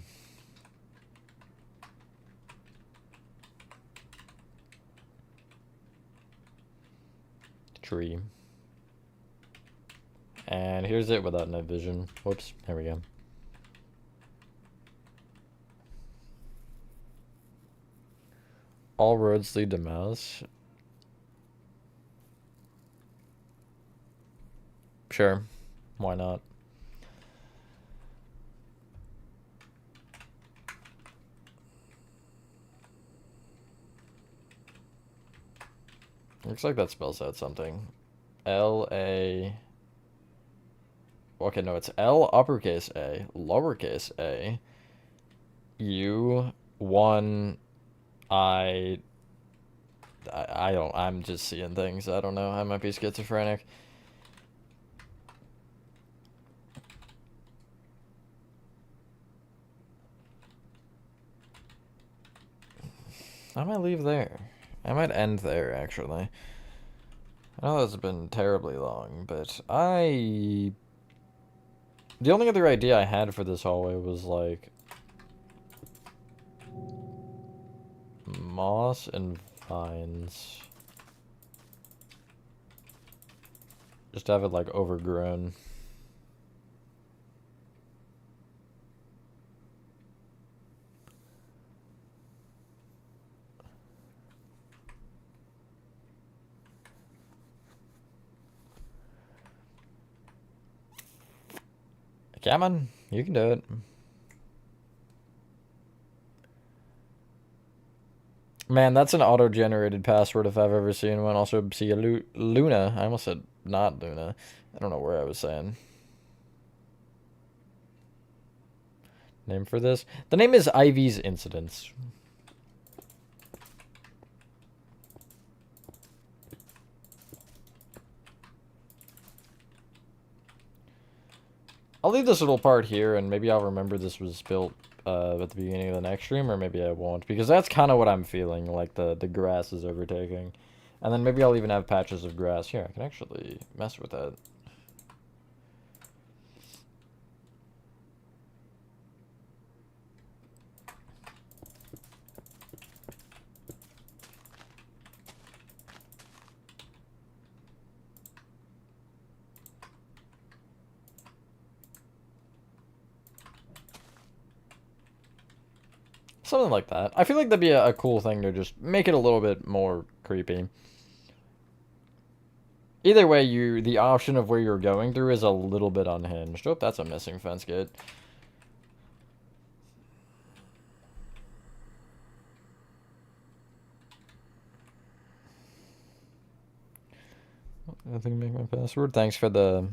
Tree. And here's it without night vision. Whoops, there we go. All roads lead to Mouse. Sure. Why not? Looks like that spells out something. L-A... Okay, no, it's L uppercase A, lowercase a, U, 1, I don't, I'm just seeing things. I don't know. I might be schizophrenic. I might leave there. I might end there, actually. I know that's been terribly long, but the only other idea I had for this hallway was, like, moss and vines. Just have it, like, overgrown. Come on, you can do it. Man, that's an auto-generated password if I've ever seen one. Also, see a Luna. I almost said not Luna. I don't know where I was saying. Name for this? The name is Ivy's Incidents. I'll leave this little part here, and maybe I'll remember this was built at the beginning of the next stream, or maybe I won't, because that's kind of what I'm feeling, like the grass is overtaking. And then maybe I'll even have patches of grass. Here, I can actually mess with that. Something like that. I feel like that'd be a cool thing to just make it a little bit more creepy. Either way, the option of where you're going through is a little bit unhinged. Oh, that's a missing fence gate. I think make my password. Thanks for the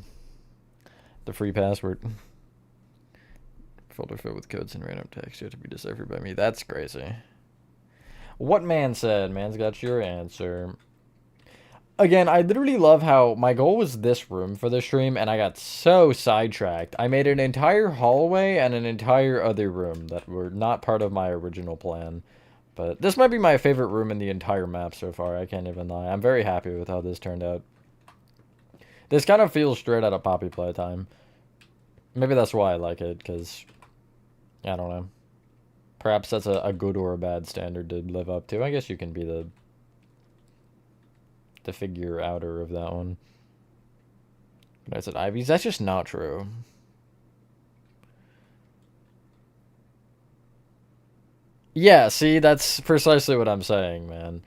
free password. Folder filled with codes and random text yet to be deciphered by me. That's crazy. What man said? Man's got your answer. Again, I literally love how my goal was this room for the stream, and I got so sidetracked. I made an entire hallway and an entire other room that were not part of my original plan. But this might be my favorite room in the entire map so far, I can't even lie. I'm very happy with how this turned out. This kind of feels straight out of Poppy Playtime. Maybe that's why I like it, because, I don't know. Perhaps that's a good or a bad standard to live up to. I guess you can be the figure outer of that one. But I said Ivy's. That's just not true. Yeah, see, that's precisely what I'm saying, man.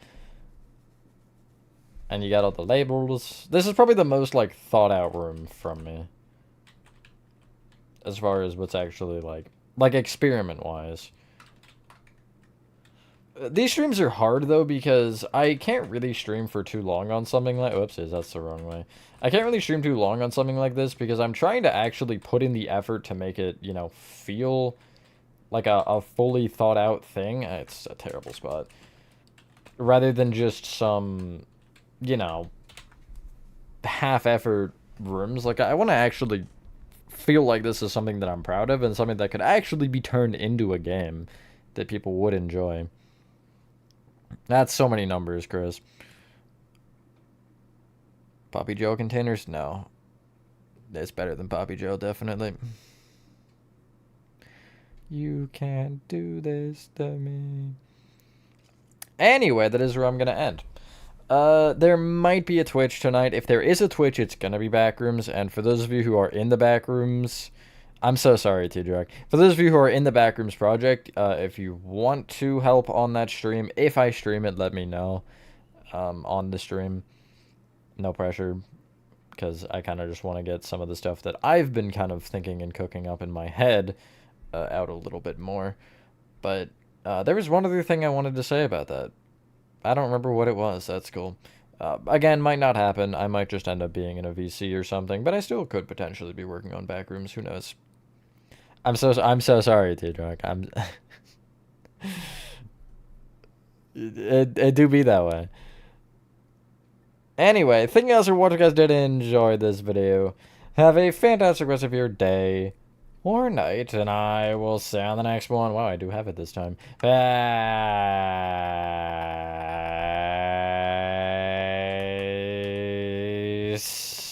And you got all the labels. This is probably the most, like, thought out room from me. As far as what's actually, like experiment-wise. These streams are hard, though, because I can't really stream for too long on something like... Whoopsies, that's the wrong way. I can't really stream too long on something like this because I'm trying to actually put in the effort to make it, you know, feel like a fully thought-out thing. It's a terrible spot. Rather than just some, you know, half-effort rooms. Like, I want to actually feel like this is something that I'm proud of and something that could actually be turned into a game that people would enjoy. That's so many numbers, Chris. Poppy Joe containers? No. It's better than Poppy Joe, definitely. You can't do this to me. Anyway, that is where I'm going to end. There might be a Twitch tonight. If there is a Twitch, it's going to be Backrooms. And for those of you who are in the Backrooms... I'm so sorry, T-Drag. For those of you who are in the Backrooms project, if you want to help on that stream, if I stream it, let me know on the stream. No pressure, because I kind of just want to get some of the stuff that I've been kind of thinking and cooking up in my head out a little bit more. But there was one other thing I wanted to say about that. I don't remember what it was. That's cool. Again, might not happen. I might just end up being in a VC or something, but I still could potentially be working on Backrooms. Who knows? I'm so sorry, T-Drag. It do be that way. Anyway, thank you guys for watching. Guys did enjoy this video. Have a fantastic rest of your day or night, and I will see you on the next one. Wow, I do have it this time. Peace.